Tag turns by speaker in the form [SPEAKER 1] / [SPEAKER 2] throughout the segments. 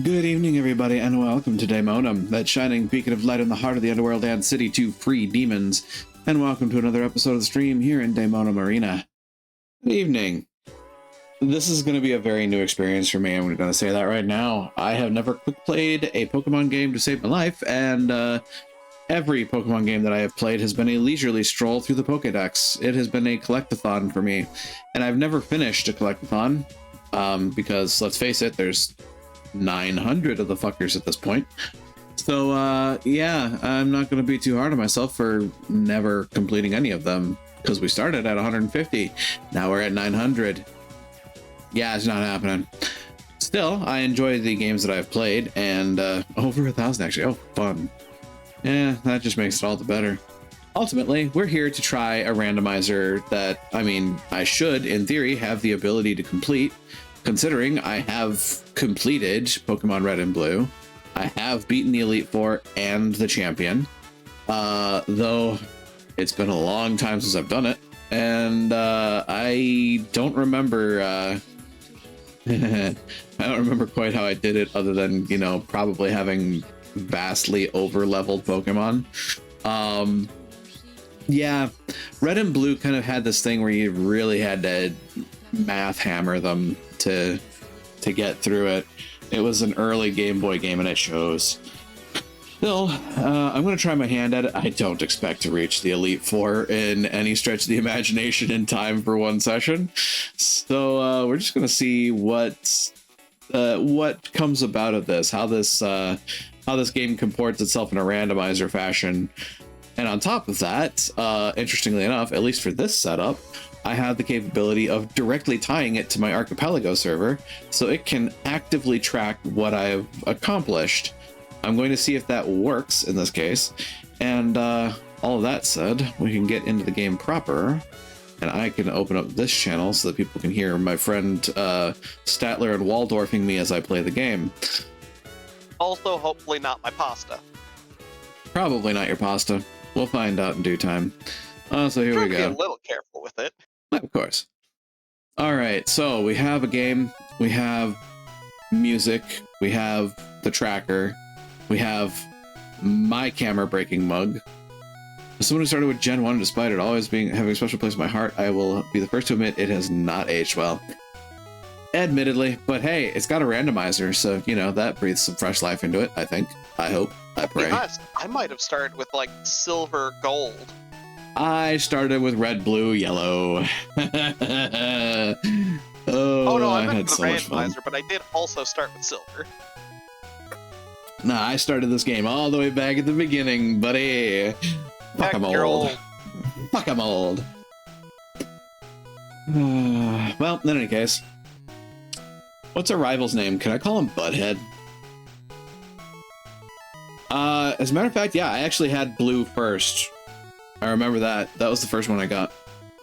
[SPEAKER 1] Good evening, everybody, and welcome to Daemonum, that shining beacon of light in the heart of the underworld and city to free demons. And welcome to another episode of the stream here in Daemonum Arena. Good evening. This is going to be a very new experience for me. I'm going to say that right now. I have never quick played a Pokemon game to save my life, and every Pokemon game that I have played has been a leisurely stroll through the Pokédex. It has been a collectathon for me, and I've never finished a collectathon because, let's face it, there's 900 of the fuckers at this point. So yeah, I'm not going to be too hard on myself for never completing any of them, because we started at 150. Now we're at 900. Yeah, it's not happening. Still, I enjoy the games that I've played, and over 1,000 actually. Oh, fun. Yeah, that just makes it all the better. Ultimately, we're here to try a randomizer that, I mean, I should, in theory, have the ability to complete, considering I have completed Pokemon Red and Blue. I have beaten the Elite Four and the Champion, though it's been a long time since I've done it, and I don't remember I don't remember quite how I did it, other than, you know, probably having vastly over-leveled Pokemon. Yeah, Red and Blue kind of had this thing where you really had to math hammer them to get through it. It was an early Game Boy game, and it shows. Still, I'm going to try my hand at it. I don't expect to reach the Elite Four in any stretch of the imagination in time for one session. So we're just going to see what comes about of this, how this game comports itself in a randomizer fashion. And on top of that, interestingly enough, at least for this setup, I have the capability of directly tying it to my Archipelago server, so it can actively track what I've accomplished. I'm going to see if that works in this case. And all of that said, we can get into the game proper, and I can open up this channel so that people can hear my friend Statler and Waldorfing me as I play the game.
[SPEAKER 2] Also, hopefully not my pasta.
[SPEAKER 1] Probably not your pasta. We'll find out in due time. So here we go.
[SPEAKER 2] Be a little careful with it.
[SPEAKER 1] Of course. All right, so we have a game, we have music, we have the tracker, we have my camera breaking mug. As someone who started with Gen 1, despite it always having a special place in my heart, I will be the first to admit it has not aged well. Admittedly, but hey, it's got a randomizer, so, you know, that breathes some fresh life into it, I think. I hope. I pray.
[SPEAKER 2] Yes, I might have started with, like, silver, gold.
[SPEAKER 1] I started with red, blue, yellow.
[SPEAKER 2] Oh no, I
[SPEAKER 1] had
[SPEAKER 2] meant
[SPEAKER 1] so
[SPEAKER 2] the
[SPEAKER 1] much fun.
[SPEAKER 2] randomizer, but I did also start with silver.
[SPEAKER 1] Nah, I started this game all the way back at the beginning, buddy. Fuck, I'm old. Fuck, I'm old. Well, in any case, what's our rival's name? Can I call him Butthead? As a matter of fact, yeah, I actually had blue first. I remember that. That was the first one I got.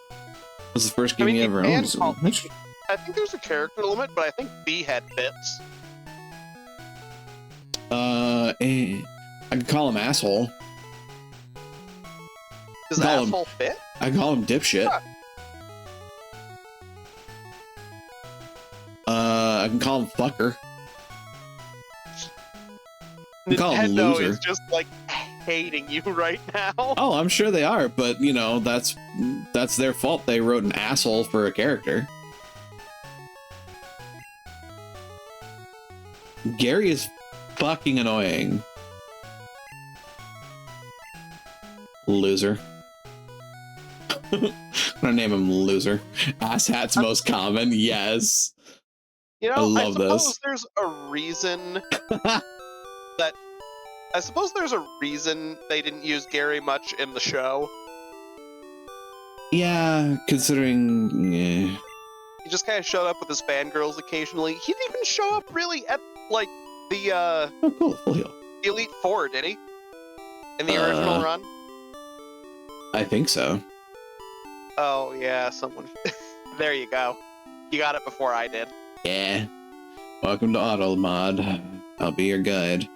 [SPEAKER 1] It was the first game you ever owned.
[SPEAKER 2] I think there's a character limit, but I think B had bits.
[SPEAKER 1] I can call him asshole.
[SPEAKER 2] Does asshole fit?
[SPEAKER 1] I call him dipshit.
[SPEAKER 2] Huh.
[SPEAKER 1] I can call him fucker. I can call him
[SPEAKER 2] Nintendo
[SPEAKER 1] loser.
[SPEAKER 2] is just like hating you right now.
[SPEAKER 1] Oh, I'm sure they are, but you know, that's their fault. They wrote an asshole for a character. Gary is fucking annoying. Loser. I'm gonna name him Loser. Asshat's most common, yes.
[SPEAKER 2] You know,
[SPEAKER 1] I love
[SPEAKER 2] suppose
[SPEAKER 1] this.
[SPEAKER 2] There's a reason I suppose there's a reason they didn't use Gary much in the show.
[SPEAKER 1] Yeah, considering...
[SPEAKER 2] He just kind of showed up with his fangirls occasionally. He didn't even show up really at, like, the,
[SPEAKER 1] Oh, cool, full heal.
[SPEAKER 2] the Elite Four, did he? In the original run?
[SPEAKER 1] I think so.
[SPEAKER 2] Oh, yeah, someone... There you go. You got it before I did.
[SPEAKER 1] Yeah. Welcome to AutoMod. I'll be your guide.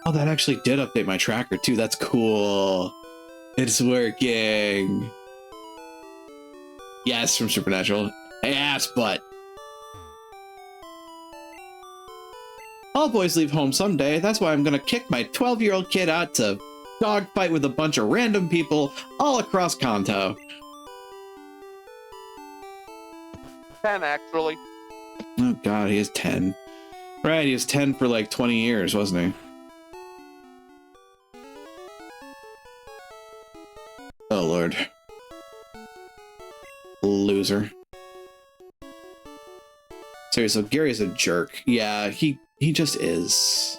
[SPEAKER 1] Oh, that actually did update my tracker, too. That's cool. It's working. Yes, from Supernatural. Hey, ass butt. All boys leave home someday. That's why I'm gonna kick my 12-year-old kid out to dogfight with a bunch of random people all across Kanto.
[SPEAKER 2] 10, actually.
[SPEAKER 1] Oh god, he is 10. Right, he was 10 for like 20 years, wasn't he? Oh lord. Loser. Seriously, Gary's a jerk. Yeah, he just is.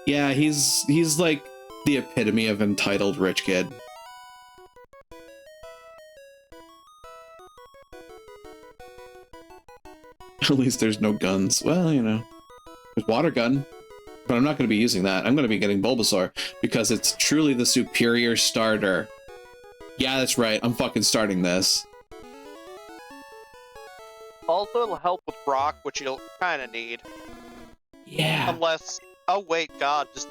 [SPEAKER 1] Yeah, he's like the epitome of entitled rich kid. At least there's no guns. Well, you know, there's water gun, but I'm not going to be using that. I'm going to be getting Bulbasaur because it's truly the superior starter. Yeah, that's right. I'm fucking starting this.
[SPEAKER 2] Also, it'll help with Brock, which you'll kind of need.
[SPEAKER 1] Yeah.
[SPEAKER 2] Unless... Oh, wait, God. Does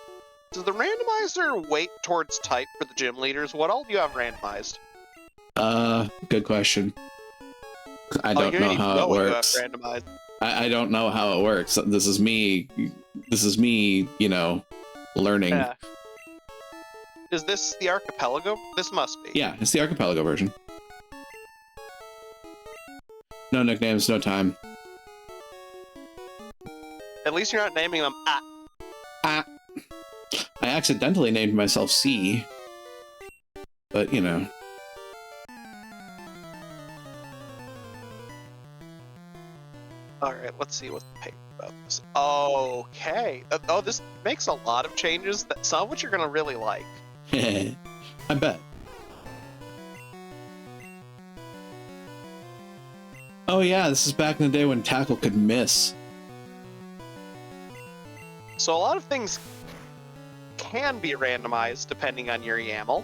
[SPEAKER 2] the randomizer weight towards type for the gym leaders? What all do you have randomized?
[SPEAKER 1] Good question. I don't know how it works. I don't know how it works. This is me, you know, learning.
[SPEAKER 2] Yeah. Is this the Archipelago? This must be.
[SPEAKER 1] Yeah, it's the Archipelago version. No nicknames, no time.
[SPEAKER 2] At least you're not naming them
[SPEAKER 1] I accidentally named myself C. But, you know.
[SPEAKER 2] Alright, let's see what's the paper about this. Okay. Oh, this makes a lot of changes, that some of which you're going to really like.
[SPEAKER 1] I bet. Oh yeah, this is back in the day when Tackle could miss.
[SPEAKER 2] So a lot of things can be randomized depending on your YAML.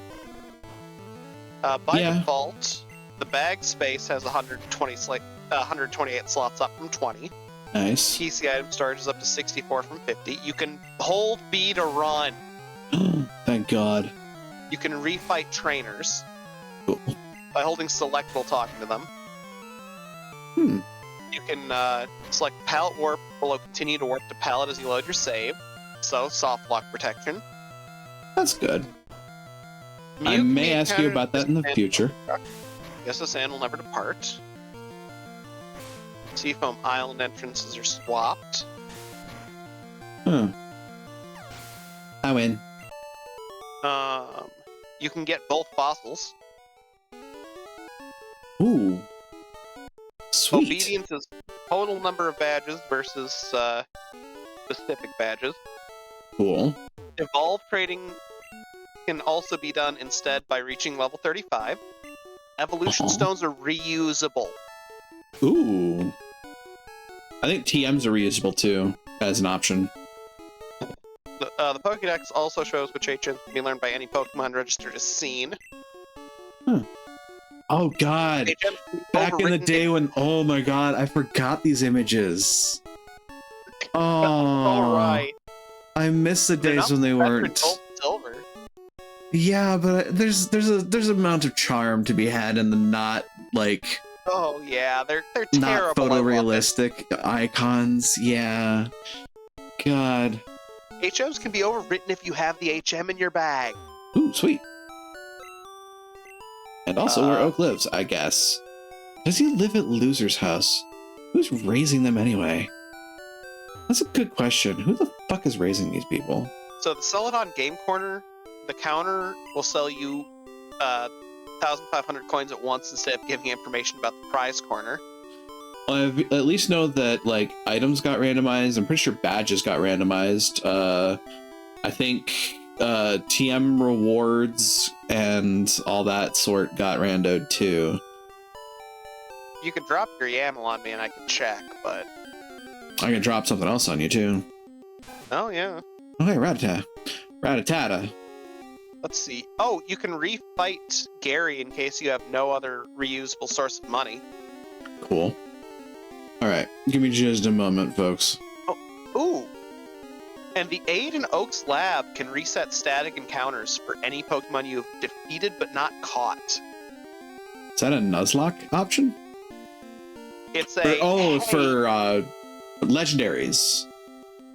[SPEAKER 2] By default, the bag space has 128 slots up from 20.
[SPEAKER 1] Nice.
[SPEAKER 2] PC item storage is up to 64 from 50. You can hold B to run.
[SPEAKER 1] Thank God.
[SPEAKER 2] You can refight trainers.
[SPEAKER 1] Cool.
[SPEAKER 2] By holding select while talking to them. You can select pallet warp below continue to warp to pallet as you load your save. So, soft lock protection.
[SPEAKER 1] That's good. I may ask you about that in the future.
[SPEAKER 2] Yes, the sand will never depart. Seafoam island entrances are swapped.
[SPEAKER 1] I win.
[SPEAKER 2] You can get both fossils.
[SPEAKER 1] Ooh. Sweet.
[SPEAKER 2] Obedience is total number of badges versus specific badges.
[SPEAKER 1] Cool.
[SPEAKER 2] Evolve trading can also be done instead by reaching level 35. Evolution stones are reusable.
[SPEAKER 1] Ooh. I think TMs are reusable too, as an option.
[SPEAKER 2] The Pokédex also shows which HMs can be learned by any Pokemon registered as seen.
[SPEAKER 1] Oh god. Back in the day when, oh my god, I forgot these images. Oh.
[SPEAKER 2] Alright.
[SPEAKER 1] I miss the days when they weren't.
[SPEAKER 2] Silver.
[SPEAKER 1] Yeah, but there's an amount of charm to be had in the not like.
[SPEAKER 2] Oh yeah, they're
[SPEAKER 1] not
[SPEAKER 2] terrible.
[SPEAKER 1] Not photorealistic icons. Yeah. God.
[SPEAKER 2] HMs can be overwritten if you have the HM in your bag.
[SPEAKER 1] Ooh, sweet. And also where Oak lives, I guess. Does he live at Loser's house? Who's raising them anyway? That's a good question. Who the fuck is raising these people?
[SPEAKER 2] So the Sell It On Game Corner, the counter will sell you 1,500 coins at once instead of giving information about the prize corner.
[SPEAKER 1] Well, I at least know that like items got randomized. I'm pretty sure badges got randomized. I think TM rewards and all that sort got randoed too.
[SPEAKER 2] You can drop your YAML on me and I can check, but...
[SPEAKER 1] I can drop something else on you too.
[SPEAKER 2] Oh, yeah.
[SPEAKER 1] Okay, Rattata. Rattata.
[SPEAKER 2] Let's see. Oh, you can refight Gary in case you have no other reusable source of money.
[SPEAKER 1] Cool. Alright, give me just a moment, folks.
[SPEAKER 2] Oh, ooh! And the Aid in Oak's lab can reset static encounters for any Pokemon you've defeated but not caught.
[SPEAKER 1] Is that a Nuzlocke option?
[SPEAKER 2] It's a
[SPEAKER 1] Oh,
[SPEAKER 2] hey,
[SPEAKER 1] for legendaries.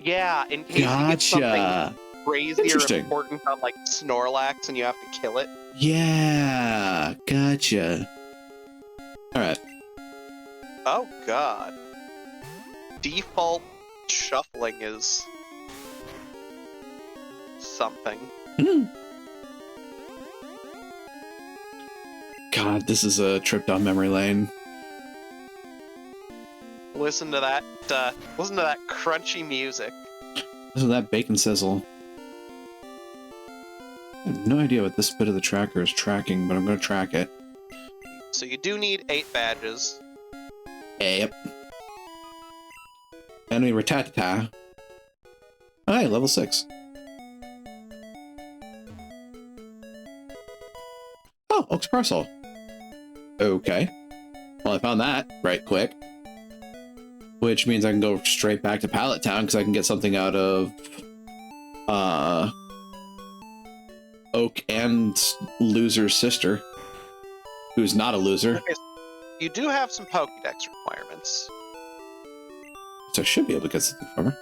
[SPEAKER 2] yeah, in case you get something
[SPEAKER 1] Gotcha.
[SPEAKER 2] crazy or
[SPEAKER 1] Interesting.
[SPEAKER 2] important on like Snorlax and you have to kill it.
[SPEAKER 1] Yeah, gotcha. All right.
[SPEAKER 2] Oh god. Default shuffling is something.
[SPEAKER 1] God, this is a trip down memory lane.
[SPEAKER 2] Listen to that crunchy music.
[SPEAKER 1] Listen to that bacon sizzle. I have no idea what this bit of the tracker is tracking, but I'm going to track it.
[SPEAKER 2] So you do need 8 badges.
[SPEAKER 1] Yep. Enemy Rattata. Oh, hey, level 6. Oh, Oak's Parcel. Okay. Well, I found that right quick. Which means I can go straight back to Pallet Town because I can get something out of Oak and Loser's sister, who's not a loser.
[SPEAKER 2] Okay, you do have some Pokédex requirements.
[SPEAKER 1] So I should be able to get something from her.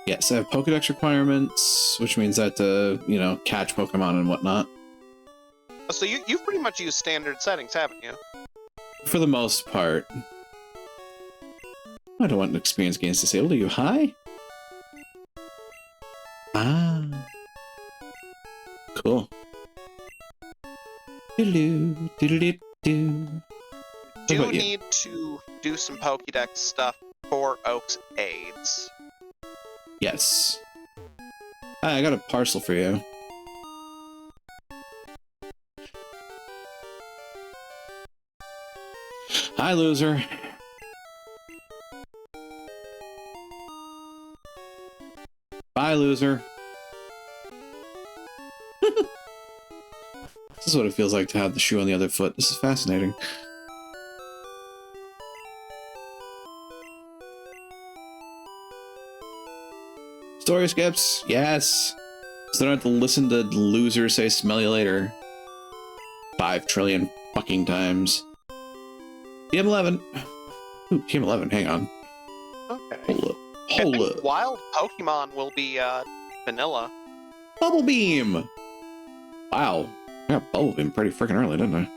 [SPEAKER 1] Yes, I have Pokédex requirements, which means I have to, you know, catch Pokemon and whatnot.
[SPEAKER 2] So you've pretty much used standard settings, haven't you?
[SPEAKER 1] For the most part. I don't want an experience gains disabled. Are you high? Ah. Cool. Doodaloo, doodaloo-doo. What
[SPEAKER 2] Do
[SPEAKER 1] about you?
[SPEAKER 2] need to do some Pokédex stuff for Oak's aids.
[SPEAKER 1] Yes. Hi, I got a parcel for you. Hi, loser. Bye, loser. This is what it feels like to have the shoe on the other foot. This is fascinating. Story skips, yes. So I don't have to listen to losers say smell you later 5 trillion fucking times. TM11. Ooh, TM11, hang on.
[SPEAKER 2] Okay.
[SPEAKER 1] Hold up.
[SPEAKER 2] I
[SPEAKER 1] Hold
[SPEAKER 2] think
[SPEAKER 1] up.
[SPEAKER 2] wild Pokemon will be vanilla.
[SPEAKER 1] Bubble Beam! Wow. I got Bubble Beam pretty freaking early, didn't I?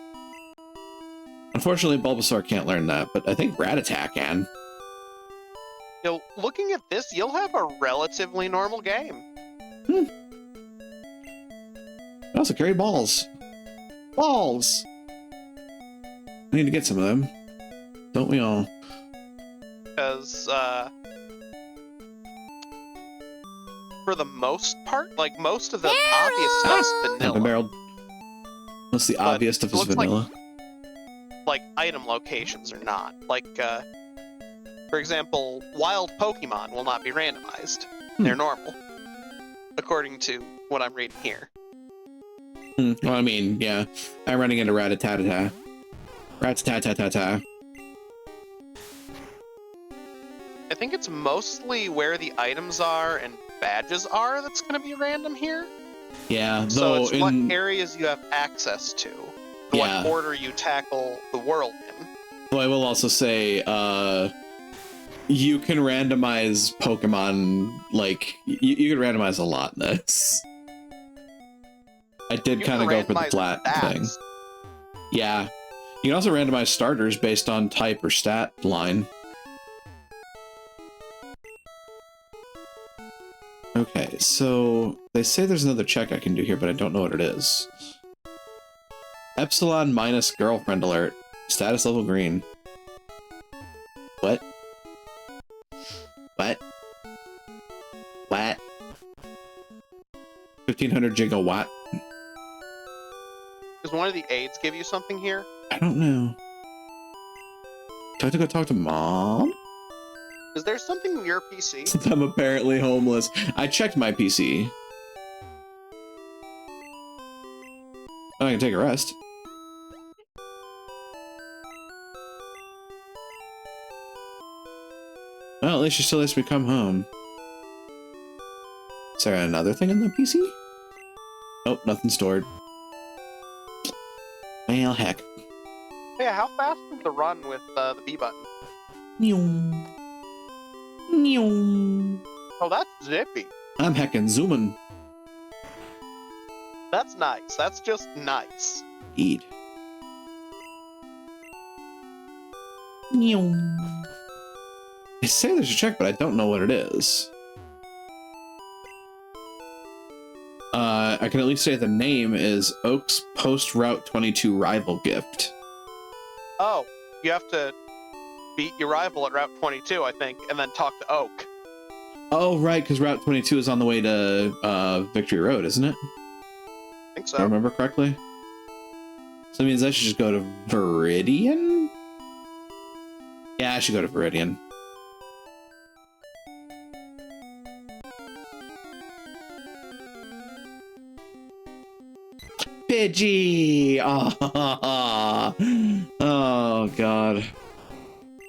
[SPEAKER 1] Unfortunately, Bulbasaur can't learn that, but I think Rattata can.
[SPEAKER 2] You know, looking at this, you'll have a relatively normal game.
[SPEAKER 1] I also carry balls. Balls! I need to get some of them. Don't we all?
[SPEAKER 2] Because, for the most part, like, most of the obvious stuff's vanilla.
[SPEAKER 1] Barreled. What's the obvious of his vanilla?
[SPEAKER 2] Like, item locations are not. Like, for example, wild Pokemon will not be randomized. They're normal. According to what I'm reading here.
[SPEAKER 1] Well, I mean, yeah. I'm running into Rattata. Rattata-ta-ta-ta.
[SPEAKER 2] I think it's mostly where the items are and badges are that's going to be random here.
[SPEAKER 1] Yeah,
[SPEAKER 2] So
[SPEAKER 1] though
[SPEAKER 2] it's what areas you have access to, what order you tackle the world in.
[SPEAKER 1] Though I will also say, you can randomize Pokemon, like, you can randomize a lot in this. I did kind of go for the flat thing. Yeah. You can also randomize starters based on type or stat line. Okay, so they say there's another check I can do here, but I don't know what it is. Epsilon minus girlfriend alert. Status level green. What? What? What? 1500 gigawatt.
[SPEAKER 2] Does one of the aids give you something here?
[SPEAKER 1] I don't know. Do I have to go talk to Mom?
[SPEAKER 2] Is there something in your PC?
[SPEAKER 1] Since I'm apparently homeless. I checked my PC. Oh, I can take a rest. Well, at least she still lets me come home. Is there another thing in the PC? Nope, nothing stored. Well, heck.
[SPEAKER 2] Yeah, how fast is the run with the B button?
[SPEAKER 1] Meow. Meow.
[SPEAKER 2] Oh, that's zippy.
[SPEAKER 1] I'm heckin' zooming.
[SPEAKER 2] That's nice. That's just nice.
[SPEAKER 1] Eat. Meow. I say there's a check, but I don't know what it is. I can at least say the name is Oak's Post Route 22 Rival Gift.
[SPEAKER 2] Oh, you have to beat your rival at Route 22, I think, and then talk to Oak.
[SPEAKER 1] Oh, right, because Route 22 is on the way to Victory Road, isn't it?
[SPEAKER 2] I think so.
[SPEAKER 1] Do I remember correctly? So that means I should just go to Viridian? Yeah, I should go to Viridian. Pidgey! Oh, oh, God.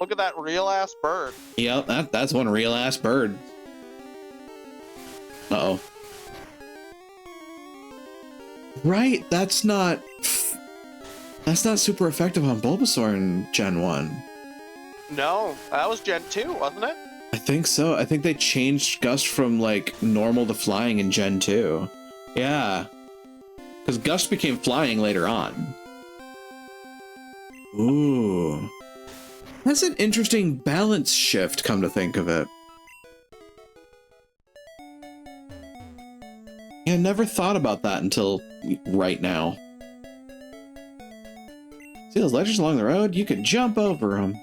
[SPEAKER 2] Look at that real-ass bird.
[SPEAKER 1] Yep, that's one real-ass bird. Uh-oh. Right, that's not super effective on Bulbasaur in Gen 1.
[SPEAKER 2] No, that was Gen 2, wasn't it?
[SPEAKER 1] I think so. I think they changed Gust from, like, normal to flying in Gen 2. Yeah. Because Gust became flying later on. Ooh. That's an interesting balance shift, come to think of it. Yeah, I never thought about that until right now. See those ledges along the road? You can jump over them.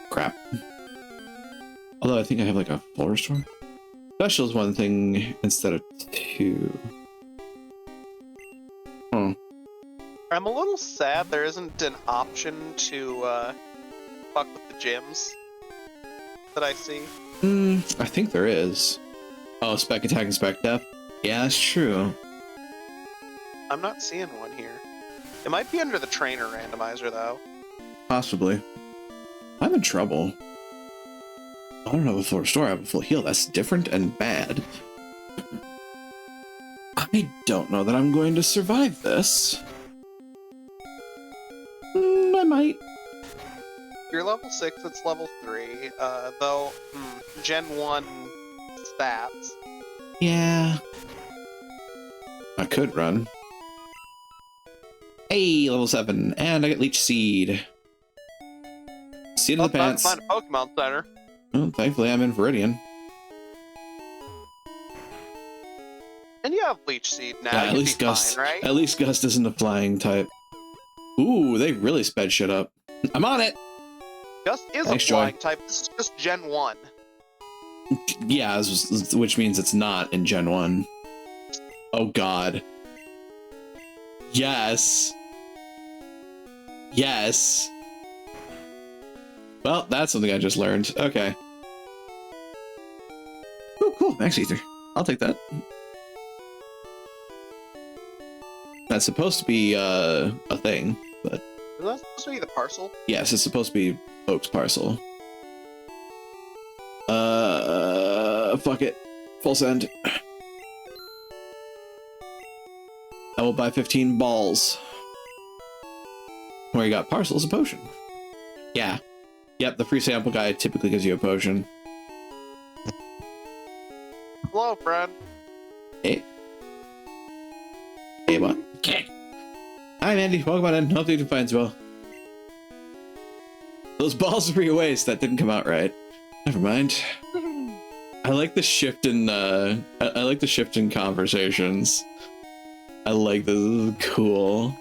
[SPEAKER 1] Crap. Although I think I have like a full restore. Special is one thing instead of two. Huh.
[SPEAKER 2] I'm a little sad there isn't an option to fuck with the gyms that I see.
[SPEAKER 1] I think there is. Oh, Spec Attack and Spec Def? Yeah, that's true.
[SPEAKER 2] I'm not seeing one here. It might be under the trainer randomizer, though.
[SPEAKER 1] Possibly. I'm in trouble. I don't have a full restore, I have a full heal. That's different and bad. I don't know that I'm going to survive this. I might.
[SPEAKER 2] You're level 6, it's level 3, though, Gen 1 stats.
[SPEAKER 1] Yeah. I could run. Hey, level 7, and I get Leech Seed. Seed of the pants.
[SPEAKER 2] Find a Pokemon Center.
[SPEAKER 1] Well, thankfully I'm in Viridian.
[SPEAKER 2] And you have Leech Seed now.
[SPEAKER 1] Yeah, at
[SPEAKER 2] You'd
[SPEAKER 1] least
[SPEAKER 2] be
[SPEAKER 1] Gust.
[SPEAKER 2] fine, right?
[SPEAKER 1] At least Gust isn't a flying type. Ooh, they really sped shit up. I'm on it.
[SPEAKER 2] Gust is
[SPEAKER 1] Thanks,
[SPEAKER 2] a flying
[SPEAKER 1] Joy.
[SPEAKER 2] type. This is just Gen 1.
[SPEAKER 1] Yeah, which means it's not in Gen 1. Oh god. Yes. Yes. Well, that's something I just learned. Okay. Oh, cool. Max Ether. I'll take that. That's supposed to be a thing, but
[SPEAKER 2] Is that supposed to be the parcel?
[SPEAKER 1] yes, it's supposed to be Oak's parcel. Fuck it. Full send. I will buy 15 balls. Where you got parcels, a potion. Yeah. Yep, the free sample guide typically gives you a potion.
[SPEAKER 2] Hello, friend.
[SPEAKER 1] Hey. Hey, what? Okay. Hi, Mandy. Pokemon and hope you finds well. Those balls were your waste. That didn't come out right. Never mind. I like the shift in I like the shift in conversations. I like this. This is cool.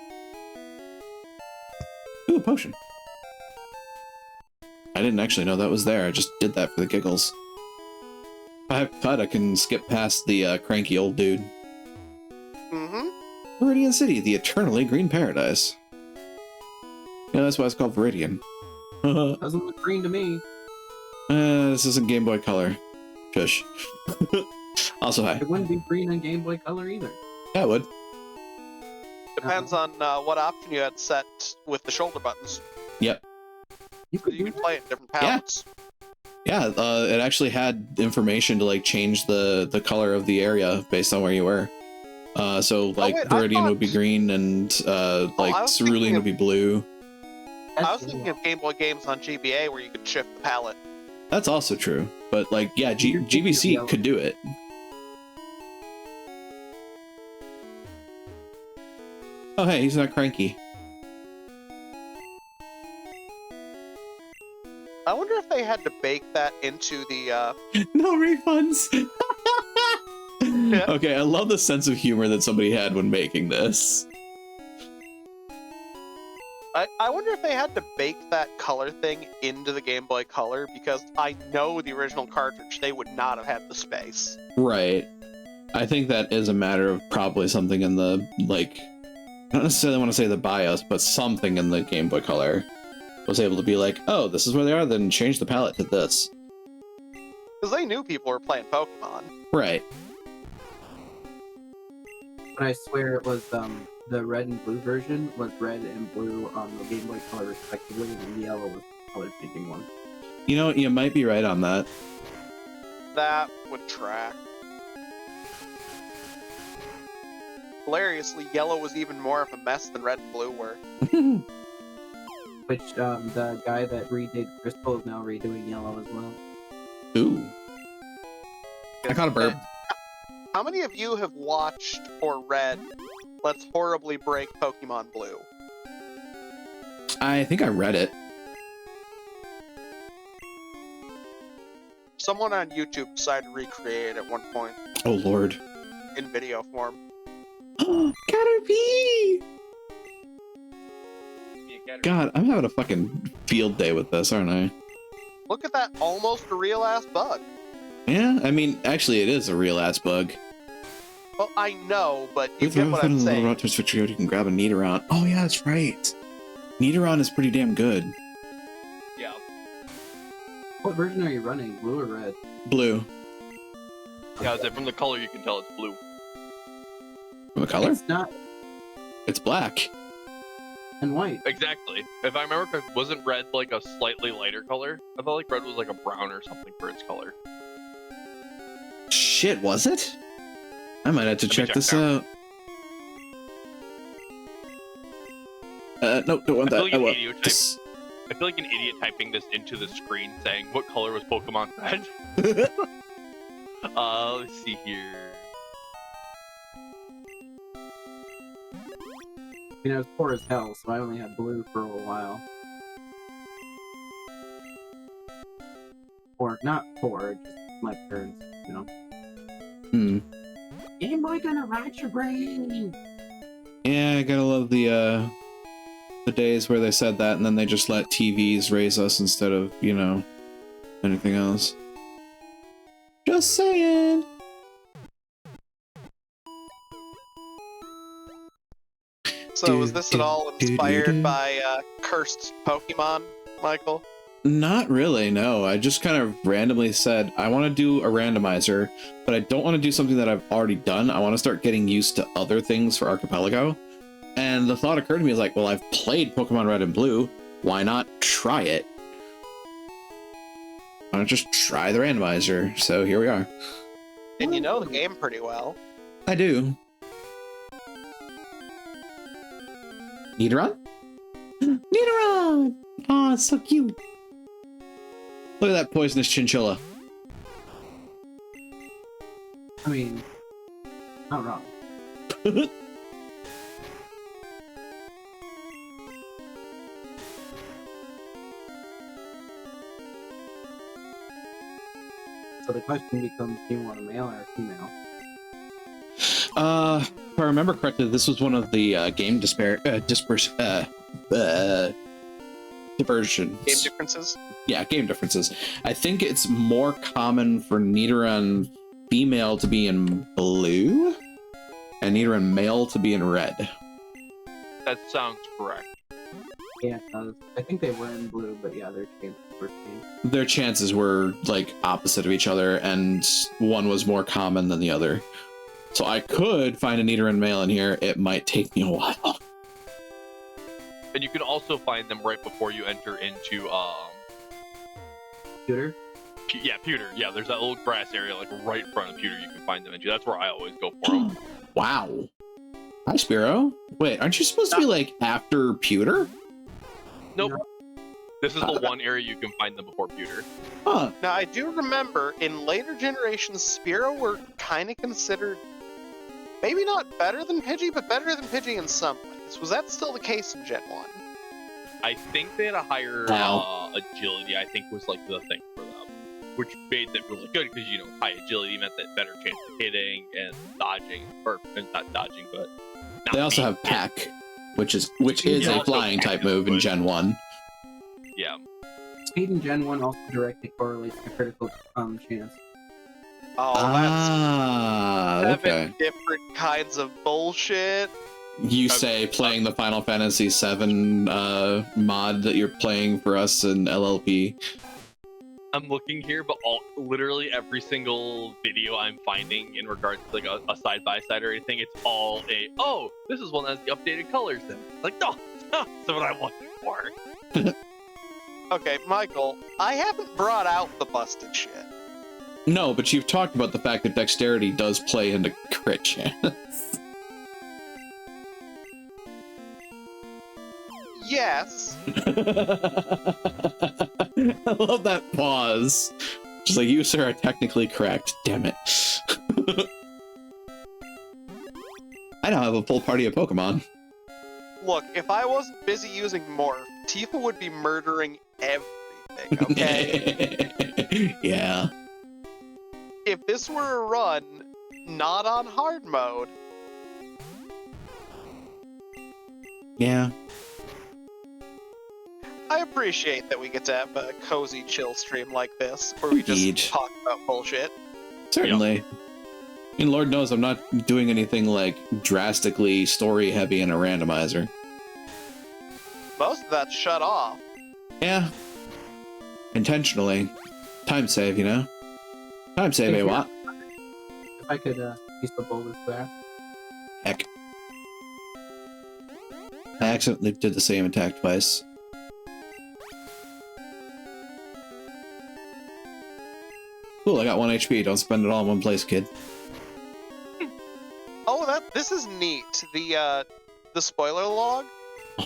[SPEAKER 1] Ooh, a potion. I didn't actually know that was there. I just did that for the giggles. If I have Put, I can skip past the cranky old dude.
[SPEAKER 2] Mm-hmm.
[SPEAKER 1] Viridian City, the eternally green paradise. Yeah, that's why it's called Viridian.
[SPEAKER 3] Doesn't look green to me.
[SPEAKER 1] This isn't Game Boy Color. Shush. Also, hi.
[SPEAKER 3] It wouldn't be green on Game Boy Color either.
[SPEAKER 1] Yeah, it would.
[SPEAKER 2] Depends on what option you had set with the shoulder buttons.
[SPEAKER 1] Yep.
[SPEAKER 3] You could
[SPEAKER 2] You
[SPEAKER 3] do
[SPEAKER 2] can play it different palettes.
[SPEAKER 1] Yeah, it actually had information to like change the color of the area based on where you were. So like
[SPEAKER 2] wait, I
[SPEAKER 1] Viridian
[SPEAKER 2] thought-
[SPEAKER 1] would be green and like
[SPEAKER 2] I was thinking
[SPEAKER 1] Cerulean
[SPEAKER 2] of-
[SPEAKER 1] would be blue.
[SPEAKER 2] I was thinking of Game Boy games on GBA where you could shift the palette.
[SPEAKER 1] That's also true. But like, yeah,
[SPEAKER 3] You're thinking of
[SPEAKER 1] GBC
[SPEAKER 3] yellow.
[SPEAKER 1] could do it. Oh hey, he's not cranky.
[SPEAKER 2] I wonder if they had to bake that into the.
[SPEAKER 1] No refunds. Okay, I love the sense of humor that somebody had when making this.
[SPEAKER 2] I wonder if they had to bake that color thing into the Game Boy Color, because I know the original cartridge they would not have had the space.
[SPEAKER 1] Right. I think that is a matter of probably something in the, like, I don't necessarily want to say the BIOS, but something in the Game Boy Color was able to be like, oh, this is where they are, then change the palette to this.
[SPEAKER 2] Because they knew people were playing Pokemon.
[SPEAKER 1] Right.
[SPEAKER 3] But I swear it was the red and blue version was red and blue on the Game Boy Color respectively, and yellow was the color changing one.
[SPEAKER 1] You know, you might be right on that.
[SPEAKER 2] That would track. Hilariously, yellow was even more of a mess than red and blue were.
[SPEAKER 3] Which the guy that redid Crystal is now redoing yellow as well.
[SPEAKER 1] Ooh. I caught a burp.
[SPEAKER 2] How many of you have watched or read Let's Horribly Break Pokemon Blue?
[SPEAKER 1] I think I read it.
[SPEAKER 2] Someone on YouTube decided to recreate it at one point
[SPEAKER 1] Oh lord.
[SPEAKER 2] in video form.
[SPEAKER 1] Caterpie! God, I'm having a fucking field day with this, aren't I?
[SPEAKER 2] Look at that almost a real ass bug.
[SPEAKER 1] Yeah, I mean, actually, it is a real ass bug.
[SPEAKER 2] Well, I know, but you
[SPEAKER 1] With
[SPEAKER 2] get what I'm
[SPEAKER 1] the little
[SPEAKER 2] saying.
[SPEAKER 1] route to switch you can grab a Nidoron. Oh yeah, that's right. Nidoron is pretty damn good.
[SPEAKER 4] Yeah.
[SPEAKER 3] What version are you running, blue or red?
[SPEAKER 1] Blue.
[SPEAKER 4] Yeah, is it from the color you can tell it's blue?
[SPEAKER 1] From the color?
[SPEAKER 3] It's not,
[SPEAKER 1] It's black.
[SPEAKER 3] and white.
[SPEAKER 4] Exactly. If I remember correctly, wasn't red like a slightly lighter color? I felt like red was like a brown or something for its color.
[SPEAKER 1] Shit, was it? I might have to
[SPEAKER 4] Let me
[SPEAKER 1] check
[SPEAKER 4] check
[SPEAKER 1] this
[SPEAKER 4] now.
[SPEAKER 1] out. No, don't want
[SPEAKER 4] I
[SPEAKER 1] that.
[SPEAKER 4] feel like
[SPEAKER 1] I
[SPEAKER 4] an
[SPEAKER 1] want
[SPEAKER 4] idiot
[SPEAKER 1] this.
[SPEAKER 4] I feel like an idiot typing this into the screen saying, what color was Pokemon red? Let's see here.
[SPEAKER 3] I mean, I was poor as hell, so I only had blue for a while. Or not poor, just my parents, you know.
[SPEAKER 1] Hmm.
[SPEAKER 3] Game Boy gonna rot your brain.
[SPEAKER 1] Yeah, I gotta love the days where they said that and then they just let TVs raise us instead of, you know, anything else. Just saying.
[SPEAKER 2] So was this at all inspired by cursed Pokemon, Michael?
[SPEAKER 1] Not really, no. I just kind of randomly said, I want to do a randomizer, but I don't want to do something that I've already done. I want to start getting used to other things for Archipelago. And the thought occurred to me is like, well, I've played Pokemon Red and Blue. Why not try it? Why not just try the randomizer? So here we are.
[SPEAKER 2] And you know the game pretty well.
[SPEAKER 1] I do. Nidoron? Nidoron! Aw, it's so cute. Look at that poisonous chinchilla.
[SPEAKER 3] I mean, not wrong. So the question becomes, do you want a male or a female?
[SPEAKER 1] If I remember correctly, this was one of the game diversions.
[SPEAKER 2] Game differences?
[SPEAKER 1] Yeah, game differences. I think it's more common for Nidoran female to be in blue, and Nidoran male to be in red.
[SPEAKER 4] That sounds correct.
[SPEAKER 3] Yeah, I think they were in blue, but yeah, their chances were changed.
[SPEAKER 1] Their chances were like opposite of each other, and one was more common than the other. So I could find a Nidoran male in here. It might take me a while.
[SPEAKER 4] And you can also find them right before you enter into
[SPEAKER 3] Shooter?
[SPEAKER 4] Yeah, Pewter. Yeah, there's that little grass area like right in front of Pewter you can find them into. That's where I always go for them.
[SPEAKER 1] Wow. Hi, Spiro. Wait, aren't you supposed to be like after Pewter?
[SPEAKER 4] Nope. This is the one area you can find them before Pewter.
[SPEAKER 1] Huh.
[SPEAKER 2] Now, I do remember in later generations, Spearow were kind of considered maybe not better than Pidgey, but better than Pidgey in some ways. Was that still the case in Gen 1?
[SPEAKER 4] I think they had a higher agility, I think was like the thing for them. Which made them really good because, you know, high agility meant that better chance of hitting and dodging, or not dodging, but not
[SPEAKER 1] They also
[SPEAKER 4] being
[SPEAKER 1] have
[SPEAKER 4] hit.
[SPEAKER 1] Peck, which is
[SPEAKER 4] Yeah,
[SPEAKER 1] a
[SPEAKER 4] also
[SPEAKER 1] flying
[SPEAKER 4] Peck
[SPEAKER 1] type
[SPEAKER 4] is
[SPEAKER 1] move in
[SPEAKER 4] good.
[SPEAKER 1] Gen 1.
[SPEAKER 4] Yeah.
[SPEAKER 3] Speed in Gen 1 also directly correlates to critical chance.
[SPEAKER 2] Oh, that's
[SPEAKER 1] Okay.
[SPEAKER 2] 7 different kinds of bullshit.
[SPEAKER 1] You say playing the Final Fantasy VII mod that you're playing for us in LLP.
[SPEAKER 4] I'm looking here, but literally every single video I'm finding in regards to like a side-by-side or anything, it's all this is one that has the updated colors then. It's like, no, that's what I'm looking for.
[SPEAKER 2] Okay, Michael, I haven't brought out the busted shit.
[SPEAKER 1] No, but you've talked about the fact that dexterity does play into crit chance.
[SPEAKER 2] Yes.
[SPEAKER 1] I love that pause. Just like, you, sir, are technically correct. Damn it. I now have a full party of Pokemon.
[SPEAKER 2] Look, if I wasn't busy using Morph, Tifa would be murdering everything, okay?
[SPEAKER 1] Yeah.
[SPEAKER 2] If this were a run, not on hard mode,
[SPEAKER 1] Yeah.
[SPEAKER 2] I appreciate that we get to have a cozy, chill stream like this, where we
[SPEAKER 1] Indeed.
[SPEAKER 2] just talk about bullshit.
[SPEAKER 1] Certainly. And Lord knows I'm not doing anything like drastically story heavy in a randomizer.
[SPEAKER 2] Most of that's shut off.
[SPEAKER 1] Yeah. Intentionally. Time save, you know? Time save,
[SPEAKER 3] Thank you.
[SPEAKER 1] what?
[SPEAKER 3] If I could use the bulbous there.
[SPEAKER 1] Heck. I accidentally did the same attack twice. Cool, I got 1 HP. Don't spend it all in one place, kid.
[SPEAKER 2] Oh, this is neat. The spoiler log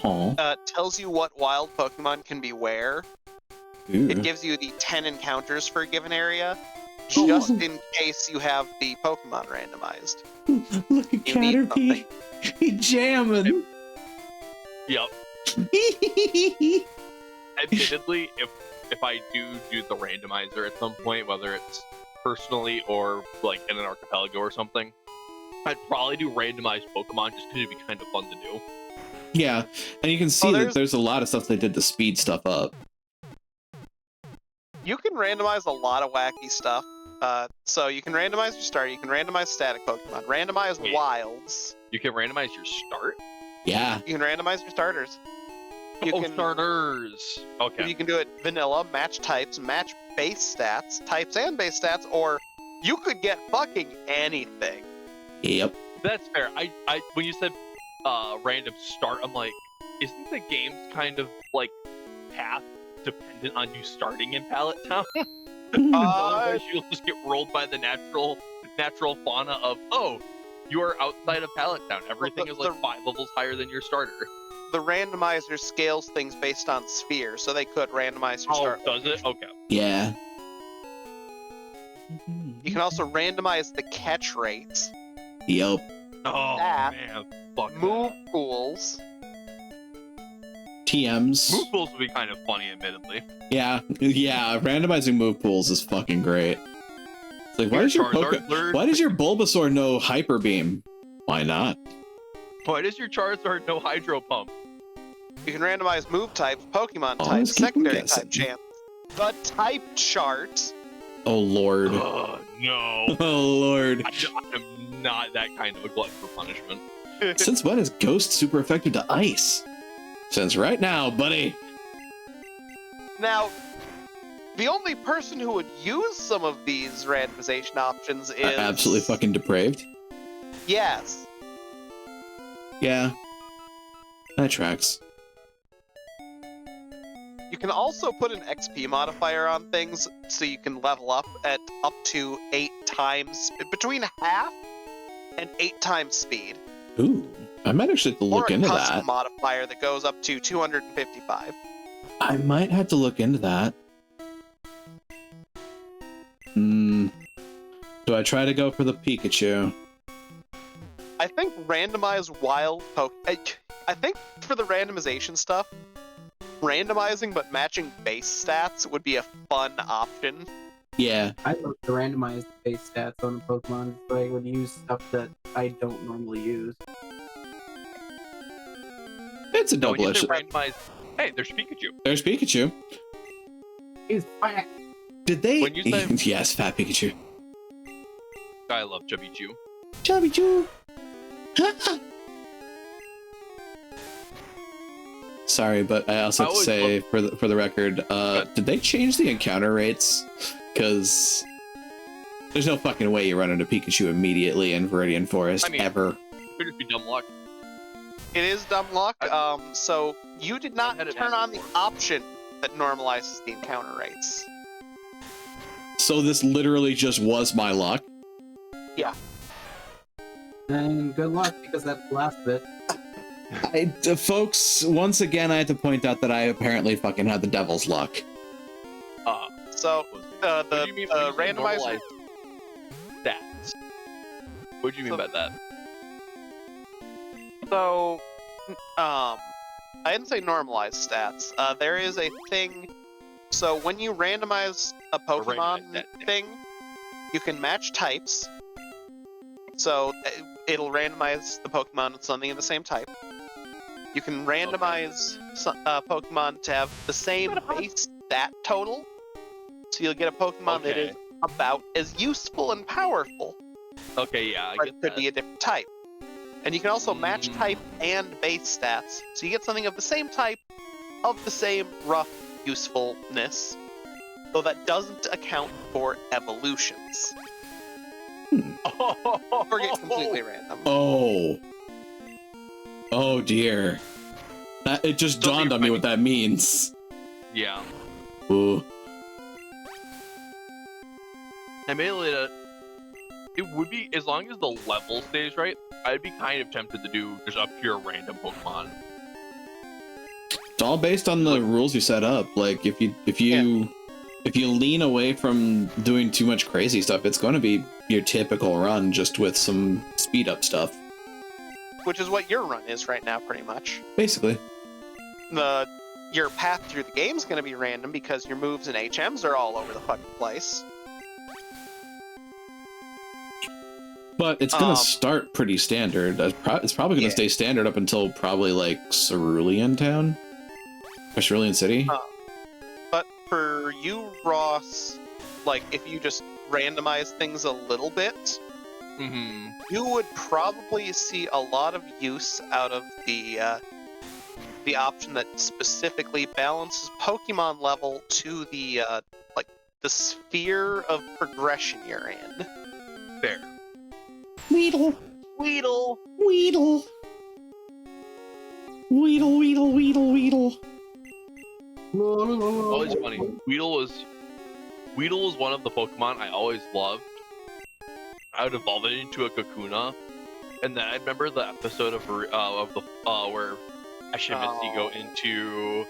[SPEAKER 1] Oh.
[SPEAKER 2] tells you what wild Pokemon can be where. It gives you the 10 encounters for a given area, just in case you have the Pokemon randomized.
[SPEAKER 1] Look at
[SPEAKER 2] You need
[SPEAKER 1] Caterpie. He jamming.
[SPEAKER 4] Yep. Admittedly, if I do the randomizer at some point, whether it's personally or like in an archipelago or something, I'd probably do randomized Pokemon just because it'd be kind of fun to do.
[SPEAKER 1] Yeah, and you can see
[SPEAKER 2] Oh,
[SPEAKER 1] that there's a lot of stuff they did to speed stuff up.
[SPEAKER 2] You can randomize a lot of wacky stuff. So you can randomize your starter, you can randomize static Pokemon, randomize
[SPEAKER 4] Wait.
[SPEAKER 2] wilds,
[SPEAKER 4] You can randomize your start.
[SPEAKER 1] Yeah.
[SPEAKER 2] you can randomize your starters. You can
[SPEAKER 4] Starters. Okay.
[SPEAKER 2] You can do it vanilla, match types, match base stats, types and base stats, or you could get fucking anything.
[SPEAKER 1] Yep.
[SPEAKER 4] That's fair. I when you said random start, I'm like, isn't the game's kind of like path dependent on you starting in Pallet Town? Otherwise, you'll just get rolled by the natural fauna of, you are outside of Pallet Town. Everything is like 5 levels higher than your starter.
[SPEAKER 2] The randomizer scales things based on sphere, so they could randomize your start.
[SPEAKER 4] Does it? Okay.
[SPEAKER 1] Yeah.
[SPEAKER 2] You can also randomize the catch rates,
[SPEAKER 1] Yep.
[SPEAKER 4] Oh
[SPEAKER 2] That,
[SPEAKER 4] man, fuck
[SPEAKER 2] move pools.
[SPEAKER 1] TMs.
[SPEAKER 4] Move pools would be kind of funny, admittedly.
[SPEAKER 1] Yeah. Yeah. Randomizing move pools is fucking great. It's like, why does your Bulbasaur know Hyper Beam? Why not?
[SPEAKER 4] Why does your Charizard know Hydro Pump?
[SPEAKER 2] You can randomize move types, Pokemon
[SPEAKER 1] Oh,
[SPEAKER 2] types,
[SPEAKER 1] let's keep
[SPEAKER 2] secondary
[SPEAKER 1] guessing.
[SPEAKER 2] type chance. The type chart.
[SPEAKER 1] Oh lord.
[SPEAKER 4] No.
[SPEAKER 1] Oh lord.
[SPEAKER 4] I'm not that kind of a glutton for punishment.
[SPEAKER 1] Since when is Ghost super effective to ice? Since right now, buddy.
[SPEAKER 2] Now, the only person who would use some of these randomization options is
[SPEAKER 1] Absolutely fucking depraved.
[SPEAKER 2] Yes.
[SPEAKER 1] Yeah. That tracks.
[SPEAKER 2] You can also put an XP modifier on things so you can level up at up to 8 times, between half and 8 times speed.
[SPEAKER 1] Ooh, I might actually have to look
[SPEAKER 2] or a
[SPEAKER 1] into
[SPEAKER 2] custom
[SPEAKER 1] that.
[SPEAKER 2] modifier that goes up to 255.
[SPEAKER 1] I might have to look into that. Do I try to go for the Pikachu?
[SPEAKER 2] I think randomized wild poke. I think for the randomization stuff, randomizing but matching base stats would be a fun option.
[SPEAKER 1] Yeah.
[SPEAKER 3] I love to randomize the base stats on the Pokemon, so I would use stuff that I don't normally use.
[SPEAKER 1] It's a
[SPEAKER 4] No, when you
[SPEAKER 1] double-edged.
[SPEAKER 4] say randomized, hey, there's Pikachu.
[SPEAKER 1] There's Pikachu.
[SPEAKER 3] He's fat.
[SPEAKER 1] Did they?
[SPEAKER 4] When you say-
[SPEAKER 1] Yes, fat Pikachu.
[SPEAKER 4] I love Chubby Chew.
[SPEAKER 1] Chubby Chew. Sorry, but I also have to say for the record, did they change the encounter rates? Because there's no fucking way you run into Pikachu immediately in Viridian Forest ever.
[SPEAKER 4] Could just be dumb luck.
[SPEAKER 2] It is dumb luck. So you did not turn on the option that normalizes the encounter rates.
[SPEAKER 1] So this literally just was my luck.
[SPEAKER 2] Yeah.
[SPEAKER 3] And good luck, because that's the last bit.
[SPEAKER 1] Folks, once again, I have to point out that I apparently fucking had the devil's luck.
[SPEAKER 2] So
[SPEAKER 4] What do you mean when you say
[SPEAKER 2] randomizer.
[SPEAKER 4] normalized stats? What do you mean by that?
[SPEAKER 2] So, I didn't say normalized stats. There is a thing. So when you randomize a Pokemon
[SPEAKER 4] randomize that, yeah.
[SPEAKER 2] thing, you can match types. So it'll randomize the Pokemon with something of the same type. You can randomize Pokemon to have the same base stat total. So you'll get a Pokemon that is about as useful and powerful.
[SPEAKER 4] Okay, yeah, I
[SPEAKER 2] But
[SPEAKER 4] get
[SPEAKER 2] it could
[SPEAKER 4] that.
[SPEAKER 2] be a different type. And you can also match type and base stats. So you get something of the same type, of the same rough usefulness, though that doesn't account for evolutions. Or get completely random.
[SPEAKER 1] Oh dear. It just dawned on me what that means.
[SPEAKER 4] Yeah.
[SPEAKER 1] Ooh.
[SPEAKER 4] I made it would be, as long as the level stays right, I'd be kind of tempted to do just a pure random Pokemon.
[SPEAKER 1] It's all based on the rules you set up. Like if you lean away from doing too much crazy stuff, it's going to be your typical run, just with some speed up stuff.
[SPEAKER 2] Which is what your run is right now, pretty much.
[SPEAKER 1] Basically.
[SPEAKER 2] Your path through the game is going to be random because your moves and HMs are all over the fucking place.
[SPEAKER 1] But it's going to start pretty standard. It's probably going to stay standard up until probably like Cerulean Town? Or Cerulean City?
[SPEAKER 2] But for you, Ross, like if you just randomize things a little bit, you would probably see a lot of use out of the option that specifically balances Pokemon level to the the sphere of progression you're in.
[SPEAKER 4] Fair.
[SPEAKER 1] Weedle.
[SPEAKER 2] Weedle.
[SPEAKER 1] Weedle. Weedle, weedle, weedle, weedle.
[SPEAKER 4] Always funny. Weedle was one of the Pokemon I always loved. I would evolve it into a Kakuna, and then I remember the episode of the where Ash and Misty go into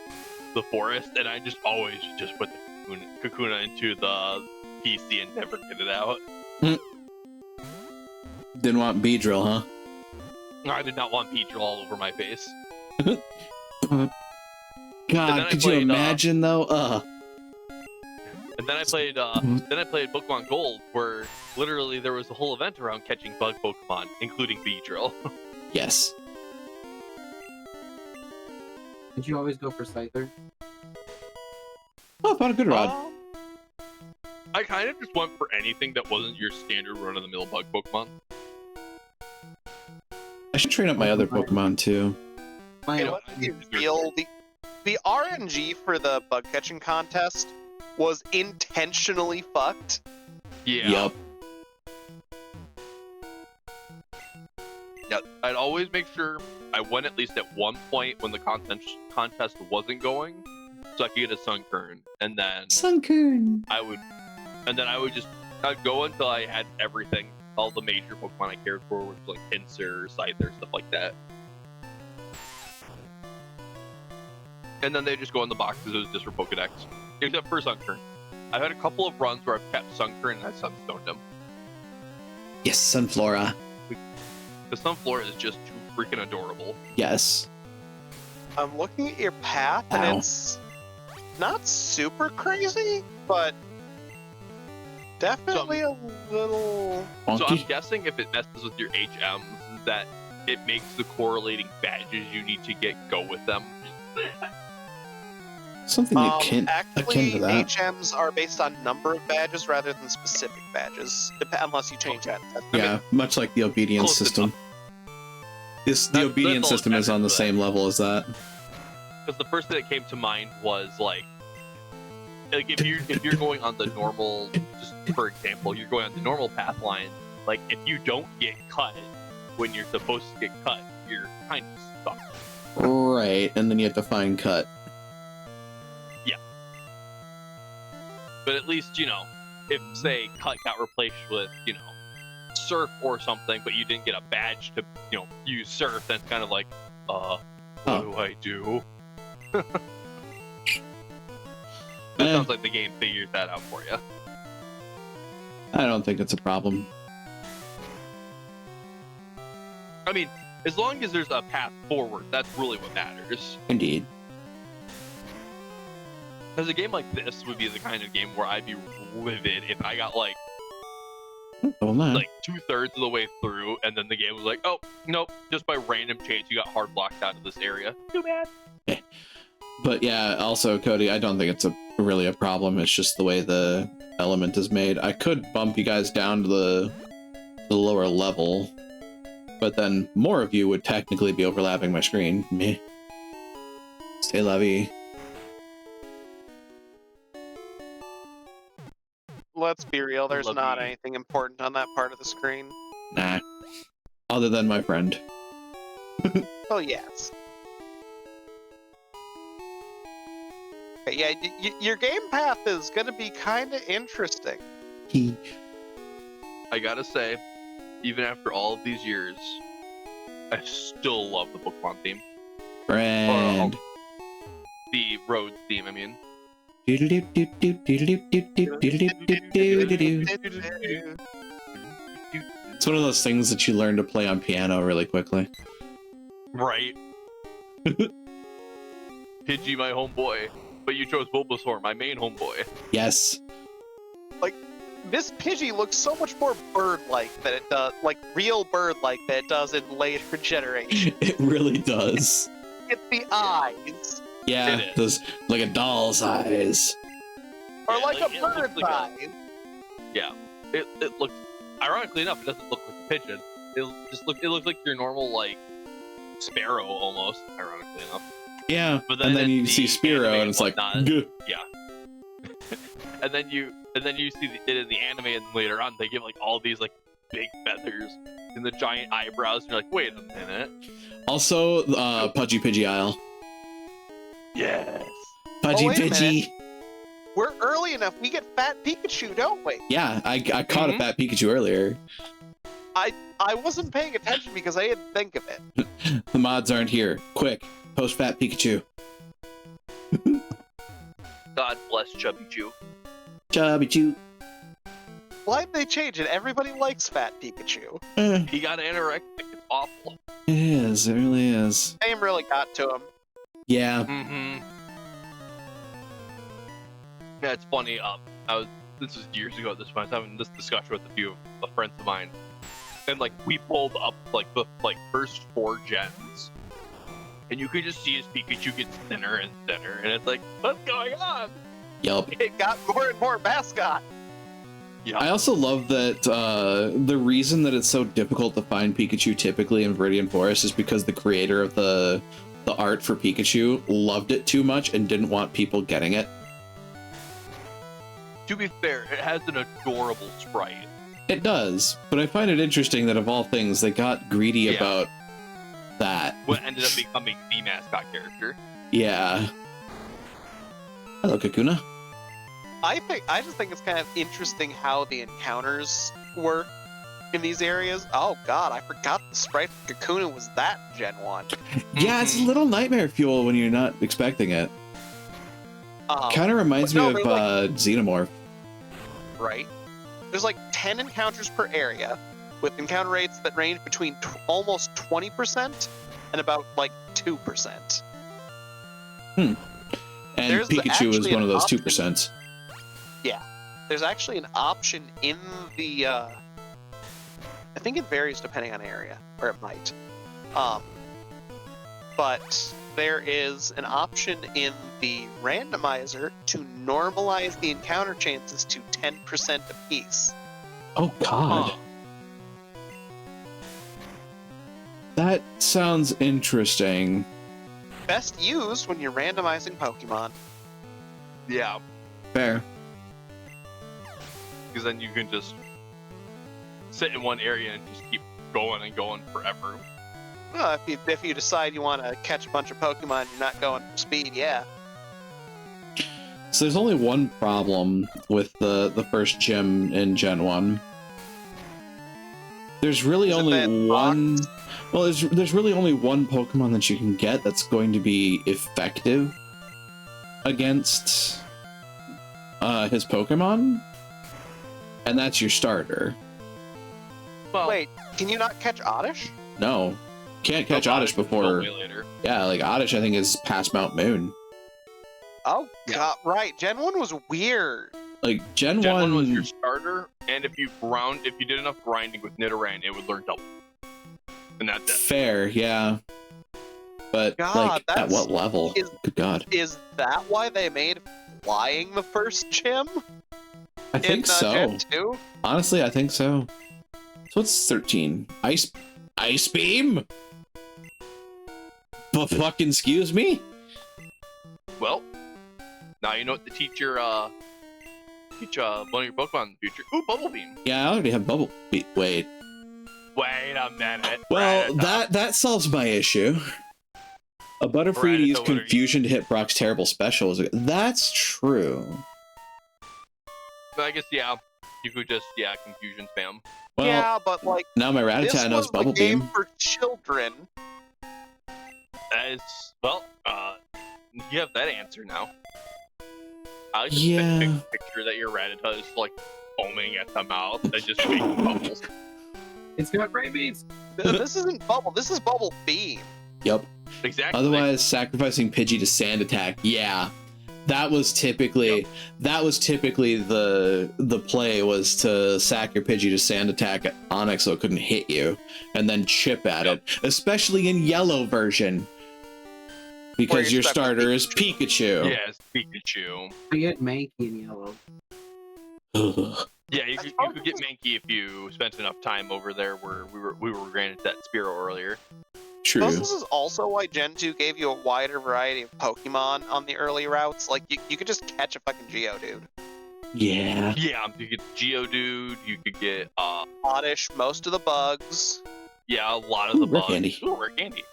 [SPEAKER 4] the forest, and I just always just put the Kakuna into the PC and never get it out.
[SPEAKER 1] Didn't want Beedrill, huh?
[SPEAKER 4] I did not want Beedrill all over my face.
[SPEAKER 1] God, could you imagine though?
[SPEAKER 4] And then I played Pokemon Gold, where literally there was a whole event around catching bug Pokemon, including Beedrill.
[SPEAKER 1] Yes.
[SPEAKER 3] Did you always go for Scyther?
[SPEAKER 1] Oh, I found a good rod.
[SPEAKER 4] I kind of just went for anything that wasn't your standard run-of-the-mill bug Pokemon.
[SPEAKER 1] I should train up my other Pokemon too.
[SPEAKER 2] You know what? The RNG for the bug catching contest was intentionally fucked.
[SPEAKER 4] Yeah.
[SPEAKER 1] Yup.
[SPEAKER 4] Yeah, I'd always make sure I went at least at one point when the contest wasn't going, so I could get a Sunkern, and then
[SPEAKER 1] Sunkern.
[SPEAKER 4] I'd go until I had everything all the major Pokemon I cared for, which was like Pinsir, Scyther, stuff like that. And then they just go in the box because it was just for Pokedex, except for Sunkern. I've had a couple of runs where I've kept Sunkern and I Sunstoned him.
[SPEAKER 1] Yes, Sunflora.
[SPEAKER 4] The Sunflora is just too freaking adorable.
[SPEAKER 1] Yes.
[SPEAKER 2] I'm looking at your path, and
[SPEAKER 1] Ow.
[SPEAKER 2] it's not super crazy, but definitely a little.
[SPEAKER 4] So I'm
[SPEAKER 1] Wonky.
[SPEAKER 4] guessing if it messes with your HMs, that it makes the correlating badges you need to get go with them.
[SPEAKER 1] Something akin to
[SPEAKER 2] Actually,
[SPEAKER 1] that.
[SPEAKER 2] HMs are based on number of badges rather than specific badges, unless you change that.
[SPEAKER 1] Yeah, much like the obedience
[SPEAKER 4] Close
[SPEAKER 1] system. The
[SPEAKER 4] That's
[SPEAKER 1] obedience
[SPEAKER 4] all
[SPEAKER 1] system is on the
[SPEAKER 4] but-
[SPEAKER 1] same level as that.
[SPEAKER 4] Because the first thing that came to mind was like if you're going on the normal, just for example, you're going on the normal path line. Like if you don't get cut when you're supposed to get cut, you're kind of stuck.
[SPEAKER 1] Right, and then you have to find cut.
[SPEAKER 4] But at least, you know, if say cut got replaced with, you know, surf or something, but you didn't get a badge to, you know, use surf, then it's kind of like, what do I do? It sounds like the game figures that out for you.
[SPEAKER 1] I don't think it's a problem.
[SPEAKER 4] I mean, as long as there's a path forward, that's really what matters.
[SPEAKER 1] Indeed.
[SPEAKER 4] Because a game like this would be the kind of game where I'd be livid if I got like
[SPEAKER 1] Well, not.
[SPEAKER 4] like 2/3 of the way through, and then the game was like, oh nope, just by random chance you got hard blocked out of this area. Too bad.
[SPEAKER 1] But yeah, also, Cody, I don't think it's really a problem. It's just the way the element is made. I could bump you guys down to the lower level, but then more of you would technically be overlapping my screen. Meh. Stay lovey.
[SPEAKER 2] Let's be real, there's
[SPEAKER 4] Love
[SPEAKER 2] not
[SPEAKER 4] you.
[SPEAKER 2] anything important on that part of the screen.
[SPEAKER 1] Nah. Other than my friend.
[SPEAKER 2] Oh, yes. Okay, yeah, your game path is going to be kind of interesting.
[SPEAKER 1] He.
[SPEAKER 4] I gotta say, even after all of these years, I still love the Pokemon theme.
[SPEAKER 1] Friend.
[SPEAKER 4] The road theme, I mean.
[SPEAKER 1] It's one of those things that you learn to play on piano really quickly.
[SPEAKER 4] Right. Pidgey, my homeboy. But you chose Bulbasaur, my main homeboy.
[SPEAKER 1] Yes.
[SPEAKER 2] This Pidgey looks so much more bird-like than it does, like real bird-like than it does in later generations.
[SPEAKER 1] It really does.
[SPEAKER 2] It's the eyes,
[SPEAKER 1] Yeah,
[SPEAKER 4] It is.
[SPEAKER 1] does like a doll's eyes.
[SPEAKER 2] or
[SPEAKER 4] Yeah,
[SPEAKER 2] like
[SPEAKER 4] like,
[SPEAKER 2] a
[SPEAKER 4] it looks
[SPEAKER 2] bird's
[SPEAKER 4] like a-
[SPEAKER 2] eyes.
[SPEAKER 4] Yeah. It looks, ironically enough, it doesn't look like a pigeon. It looks like your normal, like, sparrow almost, ironically enough.
[SPEAKER 1] Yeah,
[SPEAKER 4] But
[SPEAKER 1] and then
[SPEAKER 4] in
[SPEAKER 1] you
[SPEAKER 4] the
[SPEAKER 1] see Spearow,
[SPEAKER 4] anime
[SPEAKER 1] and it's like,
[SPEAKER 4] whatnot-
[SPEAKER 1] "Gah."
[SPEAKER 4] And then you see it in the anime, and later on they give like all these like big feathers and the giant eyebrows, and you're like, wait a minute.
[SPEAKER 1] Also, Pudgy Pidgey Isle.
[SPEAKER 4] Yes.
[SPEAKER 1] Pudgy
[SPEAKER 2] wait a
[SPEAKER 1] Pidgey.
[SPEAKER 2] We're early enough. We get Fat Pikachu, don't we?
[SPEAKER 1] Yeah, I caught a fat Pikachu earlier.
[SPEAKER 2] I wasn't paying attention because I didn't think of it.
[SPEAKER 1] The mods aren't here. Quick, post fat Pikachu.
[SPEAKER 4] God bless Chubby Chew.
[SPEAKER 1] Chubby Chew.
[SPEAKER 2] Why'd they change it? Everybody likes Fat Pikachu.
[SPEAKER 4] He got anorexic. It's awful.
[SPEAKER 1] It is. It really is.
[SPEAKER 2] Name really got to him.
[SPEAKER 1] Yeah.
[SPEAKER 4] Mm-hmm. Yeah, it's funny. This was years ago at this point. I was having this discussion with a few of friends of mine, and like we pulled up like the first 4 gens, and you could just see his Pikachu gets thinner and thinner, and it's like, what's going on?
[SPEAKER 1] Yup.
[SPEAKER 2] It got more and more mascot.
[SPEAKER 4] Yeah.
[SPEAKER 1] I also love that the reason that it's so difficult to find Pikachu typically in Viridian Forest is because the creator of the art for Pikachu loved it too much and didn't want people getting it.
[SPEAKER 4] To be fair, it has an adorable sprite.
[SPEAKER 1] It does, but I find it interesting that of all things, they got greedy
[SPEAKER 4] Yeah.
[SPEAKER 1] about that.
[SPEAKER 4] What ended up becoming the mascot character.
[SPEAKER 1] Yeah. Hello, Kakuna.
[SPEAKER 2] I just think it's kind of interesting how the encounters work. in these areas. Oh god, I forgot the sprite for Kakuna was that Gen 1.
[SPEAKER 1] Yeah, it's a little nightmare fuel when you're not expecting it.
[SPEAKER 2] Um,
[SPEAKER 1] Kind of reminds
[SPEAKER 2] but
[SPEAKER 1] me
[SPEAKER 2] no,
[SPEAKER 1] of
[SPEAKER 2] they're like-
[SPEAKER 1] Xenomorph.
[SPEAKER 2] right? There's like 10 encounters per area, with encounter rates that range between almost 20% and about like 2%.
[SPEAKER 1] And
[SPEAKER 2] There's
[SPEAKER 1] Pikachu is
[SPEAKER 2] actually
[SPEAKER 1] one of
[SPEAKER 2] an
[SPEAKER 1] those
[SPEAKER 2] option-
[SPEAKER 1] 2%.
[SPEAKER 2] There's actually an option in the, I think it varies depending on area, or it might. But there is an option in the randomizer to normalize the encounter chances to 10% apiece.
[SPEAKER 1] Oh god.
[SPEAKER 4] Huh.
[SPEAKER 1] That sounds interesting.
[SPEAKER 2] Best used when you're randomizing Pokemon.
[SPEAKER 4] Yeah,
[SPEAKER 1] Fair.
[SPEAKER 4] because then you can just sit in one area and just keep going and going forever.
[SPEAKER 2] Well, if you decide you want to catch a bunch of Pokemon, you're not going for speed, yeah.
[SPEAKER 1] So there's only one problem with the first gym in Gen 1. There's really
[SPEAKER 2] Is it
[SPEAKER 1] only
[SPEAKER 2] that
[SPEAKER 1] one... Well, there's really only one Pokemon that you can get that's going to be effective against his Pokemon, and that's your starter.
[SPEAKER 4] Well,
[SPEAKER 2] Wait, can you not catch Oddish?
[SPEAKER 1] No, can't catch
[SPEAKER 4] no,
[SPEAKER 1] Oddish
[SPEAKER 4] will
[SPEAKER 1] before...
[SPEAKER 4] way later.
[SPEAKER 1] Yeah, like Oddish I think is past Mount Moon.
[SPEAKER 2] Oh,
[SPEAKER 4] Yeah.
[SPEAKER 2] god, right. Gen 1 was weird.
[SPEAKER 1] Like Gen 1
[SPEAKER 4] Gen 1 was your starter, and if you did enough grinding with Nidoran, it would learn double. And that's it.
[SPEAKER 1] fair, yeah. But
[SPEAKER 2] God,
[SPEAKER 1] like at
[SPEAKER 2] that's-
[SPEAKER 1] what level? Good god.
[SPEAKER 2] Is that why they made flying the first gym?
[SPEAKER 1] I think so.
[SPEAKER 2] Gen 2?
[SPEAKER 1] Honestly, I think so. So it's 13. Ice beam? But fucking excuse me?
[SPEAKER 4] Well, now you know what to teach one of your Pokemon in the future. Ooh, Bubble Beam.
[SPEAKER 1] Yeah, I already have bubble beat. Wait.
[SPEAKER 4] Wait a minute.
[SPEAKER 1] Well,
[SPEAKER 4] Rattata.
[SPEAKER 1] that solves my issue. A Butterfree to
[SPEAKER 4] Rattata,
[SPEAKER 1] use
[SPEAKER 4] what are you-
[SPEAKER 1] confusion to hit Brock's terrible special. That's true.
[SPEAKER 4] But I guess, yeah, you could just, confusion spam.
[SPEAKER 1] Well,
[SPEAKER 2] Yeah, but like,
[SPEAKER 1] now my
[SPEAKER 2] this
[SPEAKER 1] Rattata knows
[SPEAKER 2] was
[SPEAKER 1] bubble
[SPEAKER 2] the game
[SPEAKER 1] beam.
[SPEAKER 2] for children.
[SPEAKER 4] That is, well, you have that answer now. I just
[SPEAKER 1] Yeah.
[SPEAKER 4] picture that your Rattata is, like, foaming at the mouth and just making bubbles.
[SPEAKER 3] It's got rabies.
[SPEAKER 2] This isn't Bubble, this is Bubble Beam.
[SPEAKER 1] Yep.
[SPEAKER 4] Exactly.
[SPEAKER 1] Otherwise, sacrificing Pidgey to Sand Attack. Yeah, that was typically the play was to sack your Pidgey to Sand Attack at Onyx so it couldn't hit you, and then chip at it. Especially in Yellow version, because
[SPEAKER 2] you're
[SPEAKER 1] your
[SPEAKER 2] stuck with
[SPEAKER 1] starter is Pikachu.
[SPEAKER 4] Yes, Pikachu.
[SPEAKER 3] I get Mankey in yellow.
[SPEAKER 1] Ugh.
[SPEAKER 4] Yeah, you could get Mankey if you spent enough time over there where we were granted that Spearow earlier.
[SPEAKER 1] True.
[SPEAKER 2] Plus, this is also why Gen 2 gave you a wider variety of Pokemon on the early routes. Like, you could just catch a fucking Geodude.
[SPEAKER 1] Yeah.
[SPEAKER 4] Yeah, you could get Geodude, you could get
[SPEAKER 2] Oddish, most of the bugs.
[SPEAKER 4] a lot of the
[SPEAKER 1] Ooh, rare
[SPEAKER 4] bugs.
[SPEAKER 1] candy.
[SPEAKER 4] Ooh, rare candy.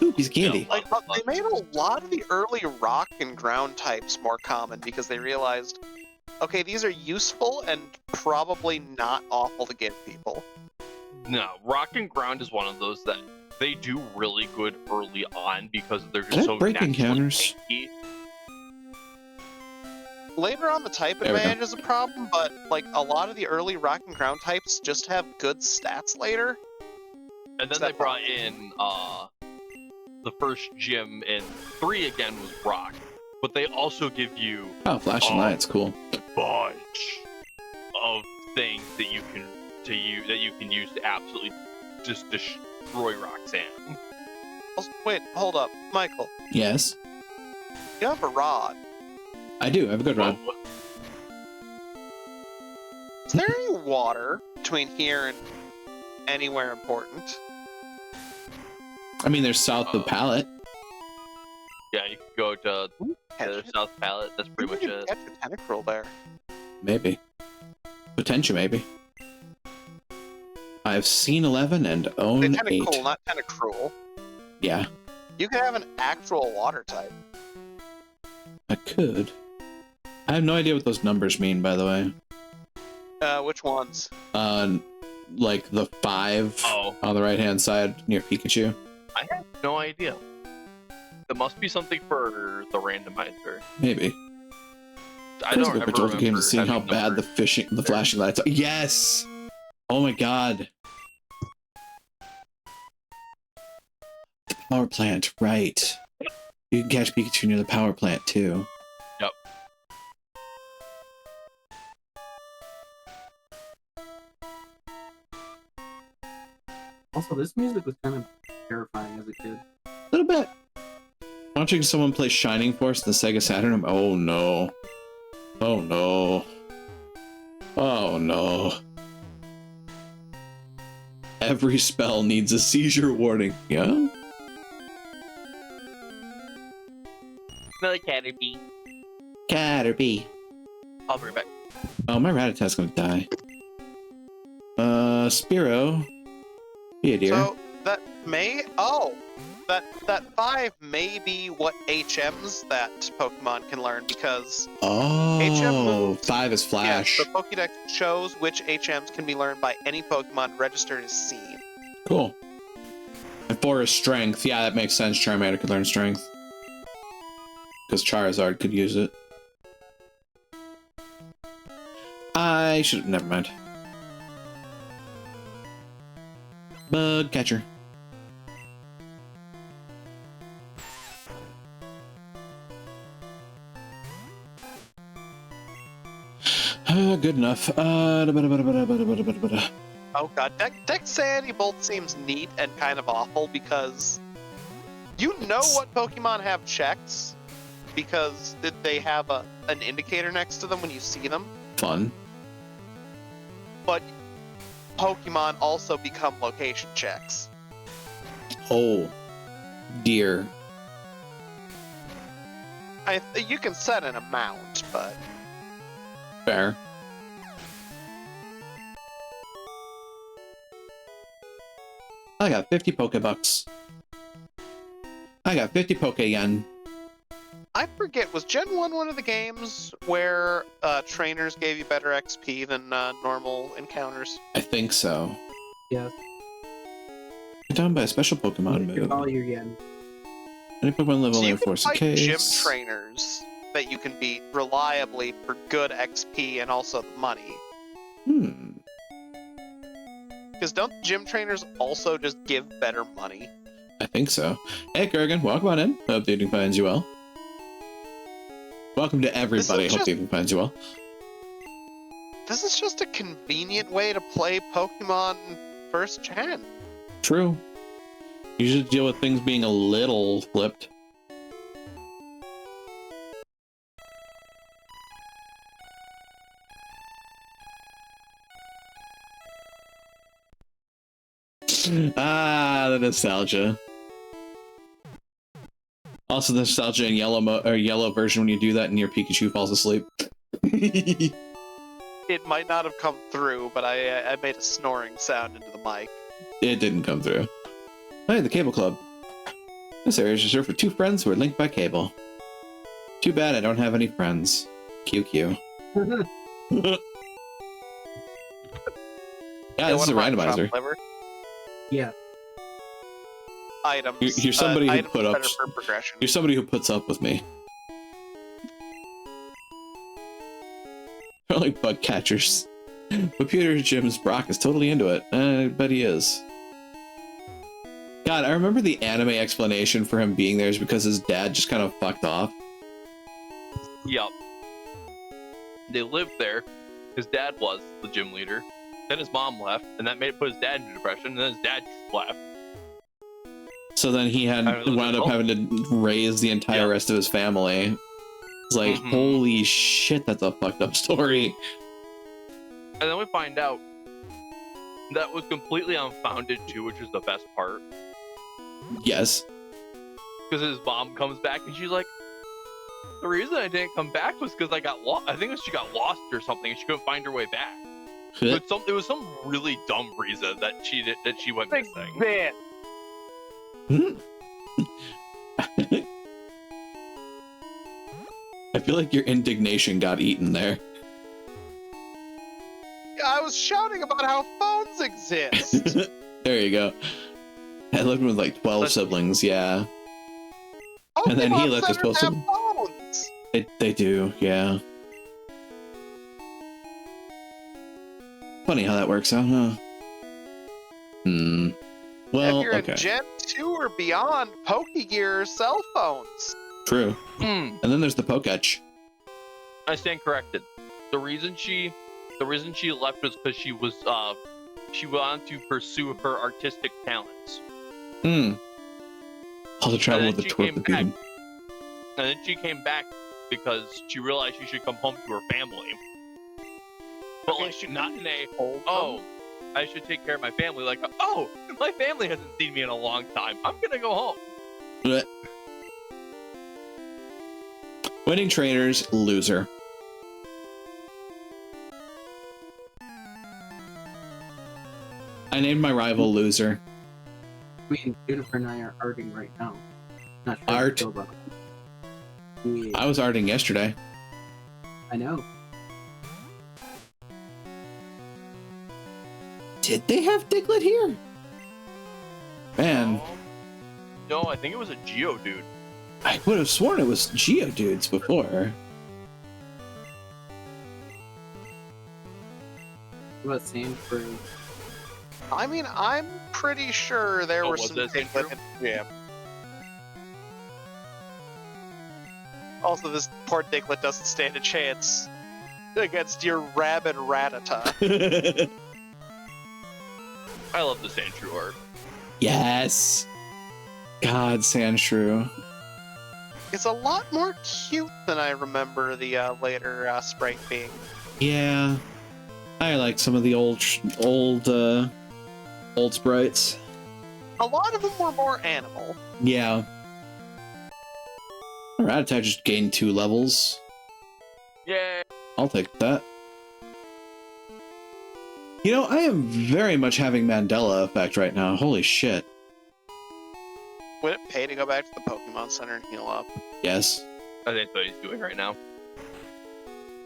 [SPEAKER 1] Ooh, piece of candy.
[SPEAKER 2] Like, but they made a lot of the early rock and ground types more common because they realized, okay, these are useful and probably not awful to give people.
[SPEAKER 4] No, Rock and Ground is one of those that they do really good early on because they're just
[SPEAKER 1] Can I
[SPEAKER 4] so
[SPEAKER 1] break
[SPEAKER 4] naturally
[SPEAKER 1] encounters?
[SPEAKER 4] tanky.
[SPEAKER 2] Later on, the type
[SPEAKER 1] There we go.
[SPEAKER 2] advantage is a problem, but like a lot of the early rock and ground types just have good stats later.
[SPEAKER 4] And then they brought in the first gym, and 3 again was Rock. But they also give you
[SPEAKER 1] Oh, flashing lights, cool.
[SPEAKER 4] a bunch of things that you can use to absolutely just destroy Roxanne.
[SPEAKER 2] Also, wait, hold up, Michael.
[SPEAKER 1] Yes,
[SPEAKER 2] You have a rod.
[SPEAKER 1] I do. I have a good rod.
[SPEAKER 2] Is there any water between here and anywhere important?
[SPEAKER 1] I mean, there's south of Palette.
[SPEAKER 4] Yeah, you can go to
[SPEAKER 2] Catch
[SPEAKER 4] the
[SPEAKER 2] it?
[SPEAKER 4] South Palette. That's pretty much
[SPEAKER 2] You can
[SPEAKER 4] it.
[SPEAKER 2] catch a tentacruel there.
[SPEAKER 1] Maybe. Potential, maybe. I've seen 11 and
[SPEAKER 2] Say
[SPEAKER 1] own 8.
[SPEAKER 2] tentacruel, not tentacruel.
[SPEAKER 1] Yeah,
[SPEAKER 2] You can have an actual water type.
[SPEAKER 1] I could. I have no idea what those numbers mean, by the way.
[SPEAKER 2] Which ones?
[SPEAKER 1] like the 5
[SPEAKER 4] Oh.
[SPEAKER 1] on the right-hand side near Pikachu.
[SPEAKER 4] I have no idea. There must be something for the randomizer.
[SPEAKER 1] Maybe.
[SPEAKER 4] I don't ever
[SPEAKER 1] remember game
[SPEAKER 4] remember
[SPEAKER 1] seeing how
[SPEAKER 4] having
[SPEAKER 1] bad the
[SPEAKER 4] numbers.
[SPEAKER 1] flashing lights are. Yes! Oh my god. The power plant, right. You can catch Pikachu near the power plant too.
[SPEAKER 4] Yep.
[SPEAKER 3] Also, this music was kind of terrifying as a kid.
[SPEAKER 1] A little bit. Watching someone play Shining Force in the Sega Saturn, oh no. Oh no. Oh no. Every spell needs a seizure warning. Yeah?
[SPEAKER 4] Another Caterpie.
[SPEAKER 1] Caterpie.
[SPEAKER 4] I'll be right back.
[SPEAKER 1] Oh, my Rattatas gonna die. Spiro. Be a dear.
[SPEAKER 2] So that may that 5 may be what HMs that Pokemon can learn because HM
[SPEAKER 1] Oh,
[SPEAKER 2] moves.
[SPEAKER 1] 5 is Flash.
[SPEAKER 2] Yes, the Pokédex shows which HMs can be learned by any Pokemon registered as seen.
[SPEAKER 1] Cool. And 4 is Strength. Yeah, that makes sense. Charmander could learn Strength. Because Charizard could use it. I should... Never mind. Bug catcher. Good enough.
[SPEAKER 2] Oh god, Dexterity Bolt seems neat and kind of awful because you know what Pokemon have checks because they have an indicator next to them when you see them,
[SPEAKER 1] Fun.
[SPEAKER 2] but Pokemon also become location checks.
[SPEAKER 1] Oh, dear.
[SPEAKER 2] You can set an amount, but
[SPEAKER 1] Fair. I got 50 Pokebucks. I got 50 Poke-Yen.
[SPEAKER 2] I forget, was Gen 1 one of the games where trainers gave you better XP than normal encounters?
[SPEAKER 1] I think so.
[SPEAKER 3] Yes.
[SPEAKER 1] You're down by a special Pokemon
[SPEAKER 3] Give
[SPEAKER 1] move.
[SPEAKER 3] all your yen.
[SPEAKER 1] Any Pokemon live
[SPEAKER 2] So
[SPEAKER 1] only
[SPEAKER 2] you
[SPEAKER 1] in
[SPEAKER 2] can
[SPEAKER 1] Force of
[SPEAKER 2] fight gym
[SPEAKER 1] Case.
[SPEAKER 2] trainers that you can beat reliably for good XP and also the money.
[SPEAKER 1] Hmm.
[SPEAKER 2] Because don't gym trainers also just give better money?
[SPEAKER 1] I think so. Hey, Kurgan, welcome on in. Hope the evening finds you well. Welcome to everybody. Hope the evening finds you well.
[SPEAKER 2] This is just a convenient way to play Pokemon first gen.
[SPEAKER 1] True. You should deal with things being a little flipped. Ah, the nostalgia. Also, the nostalgia in yellow version when you do that and your Pikachu falls asleep.
[SPEAKER 2] It might not have come through, but I made a snoring sound into the mic.
[SPEAKER 1] It didn't come through. Hey, the Cable Club. This area is reserved for 2 friends who are linked by cable. Too bad I don't have any friends. QQ. Yeah, this is a randomizer.
[SPEAKER 3] Yeah.
[SPEAKER 2] Items.
[SPEAKER 1] You're somebody who
[SPEAKER 2] items
[SPEAKER 1] put up.
[SPEAKER 2] better for progression.
[SPEAKER 1] You're somebody who puts up with me. They're like bug catchers. But Peter Jim's Brock is totally into it. I bet he is. God, I remember the anime explanation for him being there is because his dad just kind of fucked off.
[SPEAKER 4] Yup. They lived there. His dad was the gym leader. Then his mom left, and that put his dad into depression. And then his dad left.
[SPEAKER 1] So then he wound up having to raise the entire rest of his family. It's like, holy shit, that's a fucked up story.
[SPEAKER 4] And then we find out that was completely unfounded too, which is the best part.
[SPEAKER 1] Yes.
[SPEAKER 4] Because his mom comes back and she's like, the reason I didn't come back was because I got lost. I think she got lost or something and she couldn't find her way back. It was some really dumb reason that she went missing.
[SPEAKER 2] Man.
[SPEAKER 1] I feel like your indignation got eaten there.
[SPEAKER 2] I was shouting about how phones exist.
[SPEAKER 1] There you go. I lived with like 12 siblings, yeah. And then he
[SPEAKER 2] Pokemon
[SPEAKER 1] left his
[SPEAKER 2] centers have
[SPEAKER 1] postal.
[SPEAKER 2] phones.
[SPEAKER 1] They do, yeah. Funny how that works out, huh? Well,
[SPEAKER 2] if you're
[SPEAKER 1] okay.
[SPEAKER 2] in Gen 2 or beyond, Pokegear are cell phones.
[SPEAKER 1] True. And then there's the Poketch.
[SPEAKER 4] I stand corrected. The reason she left was because she wanted to pursue her artistic talents.
[SPEAKER 1] Also travel with the
[SPEAKER 4] she
[SPEAKER 1] twerp
[SPEAKER 4] came
[SPEAKER 1] the beat him.
[SPEAKER 4] And then she came back because she realized she should come home to her family. But like, not in a I should take care of my family. Like, oh, my family hasn't seen me in a long time. I'm gonna go home.
[SPEAKER 1] Blech. Winning trainers, loser. I named my rival Loser.
[SPEAKER 3] I mean, Juniper and I are arting right now. Not sure
[SPEAKER 1] Art?
[SPEAKER 3] how I feel about it. Yeah,
[SPEAKER 1] I was arting yesterday.
[SPEAKER 3] I know.
[SPEAKER 1] Did they have Diglett here? Man,
[SPEAKER 4] No, I think it was a Geodude.
[SPEAKER 1] I would have sworn it was Geodudes before.
[SPEAKER 3] What about Sandford?
[SPEAKER 2] I mean, I'm pretty sure there were
[SPEAKER 4] was
[SPEAKER 2] some
[SPEAKER 4] that
[SPEAKER 2] Diglett in the gym. Also, this poor Diglett doesn't stand a chance against your rabid Rattata.
[SPEAKER 4] I love the Sandshrew art.
[SPEAKER 1] Yes. God, Sandshrew.
[SPEAKER 2] It's a lot more cute than I remember the later sprite being.
[SPEAKER 1] Yeah. I like some of the old sprites.
[SPEAKER 2] A lot of them were more animal.
[SPEAKER 1] Yeah. Rattata just gained 2 levels.
[SPEAKER 4] Yay!
[SPEAKER 1] I'll take that. You know, I am very much having Mandela effect right now. Holy shit.
[SPEAKER 2] Would it pay to go back to the Pokemon Center and heal up?
[SPEAKER 1] Yes.
[SPEAKER 4] I think that's what he's doing right now.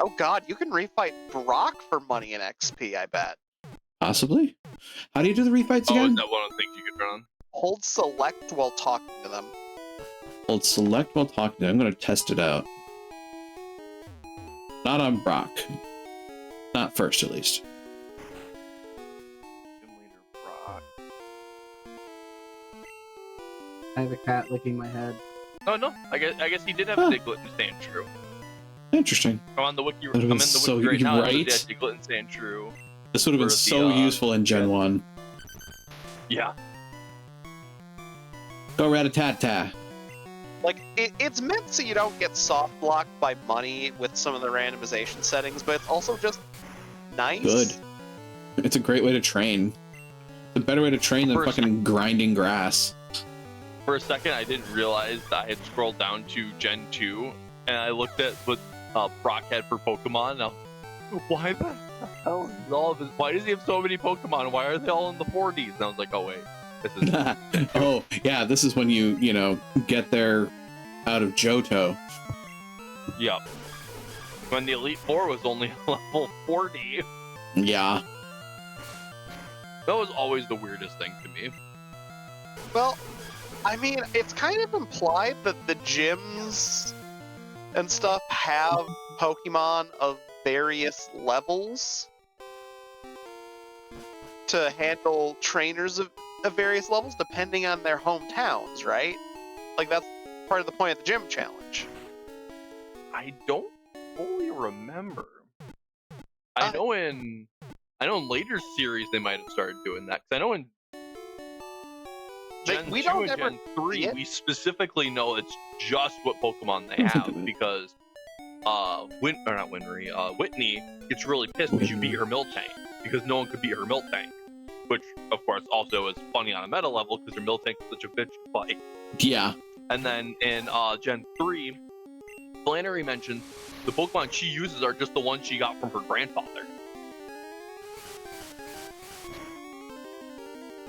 [SPEAKER 2] Oh god, you can refight Brock for money and XP, I bet.
[SPEAKER 1] Possibly. How do you do the refights
[SPEAKER 4] Oh,
[SPEAKER 1] again?
[SPEAKER 4] is that one of the things you could run on?
[SPEAKER 2] Hold select while talking to them.
[SPEAKER 1] Hold select while talking. I'm going to test it out. Not on Brock. Not first, at least.
[SPEAKER 4] Gym Leader Brock.
[SPEAKER 3] I have a cat licking my head.
[SPEAKER 4] Oh no, I guess he did have
[SPEAKER 1] Huh.
[SPEAKER 4] a Diglett and Sandshrew.
[SPEAKER 1] Interesting.
[SPEAKER 4] I'm on the wiki.
[SPEAKER 1] That would've
[SPEAKER 4] I'm
[SPEAKER 1] been
[SPEAKER 4] in the
[SPEAKER 1] so
[SPEAKER 4] wiki right now.
[SPEAKER 1] right?
[SPEAKER 4] It was, yeah, Diglett and Sandshrew.
[SPEAKER 1] This would have been
[SPEAKER 4] For the,
[SPEAKER 1] so useful in Gen
[SPEAKER 4] Gen-
[SPEAKER 1] 1.
[SPEAKER 4] Yeah.
[SPEAKER 1] Go Rattata.
[SPEAKER 2] Like, it's meant so you don't get soft blocked by money with some of the randomization settings, but it's also just nice.
[SPEAKER 1] Good. It's a great way to train. It's a better way to train than
[SPEAKER 4] For a
[SPEAKER 1] fucking grinding grass.
[SPEAKER 4] For a second, I didn't realize that I had scrolled down to Gen 2, and I looked at what Brock had for Pokemon. And I was like, why the hell is all of his? Why does he have so many Pokemon? Why are they all in the 40s? And I was like, oh wait, this is
[SPEAKER 1] Oh, yeah, this is when you know, get there out of Johto.
[SPEAKER 4] Yep. When the Elite Four was only level 40.
[SPEAKER 1] Yeah.
[SPEAKER 4] That was always the weirdest thing to me.
[SPEAKER 2] Well, I mean, it's kind of implied that the gyms and stuff have Pokemon of various levels to handle trainers of various levels depending on their hometowns, right? Like, that's part of the point of the gym challenge.
[SPEAKER 4] I don't fully remember. I know in later series they might have started doing that. Because I know in Gen
[SPEAKER 2] we
[SPEAKER 4] 2
[SPEAKER 2] don't
[SPEAKER 4] and
[SPEAKER 2] ever
[SPEAKER 4] Gen 3,
[SPEAKER 2] see it.
[SPEAKER 4] we specifically know it's just what Pokemon they have. Because Whitney gets really pissed because you beat her Miltank. Because no one could beat her Miltank. Which, of course, also is funny on a meta level because her Miltank is such a bitch to fight.
[SPEAKER 1] Yeah.
[SPEAKER 4] And then in Gen 3, Flannery mentioned the Pokemon she uses are just the ones she got from her grandfather.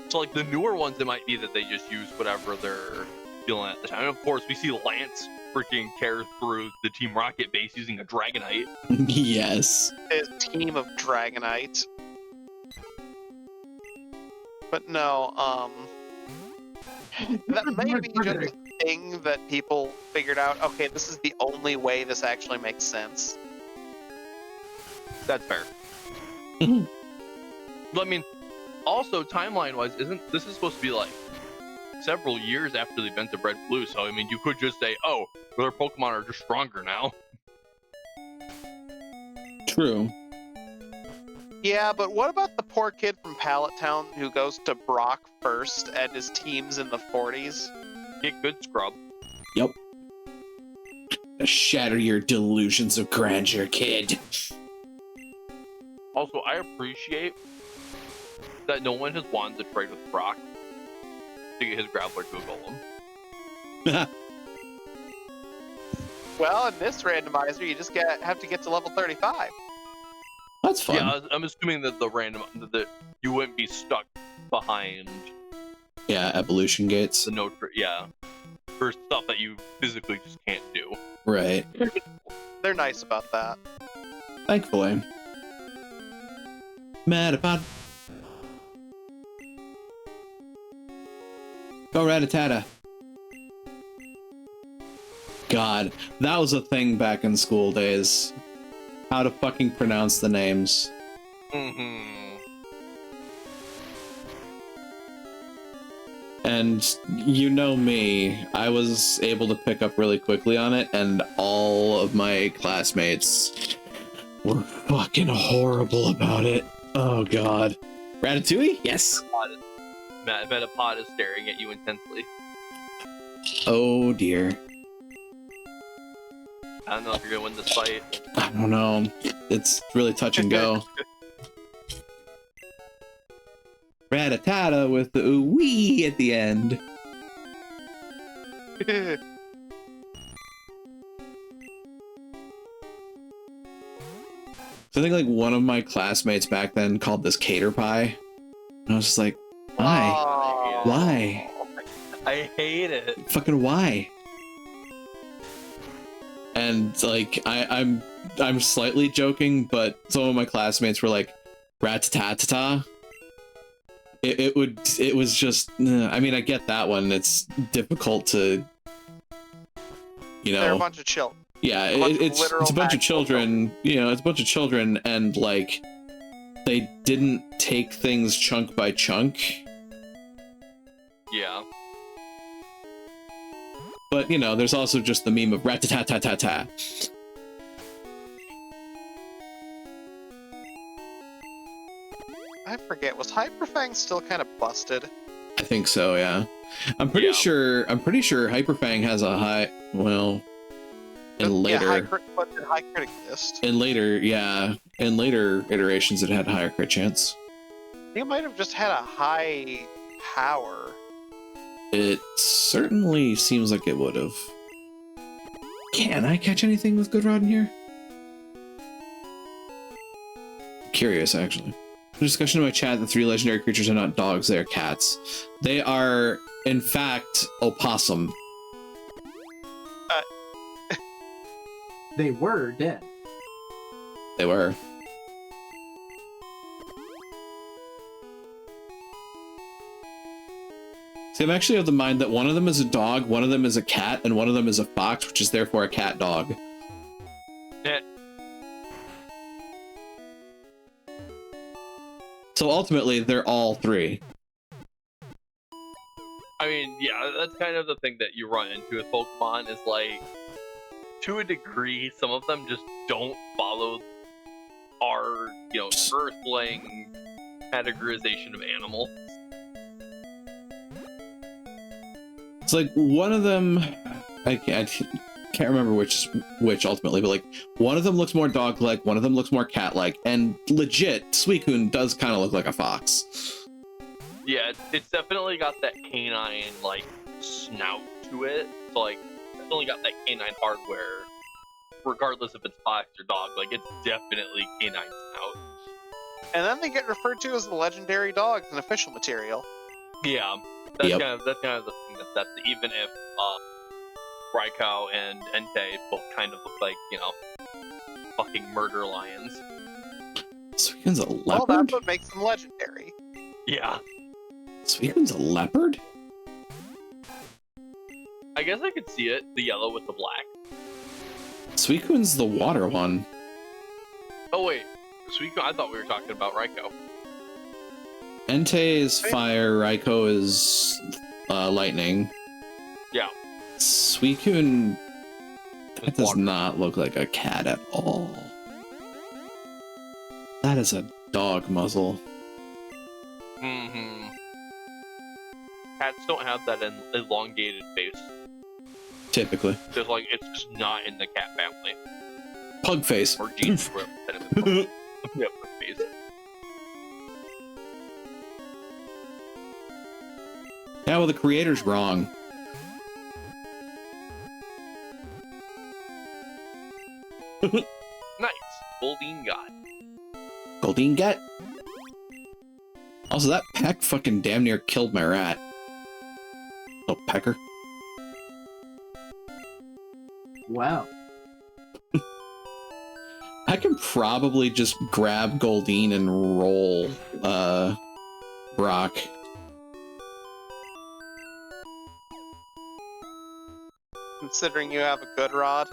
[SPEAKER 4] So, like, the newer ones, it might be that they just use whatever they're feeling at the time. And, of course, we see Lance freaking tear through the Team Rocket base using a Dragonite.
[SPEAKER 1] Yes.
[SPEAKER 2] A team of Dragonite. But no, that may be just a thing that people figured out. Okay, this is the only way this actually makes sense.
[SPEAKER 4] That's fair. But I mean, also timeline-wise, this is supposed to be like several years after the event of Red Blue? So I mean, you could just say, "Oh, their Pokemon are just stronger now."
[SPEAKER 1] True.
[SPEAKER 2] Yeah, but what about the poor kid from Pallet Town who goes to Brock first and his team's in the 40s?
[SPEAKER 4] Get good, scrub.
[SPEAKER 1] Yep. Shatter your delusions of grandeur, kid.
[SPEAKER 4] Also, I appreciate that no one has wanted to trade with Brock to get his Graveler to a Golem.
[SPEAKER 2] Well, in this randomizer, you just have to get to level 35.
[SPEAKER 1] That's fun.
[SPEAKER 4] Yeah, I'm assuming that that you wouldn't be stuck behind
[SPEAKER 1] Yeah, evolution gates.
[SPEAKER 4] the yeah, for stuff that you physically just can't do.
[SPEAKER 1] Right.
[SPEAKER 2] They're nice about that.
[SPEAKER 1] Thankfully. Metapod. Go Rattata. God, that was a thing back in school days. How to fucking pronounce the names.
[SPEAKER 4] Mm-hmm.
[SPEAKER 1] And you know me, I was able to pick up really quickly on it, and all of my classmates were fucking horrible about it. Oh god. Ratatouille? Yes.
[SPEAKER 4] Metapod is staring at you intensely.
[SPEAKER 1] Oh dear.
[SPEAKER 4] I don't know if you're gonna win this fight.
[SPEAKER 1] I don't know. It's really touch and go. Rattata with the ooh-wee at the end. So I think like one of my classmates back then called this cater pie. And I was just like, why?
[SPEAKER 2] Oh.
[SPEAKER 1] Why?
[SPEAKER 4] I hate it.
[SPEAKER 1] Fucking why? And like I'm slightly joking, but some of my classmates were like, Rat-ta-ta-ta-ta. It was just, I mean, I get that one. It's difficult to, you know.
[SPEAKER 2] They're a bunch of children.
[SPEAKER 1] Yeah, it's a bunch of children, you know, it's a bunch of children, and like, they didn't take things chunk by chunk.
[SPEAKER 4] Yeah.
[SPEAKER 1] But, you know, there's also just the meme of rat-ta-ta-ta-ta-ta.
[SPEAKER 2] I forget, was Hyperfang still kind of busted?
[SPEAKER 1] I think so, yeah. I'm pretty sure Hyperfang has a high, well, in later
[SPEAKER 2] high crit exist.
[SPEAKER 1] in later iterations it had higher crit chance.
[SPEAKER 2] I think it might have just had a high power.
[SPEAKER 1] It certainly seems like it would have. Can I catch anything with Good Rod in here? Curious, actually. Discussion in my chat, the 3 legendary creatures are not dogs, they are cats. They are, in fact, opossum.
[SPEAKER 3] They were dead.
[SPEAKER 1] They were. See, I'm actually of the mind that one of them is a dog, one of them is a cat, and one of them is a fox, which is therefore a cat dog.
[SPEAKER 4] Eh.
[SPEAKER 1] So ultimately, they're all 3.
[SPEAKER 4] I mean, yeah, that's kind of the thing that you run into with Pokemon is like, to a degree, some of them just don't follow our, you know, earthling categorization of animals.
[SPEAKER 1] It's like one of them, I can't remember which ultimately, but like one of them looks more dog-like, one of them looks more cat-like, and legit, Suicune does kind of look like a fox.
[SPEAKER 4] Yeah, it's definitely got that canine, like, snout to it. So, like, it's definitely got that canine hardware, regardless if it's fox or dog. Like, it's definitely canine snout.
[SPEAKER 2] And then they get referred to as the legendary dogs in official material.
[SPEAKER 4] Yeah, that's kind of the thing that even if Raikou and Entei both kind of look like, fucking murder lions.
[SPEAKER 1] Suicune's a
[SPEAKER 2] Well,
[SPEAKER 1] leopard?
[SPEAKER 2] that's what makes them legendary.
[SPEAKER 4] Yeah.
[SPEAKER 1] Suicune's a leopard?
[SPEAKER 4] I guess I could see it, the yellow with the black.
[SPEAKER 1] Suicune's the water one.
[SPEAKER 4] Oh wait, Suicune, I thought we were talking about Raikou.
[SPEAKER 1] Entei is fire, Raikou is lightning.
[SPEAKER 4] Yeah.
[SPEAKER 1] Suicune, that does
[SPEAKER 4] Water.
[SPEAKER 1] not look like a cat at all. That is a dog muzzle.
[SPEAKER 4] Mm-hmm. Cats don't have that elongated face.
[SPEAKER 1] Typically.
[SPEAKER 4] Just like, it's just not in the cat family.
[SPEAKER 1] Pug face.
[SPEAKER 4] Or genes were yeah, pug face.
[SPEAKER 1] Yeah, well, the creator's wrong.
[SPEAKER 4] Nice. Goldeen God.
[SPEAKER 1] Goldeen get. Also, that peck fucking damn near killed my rat. Oh, pecker.
[SPEAKER 3] Wow.
[SPEAKER 1] I can probably just grab Goldeen and roll Brock.
[SPEAKER 2] Considering you have a good rod.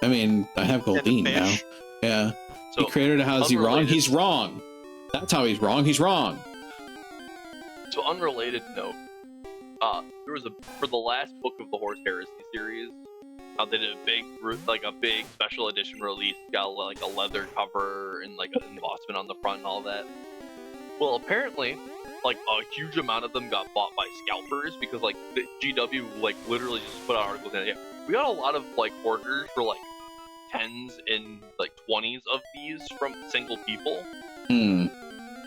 [SPEAKER 1] I mean, I have Goldeen
[SPEAKER 2] And a
[SPEAKER 1] now.
[SPEAKER 2] fish.
[SPEAKER 1] Yeah.
[SPEAKER 4] So,
[SPEAKER 1] He created a how's he wrong?
[SPEAKER 4] unrelated-
[SPEAKER 1] He's wrong. That's how he's wrong. He's wrong.
[SPEAKER 4] So unrelated note, there was for the last book of the Horse Heresy series, they did a big special edition release, got like a leather cover and like an embossment on the front and all that. Well, apparently, like a huge amount of them got bought by scalpers because like the GW like literally just put out articles in it. Yeah, we got a lot of like orders for like 10s and like 20s of these from single people.
[SPEAKER 1] Hmm.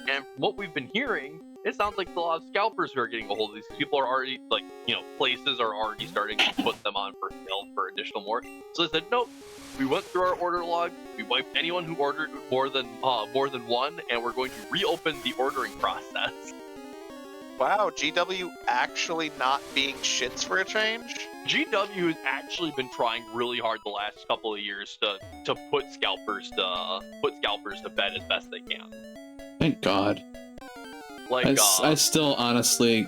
[SPEAKER 4] And from what we've been hearing, it sounds like a lot of scalpers who are getting a hold of these. People are already, like, places are already starting to put them on for sale for additional more. So they said, nope. We went through our order log. We wiped anyone who ordered more than one, and we're going to reopen the ordering process.
[SPEAKER 2] Wow, GW actually not being shits for a change?
[SPEAKER 4] GW has actually been trying really hard the last couple of years to put scalpers to bed as best they can.
[SPEAKER 1] Thank God.
[SPEAKER 4] Like,
[SPEAKER 1] I still honestly,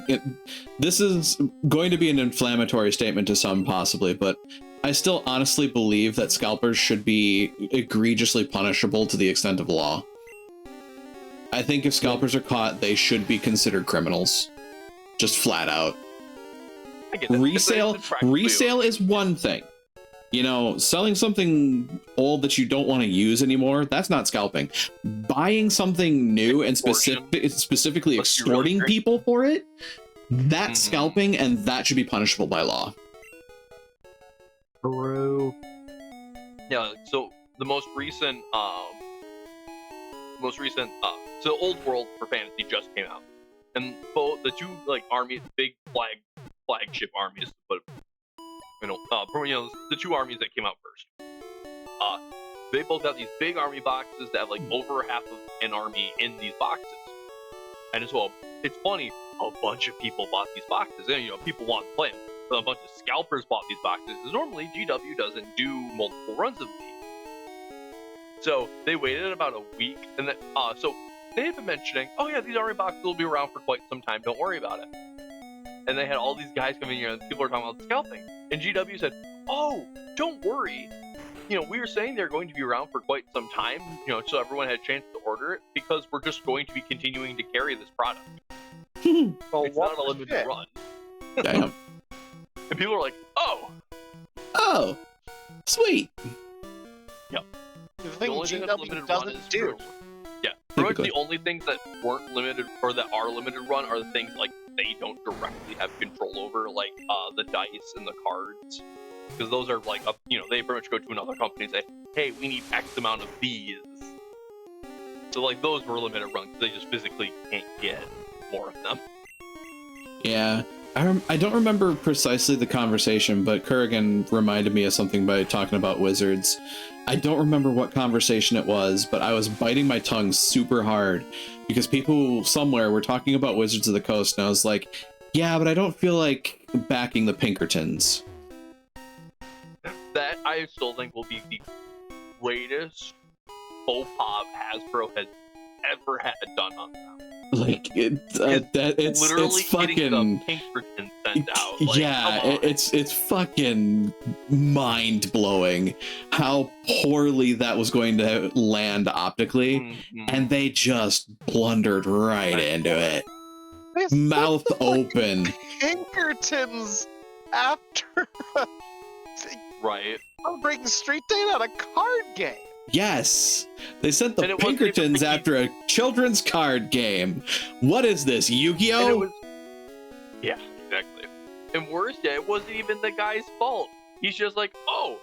[SPEAKER 1] this is going to be an inflammatory statement to some possibly, but I still honestly believe that scalpers should be egregiously punishable to the extent of law. I think if scalpers are caught, they should be considered criminals. Just flat out.
[SPEAKER 4] I get that.
[SPEAKER 1] Resale is one thing. Selling something old that you don't want to use anymore, that's not scalping. Buying something new and specifically extorting people for it, that's scalping, and that should be punishable by law.
[SPEAKER 3] True.
[SPEAKER 4] Yeah, so the most recent, so Old World for Fantasy just came out. And both the two, big flagship armies, but the two armies that came out first. They both have these big army boxes that have over half of an army in these boxes. And so it's funny, a bunch of people bought these boxes, and people want to play them. So a bunch of scalpers bought these boxes, because normally GW doesn't do multiple runs of these. So they waited about a week, and then so they had been mentioning, oh yeah, these army boxes will be around for quite some time, don't worry about it. And they had all these guys coming here, and people were talking about scalping. And GW said, oh, don't worry. We were saying they're going to be around for quite some time, so everyone had a chance to order it, because we're just going to be continuing to carry this product.
[SPEAKER 2] Well,
[SPEAKER 4] It's not a limited run.
[SPEAKER 1] Damn.
[SPEAKER 4] And people are like, oh!
[SPEAKER 1] Oh, sweet.
[SPEAKER 2] The
[SPEAKER 4] The
[SPEAKER 2] thing
[SPEAKER 4] only thing that's limited
[SPEAKER 2] GW
[SPEAKER 4] run
[SPEAKER 2] doesn't
[SPEAKER 4] is
[SPEAKER 2] do.
[SPEAKER 4] Yeah, pretty much
[SPEAKER 1] Typically.
[SPEAKER 4] the only things that weren't limited, or that are limited run, are the things they don't directly have control over, the dice and the cards. Because those are they pretty much go to another company and say, hey, we need X amount of these. So those were limited runs, they just physically can't get more of them.
[SPEAKER 1] Yeah. I don't remember precisely the conversation, but Kurgan reminded me of something by talking about wizards. I don't remember what conversation it was, but I was biting my tongue super hard because people somewhere were talking about Wizards of the Coast, and I was like, yeah, but I don't feel like backing the Pinkertons.
[SPEAKER 4] that I still think will be the greatest faux pas Hasbro has ever had done on them.
[SPEAKER 1] Like it's
[SPEAKER 4] Literally
[SPEAKER 1] fucking
[SPEAKER 4] getting the Pinkerton sent out. Like,
[SPEAKER 1] yeah,
[SPEAKER 4] come on.
[SPEAKER 1] it's fucking mind blowing how poorly that was going to land optically,
[SPEAKER 4] Mhm.
[SPEAKER 1] and they just blundered right into it,
[SPEAKER 2] They sent
[SPEAKER 1] mouth
[SPEAKER 2] the fucking
[SPEAKER 1] open.
[SPEAKER 2] Pinkertons after
[SPEAKER 4] Right.
[SPEAKER 2] breaking Street Date on a card game.
[SPEAKER 1] Yes, they sent the
[SPEAKER 4] And it wasn't even
[SPEAKER 1] Pinkertons
[SPEAKER 4] like
[SPEAKER 1] after a children's card game. What is this,
[SPEAKER 4] And it
[SPEAKER 1] Yu-Gi-Oh?
[SPEAKER 4] was, yeah, exactly. And worse yet, it wasn't even the guy's fault. He's just like, oh,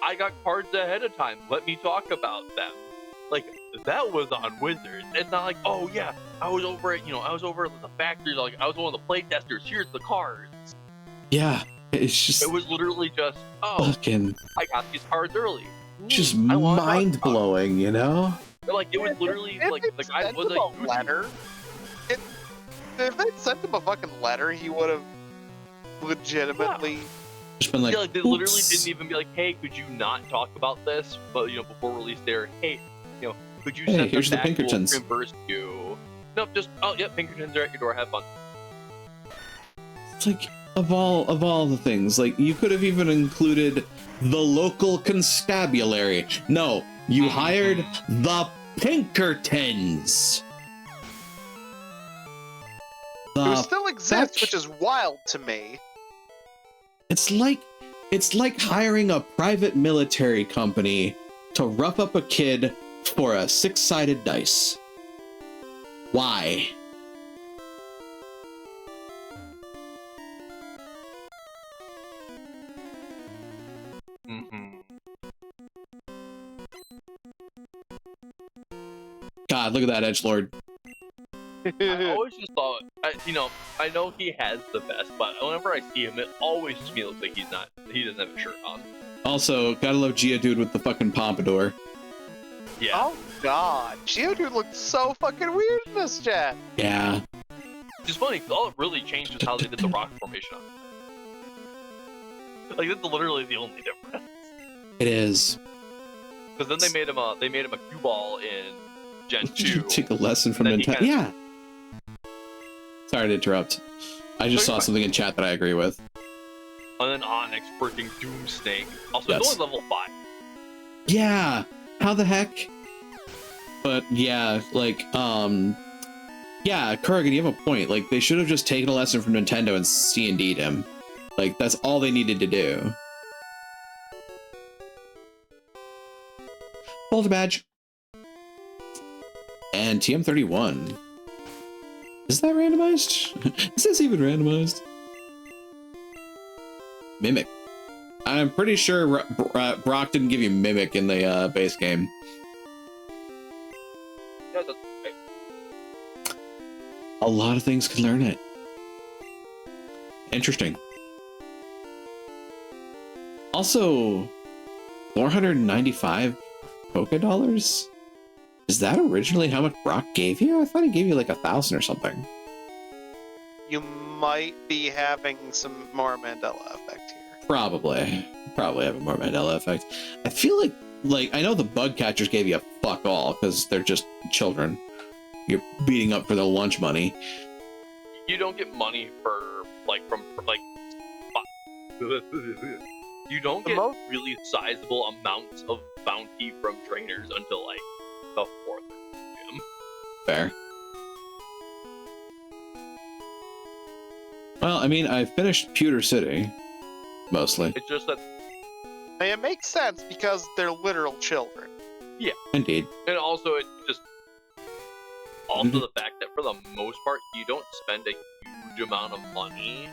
[SPEAKER 4] I got cards ahead of time. Let me talk about them. Like, that was on Wizards. It's not like, oh yeah, I was over at the factory. Like, I was one of the play testers. Here's the cards.
[SPEAKER 1] Yeah, it's just
[SPEAKER 4] It was literally just, oh,
[SPEAKER 1] fucking
[SPEAKER 4] I got these cards early.
[SPEAKER 1] just
[SPEAKER 4] I wanna talk
[SPEAKER 1] mind
[SPEAKER 4] about
[SPEAKER 1] blowing, you know?
[SPEAKER 4] it. Like, it was literally
[SPEAKER 2] If
[SPEAKER 4] like
[SPEAKER 2] they
[SPEAKER 4] the guy
[SPEAKER 2] sent
[SPEAKER 4] was
[SPEAKER 2] him
[SPEAKER 4] like,
[SPEAKER 2] a letter. If they sent him a fucking letter, he would have legitimately.
[SPEAKER 1] Just been like,
[SPEAKER 4] yeah, like they literally
[SPEAKER 1] "Oops."
[SPEAKER 4] didn't even be like, hey, could you not talk about this? But before release, there, hey, could you
[SPEAKER 1] Hey,
[SPEAKER 4] send
[SPEAKER 1] here's the
[SPEAKER 4] them back? We'll
[SPEAKER 1] Pinkertons.
[SPEAKER 4] reimburse you. Nope, just Pinkertons are at your door. Have fun.
[SPEAKER 1] It's like of all the things, like you could have even included the local constabulary. No, you hired the Pinkertons.
[SPEAKER 2] Who
[SPEAKER 1] The
[SPEAKER 2] still exists,
[SPEAKER 1] fetch-
[SPEAKER 2] which is wild to me.
[SPEAKER 1] it's like hiring a private military company to rough up a kid for a 6-sided dice. Why?
[SPEAKER 4] Mm-hmm.
[SPEAKER 1] God, look at that edgelord.
[SPEAKER 4] I always just thought, I know he has the best, but whenever I see him, it always just looks like he doesn't have a shirt on.
[SPEAKER 1] Also, gotta love Geodude with the fucking pompadour.
[SPEAKER 4] Yeah.
[SPEAKER 2] Oh god, Geodude looked so fucking weird in this chat.
[SPEAKER 1] Yeah.
[SPEAKER 4] It's funny, 'cause all it really changed was how they did the rock formation. Like, that's literally the only difference.
[SPEAKER 1] It is.
[SPEAKER 4] Because then they made him a cue ball in Gen 2.
[SPEAKER 1] Take a lesson from
[SPEAKER 4] And then he
[SPEAKER 1] Nintendo.
[SPEAKER 4] kinda-
[SPEAKER 1] Yeah. Sorry to interrupt. I just saw something in chat that I agree with.
[SPEAKER 4] And then Onyx freaking Doomsnake. Also,
[SPEAKER 1] Yes.
[SPEAKER 4] it's only level 5.
[SPEAKER 1] Yeah. How the heck? But yeah, like, yeah, Kurgan, you have a point. Like, they should have just taken a lesson from Nintendo and C&D'd him. Like, that's all they needed to do. Boulder badge. And TM31. Is that randomized? Is this even randomized? Mimic. I'm pretty sure Brock didn't give you Mimic in the base game.
[SPEAKER 4] Yeah, that's right.
[SPEAKER 1] A lot of things can learn it. Interesting. Also, 495 Poké Dollars? Is that originally how much Brock gave you? I thought he gave you like 1,000 or something.
[SPEAKER 2] You might be having some more Mandela effect here.
[SPEAKER 1] Probably have a more Mandela effect. I feel like I know the bug catchers gave you a fuck all because they're just children. You're beating up for their lunch money.
[SPEAKER 4] You don't get money you don't get really sizable amounts of bounty from trainers until like the 4th gym.
[SPEAKER 1] Fair. Well, I mean, I finished Pewter City, mostly.
[SPEAKER 4] It's just that,
[SPEAKER 2] I mean, it makes sense because they're literal children.
[SPEAKER 1] Indeed.
[SPEAKER 4] and also it just the fact that for the most part you don't spend a huge amount of money,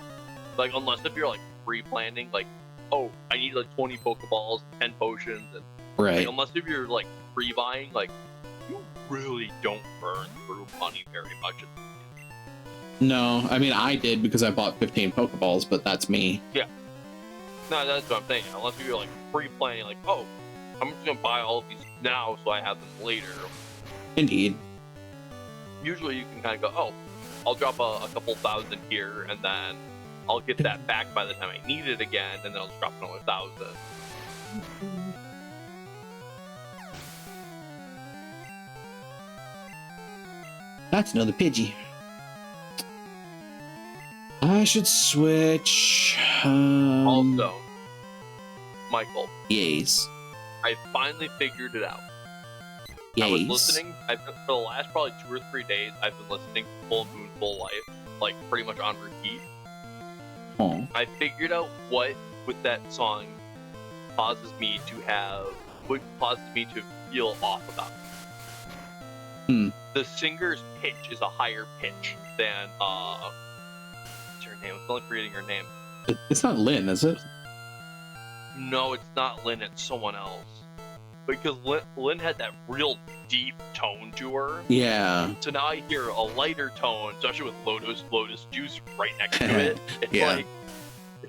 [SPEAKER 4] like unless if you're like pre-planning, like, oh, I need like 20 Pokeballs, 10 potions, and
[SPEAKER 1] Right.
[SPEAKER 4] like, unless if you're like pre-buying, like you really don't burn through money very much.
[SPEAKER 1] No, I mean, I did because I bought 15 Pokeballs, but that's me.
[SPEAKER 4] No, that's what I'm saying. Unless you're like pre-planning, like, oh, I'm just gonna buy all of these now so I have them later.
[SPEAKER 1] Indeed.
[SPEAKER 4] Usually you can kind of go, oh, I'll drop a couple thousand here, and then I'll get that back by the time I need it again, and then I'll just drop another 1,000.
[SPEAKER 1] That's another Pidgey. I should switch.
[SPEAKER 4] Also, Michael,
[SPEAKER 1] Yes.
[SPEAKER 4] I finally figured it out.
[SPEAKER 1] Yes.
[SPEAKER 4] I was listening. For the last probably 2 or 3 days, I've been listening to Full Moon, Full Life, like pretty much on repeat.
[SPEAKER 1] Oh.
[SPEAKER 4] I figured out what with that song causes me to feel off about it. The singer's pitch is a higher pitch than what's her name? I'm only forgetting her name.
[SPEAKER 1] It's not Lynn, is it?
[SPEAKER 4] No, it's not Lynn, it's someone else. Because Lynn had that real deep tone to her.
[SPEAKER 1] Yeah.
[SPEAKER 4] So now I hear a lighter tone, especially with Lotus Juice right next to it. It's
[SPEAKER 1] Yeah.
[SPEAKER 4] like,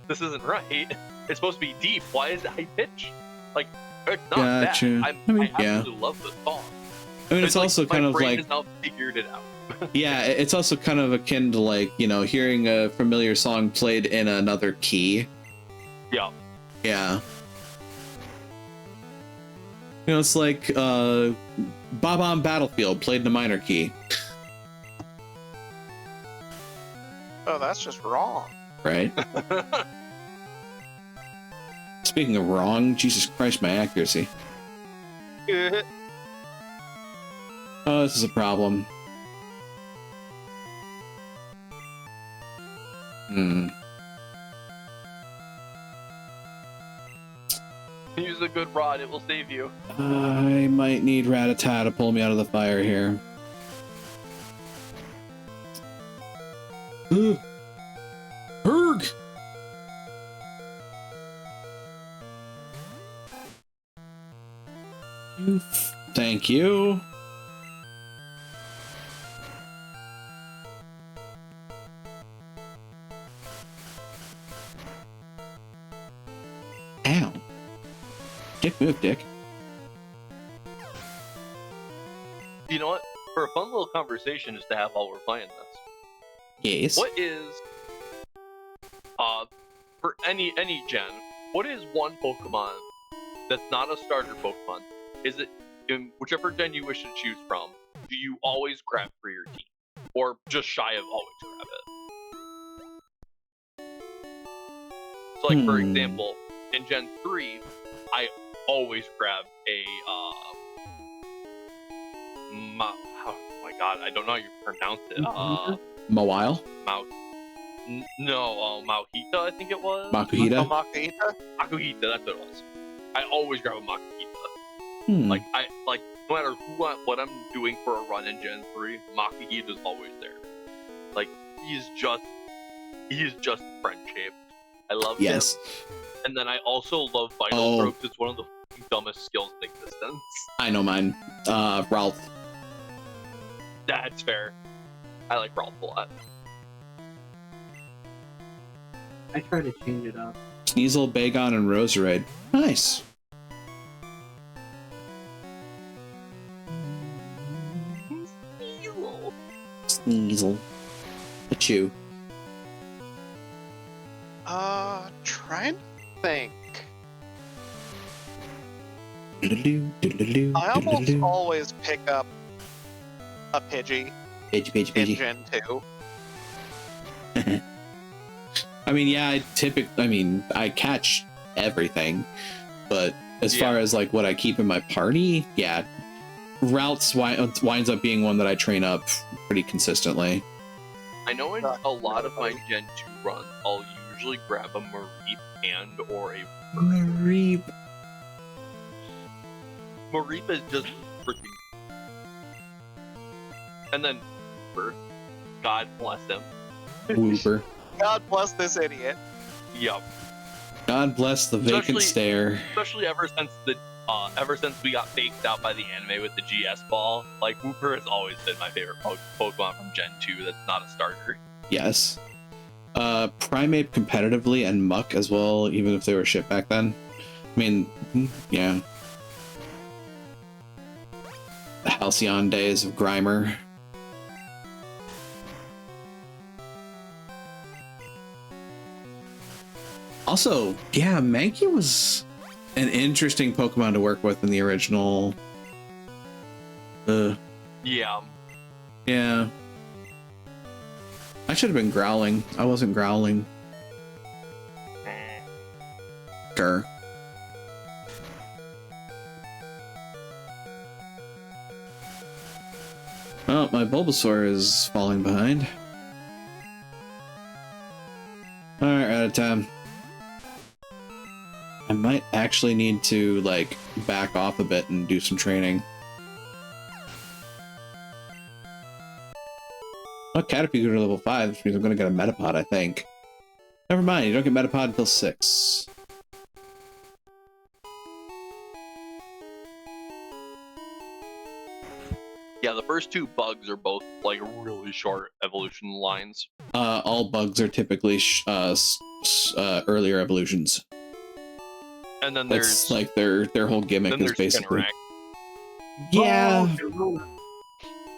[SPEAKER 4] this isn't right. It's supposed to be deep. Why is it high pitch? Like, it's not
[SPEAKER 1] Gotcha.
[SPEAKER 4] bad.
[SPEAKER 1] I mean,
[SPEAKER 4] I
[SPEAKER 1] yeah.
[SPEAKER 4] absolutely love the song.
[SPEAKER 1] I mean, it's
[SPEAKER 4] like,
[SPEAKER 1] also kind
[SPEAKER 4] my
[SPEAKER 1] of
[SPEAKER 4] brain
[SPEAKER 1] like,
[SPEAKER 4] has now figured it out.
[SPEAKER 1] yeah, it's also kind of akin to like, you know, hearing a familiar song played in another key.
[SPEAKER 4] Yeah.
[SPEAKER 1] Yeah. You know, it's like Bob on Battlefield played in a minor key.
[SPEAKER 2] Oh, that's just wrong.
[SPEAKER 1] Right? Speaking of wrong, Jesus Christ, my accuracy. Oh, this is a problem.
[SPEAKER 4] Use a good rod, it will save you.
[SPEAKER 1] I might need Rattata to pull me out of the fire here. Herg! Thank you. Ow. Dick move, Dick.
[SPEAKER 4] You know what? For a fun little conversation is to have while we're playing this.
[SPEAKER 1] Yes.
[SPEAKER 4] What is for any gen, what is one Pokemon that's not a starter Pokemon? Is it in whichever gen you wish to choose from, do you always grab for your team? Or just shy of always grab it? So like for example, in Gen 3, I always grab a oh my god, I don't know how you pronounce it.
[SPEAKER 1] Mawile?
[SPEAKER 4] Mauhita, I think it was.
[SPEAKER 1] Makuhita?
[SPEAKER 2] Makuhita?
[SPEAKER 4] Makuhita, that's what it was. I always grab a Makuhita. Like no matter what I'm doing for a run in Gen 3, Makuhita is always there. Like he is just friend shaped. I love him. And then I also love Vital Strokes. It's one of the dumbest skills in existence.
[SPEAKER 1] I know mine. Ralph.
[SPEAKER 4] That's fair. I like Ralph a lot.
[SPEAKER 3] I try to change it up.
[SPEAKER 1] Sneasel, Bagon, and Roserade. Nice. Sneasel. Achoo.
[SPEAKER 2] Trying to think.
[SPEAKER 1] I
[SPEAKER 2] I almost always pick up a Pidgey in Gen 2.
[SPEAKER 1] I mean, yeah, I catch everything, but as far as like what I keep in my party, yeah, Routes winds up being one that I train up pretty consistently.
[SPEAKER 4] I know in a lot of my Gen 2 runs, I'll usually grab a Mareep and or a
[SPEAKER 1] Mareep.
[SPEAKER 4] Mareep is just freaking. And then, God bless him.
[SPEAKER 1] Wooper.
[SPEAKER 2] God bless this idiot.
[SPEAKER 4] Yup.
[SPEAKER 1] God bless the vacant stare.
[SPEAKER 4] Especially ever since we got faked out by the anime with the GS ball, like Wooper has always been my favorite Pokemon from Gen 2 that's not a starter.
[SPEAKER 1] Yes. Primeape competitively and Muck as well, even if they were shit back then. I mean, yeah. The Halcyon days of Grimer. Also, yeah, Mankey was an interesting Pokemon to work with in the original.
[SPEAKER 4] Yeah.
[SPEAKER 1] Yeah. I should have been growling. I wasn't growling. Sure. Oh, my Bulbasaur is falling behind. Alright, out of time. I might actually need to, like, back off a bit and do some training. Oh, Caterpie go to level 5, which means I'm gonna get a Metapod, I think. Never mind, you don't get Metapod until 6.
[SPEAKER 4] Yeah, the first two bugs are both like really short evolution lines.
[SPEAKER 1] All bugs are typically earlier evolutions.
[SPEAKER 4] And then
[SPEAKER 1] That's
[SPEAKER 4] there's
[SPEAKER 1] like their whole gimmick
[SPEAKER 4] then
[SPEAKER 1] is
[SPEAKER 4] there's
[SPEAKER 1] basically.
[SPEAKER 4] Spinarak.
[SPEAKER 1] Yeah,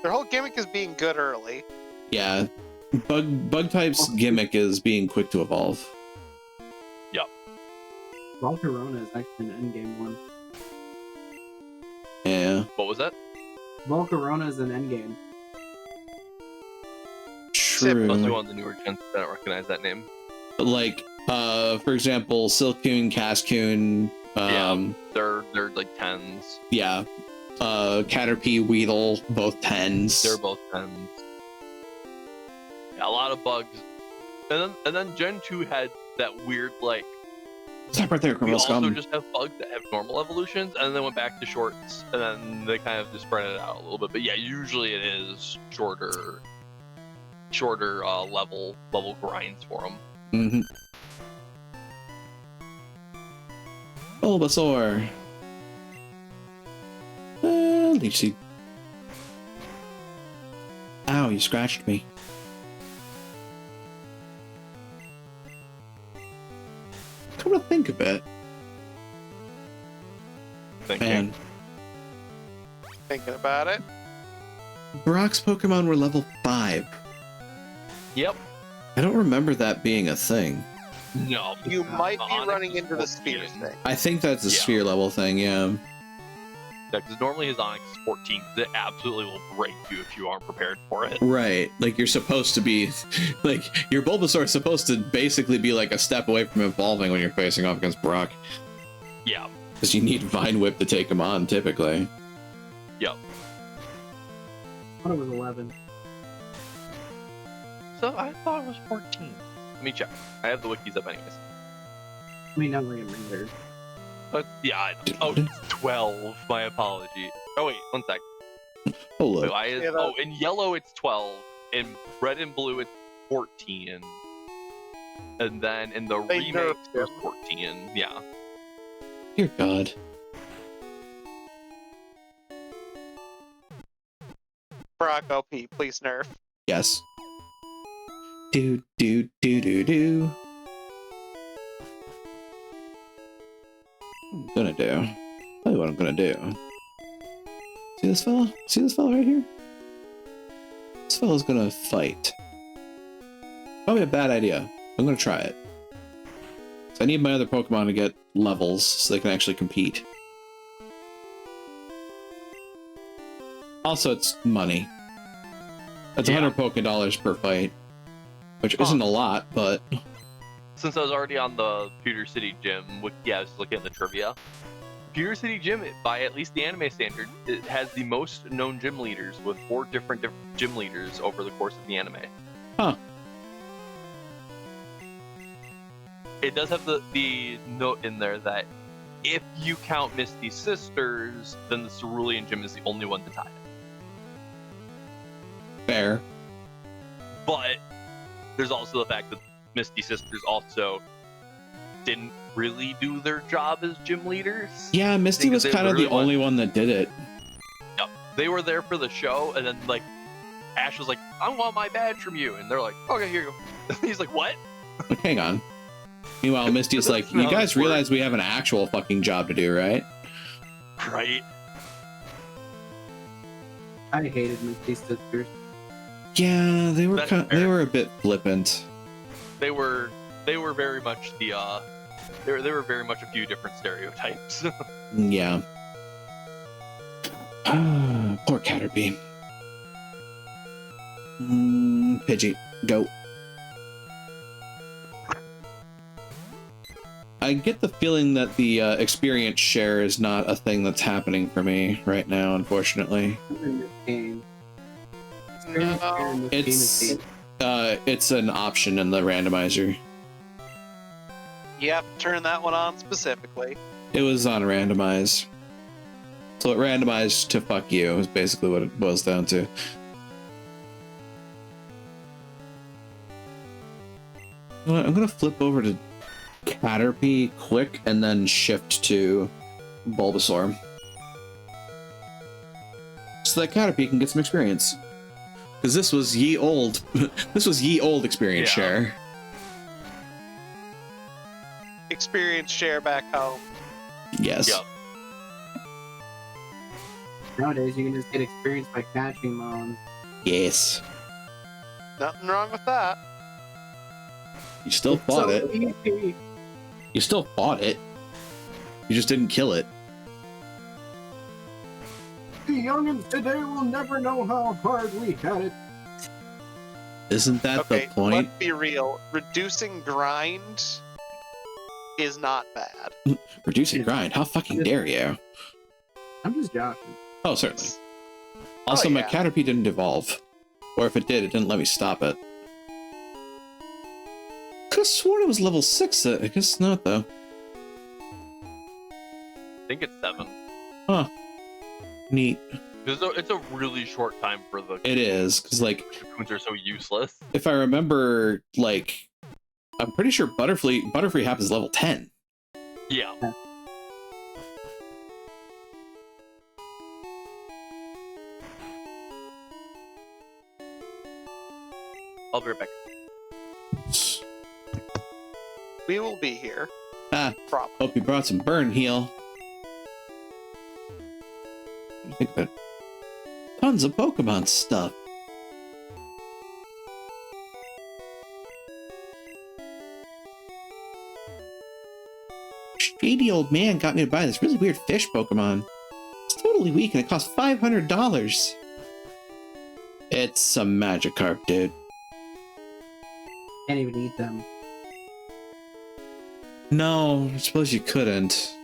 [SPEAKER 2] Their whole gimmick is being good early.
[SPEAKER 1] yeah. Bug type's gimmick is being quick to evolve.
[SPEAKER 3] Volcarona is actually an endgame one.
[SPEAKER 1] Yeah,
[SPEAKER 4] What was that?
[SPEAKER 3] Volcarona is an endgame.
[SPEAKER 4] Must be
[SPEAKER 1] true.
[SPEAKER 4] one of the newer gens. I don't recognize that name.
[SPEAKER 1] Like, for example, Silcoon, Cascoon.
[SPEAKER 4] They're like 10s.
[SPEAKER 1] Yeah. Caterpie, Weedle, both 10s.
[SPEAKER 4] They're both 10s. Yeah, a lot of bugs. And then Gen 2 had that weird like
[SPEAKER 1] Stop right there,
[SPEAKER 4] we
[SPEAKER 1] Criminal
[SPEAKER 4] also
[SPEAKER 1] Scum.
[SPEAKER 4] just have bugs that have normal evolutions, and then they went back to shorts, and then they kind of just spread it out a little bit. But yeah, usually it is shorter level grinds for them.
[SPEAKER 1] Mm-hmm. Bulbasaur. Leech Seed. Ow, you scratched me. Come to think of it,
[SPEAKER 4] Thinking.
[SPEAKER 1] man,
[SPEAKER 2] Thinking about it.
[SPEAKER 1] Brock's Pokemon were level 5.
[SPEAKER 4] Yep.
[SPEAKER 1] I don't remember that being a thing.
[SPEAKER 4] No.
[SPEAKER 2] You might be
[SPEAKER 4] Onyx
[SPEAKER 2] running
[SPEAKER 4] is
[SPEAKER 2] into the
[SPEAKER 4] 14.
[SPEAKER 2] sphere thing.
[SPEAKER 1] I think that's a
[SPEAKER 4] Yeah.
[SPEAKER 1] sphere level thing, yeah.
[SPEAKER 4] Yeah, because normally his Onyx is 14. It absolutely will break you if you aren't prepared for it.
[SPEAKER 1] Right, like you're supposed to be, like, your Bulbasaur is supposed to basically be like a step away from evolving when you're facing off against Brock.
[SPEAKER 4] Yeah.
[SPEAKER 1] Because you need Vine Whip to take him on, typically.
[SPEAKER 4] Yep.
[SPEAKER 3] I thought it was 11.
[SPEAKER 4] So I thought it was 14. Let me check. I have the wikis up anyways.
[SPEAKER 3] I mean, not like a Ranger.
[SPEAKER 4] But yeah, oh, it's 12. My apologies. Oh wait, one sec.
[SPEAKER 1] Oh, look.
[SPEAKER 4] In yellow it's 12. In red and blue it's 14. And then in the
[SPEAKER 2] They
[SPEAKER 4] remake
[SPEAKER 2] nerfed
[SPEAKER 4] there's
[SPEAKER 2] him.
[SPEAKER 4] 14. Yeah.
[SPEAKER 1] Dear God.
[SPEAKER 2] Brock OP, please nerf.
[SPEAKER 1] Yes. Do, do, do, do, do. What I'm gonna do. Tell you what I'm gonna do. See this fella? See this fella right here? This fella's gonna fight. Probably a bad idea. I'm gonna try it. So I need my other Pokemon to get levels so they can actually compete. Also, it's money. That's
[SPEAKER 4] Yeah.
[SPEAKER 1] 100 Poké-Dollars per fight. Which isn't a lot, but...
[SPEAKER 4] Since I was already on the Pewter City Gym, yeah, I was looking at the trivia. Pewter City Gym, by at least the anime standard, it has the most known gym leaders with 4 different gym leaders over the course of the anime.
[SPEAKER 1] Huh.
[SPEAKER 4] It does have the note in there that if you count Misty's sisters, then the Cerulean Gym is the only one to tie it.
[SPEAKER 1] Fair.
[SPEAKER 4] But there's also the fact that Misty's sisters also didn't really do their job as gym leaders.
[SPEAKER 1] Yeah, Misty
[SPEAKER 4] Because
[SPEAKER 1] was
[SPEAKER 4] they
[SPEAKER 1] kind of the
[SPEAKER 4] literally
[SPEAKER 1] only one that did it.
[SPEAKER 4] Yep. They were there for the show, and then like Ash was like, "I want my badge from you," and they're like, "Okay, here you go." He's like, "What?"
[SPEAKER 1] Like, hang on. Meanwhile, Misty's like,
[SPEAKER 4] That's not
[SPEAKER 1] you
[SPEAKER 4] how
[SPEAKER 1] guys
[SPEAKER 4] this works."
[SPEAKER 1] realize we have an actual fucking job to do, right?
[SPEAKER 4] Right.
[SPEAKER 3] I hated Misty's sisters.
[SPEAKER 1] Yeah, they were
[SPEAKER 4] That's
[SPEAKER 1] they
[SPEAKER 4] fair.
[SPEAKER 1] were a bit flippant.
[SPEAKER 4] They were very much the There were very much a few different stereotypes.
[SPEAKER 1] Yeah. Poor Caterpie. Pidgey, go. I get the feeling that the experience share is not a thing that's happening for me right now, unfortunately.
[SPEAKER 3] In this game. Experience share in this game is
[SPEAKER 1] It's an option in the randomizer.
[SPEAKER 2] You have to turn that one on specifically.
[SPEAKER 1] It was on randomize. So it randomized to fuck you is basically what it boils down to. You know what, I'm gonna flip over to Caterpie quick and then shift to Bulbasaur. So that Caterpie can get some experience. Because this was ye old. This was ye old experience share.
[SPEAKER 2] Experience share back home.
[SPEAKER 1] Yes.
[SPEAKER 4] Yep.
[SPEAKER 3] Nowadays, you can just get experience by catching Mon.
[SPEAKER 1] Yes.
[SPEAKER 2] Nothing wrong with that.
[SPEAKER 1] You still fought
[SPEAKER 3] So
[SPEAKER 1] it.
[SPEAKER 3] easy.
[SPEAKER 1] You still fought it. You just didn't kill it.
[SPEAKER 3] The youngins today will never know how hard we had it.
[SPEAKER 1] Isn't that
[SPEAKER 2] Okay,
[SPEAKER 1] the point?
[SPEAKER 2] let's be real. Reducing grind is not bad.
[SPEAKER 1] Reducing grind. How fucking dare you?
[SPEAKER 3] I'm just joking.
[SPEAKER 1] Oh, certainly. Also,
[SPEAKER 2] Oh,
[SPEAKER 1] my
[SPEAKER 2] yeah.
[SPEAKER 1] Caterpie didn't evolve. Or if it did, it didn't let me stop it. Could have sworn it was level 6. I guess not, though.
[SPEAKER 4] I think it's 7.
[SPEAKER 1] Huh. Neat.
[SPEAKER 4] It's a really short time for the.
[SPEAKER 1] It is, because, like,
[SPEAKER 4] Cocoons are so useless.
[SPEAKER 1] if I remember, like, I'm pretty sure Butterfree happens level 10.
[SPEAKER 4] Yeah. I'll be right back.
[SPEAKER 2] We will be here.
[SPEAKER 1] Ah,
[SPEAKER 2] Probably.
[SPEAKER 1] hope you brought some burn heal. I think that tons of Pokemon stuff. Shady old man got me to buy this really weird fish Pokemon. It's totally weak and it costs $500. It's a Magikarp, dude.
[SPEAKER 3] Can't even eat them.
[SPEAKER 1] No, I suppose you couldn't.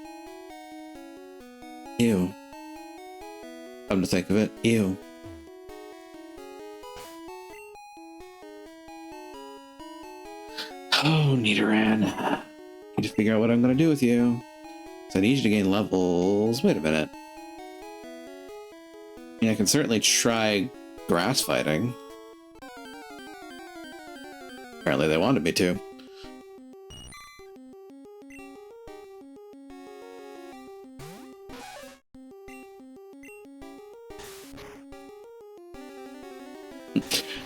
[SPEAKER 1] Ew. Come to think of it, ew. Oh, Nidoran. Need to figure out what I'm gonna do with you. So I need you to gain levels. Wait a minute. I mean, I can certainly try grass fighting. Apparently they wanted me to.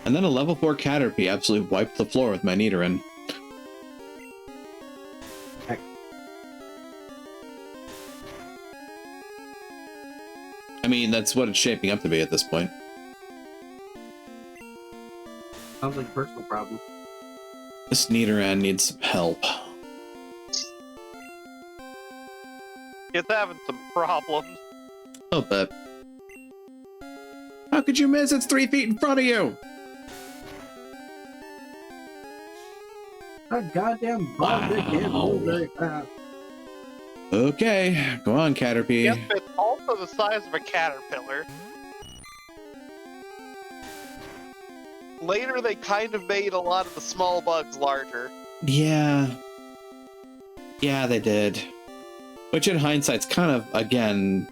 [SPEAKER 1] And then a level 4 Caterpie absolutely wiped the floor with my Nidoran.
[SPEAKER 3] Heck.
[SPEAKER 1] I mean, that's what it's shaping up to be at this point.
[SPEAKER 3] Sounds like a personal problem.
[SPEAKER 1] This Nidoran needs some help.
[SPEAKER 2] It's having some problems.
[SPEAKER 1] A little bit. How could you miss? It's 3 feet in front of you!
[SPEAKER 3] A goddamn bug that can't move very fast.
[SPEAKER 1] Okay, go on, Caterpie.
[SPEAKER 2] Yep, it's also the size of a caterpillar. Later, they kind of made a lot of the small bugs larger.
[SPEAKER 1] Yeah. Yeah, they did. Which in hindsight's kind of, again,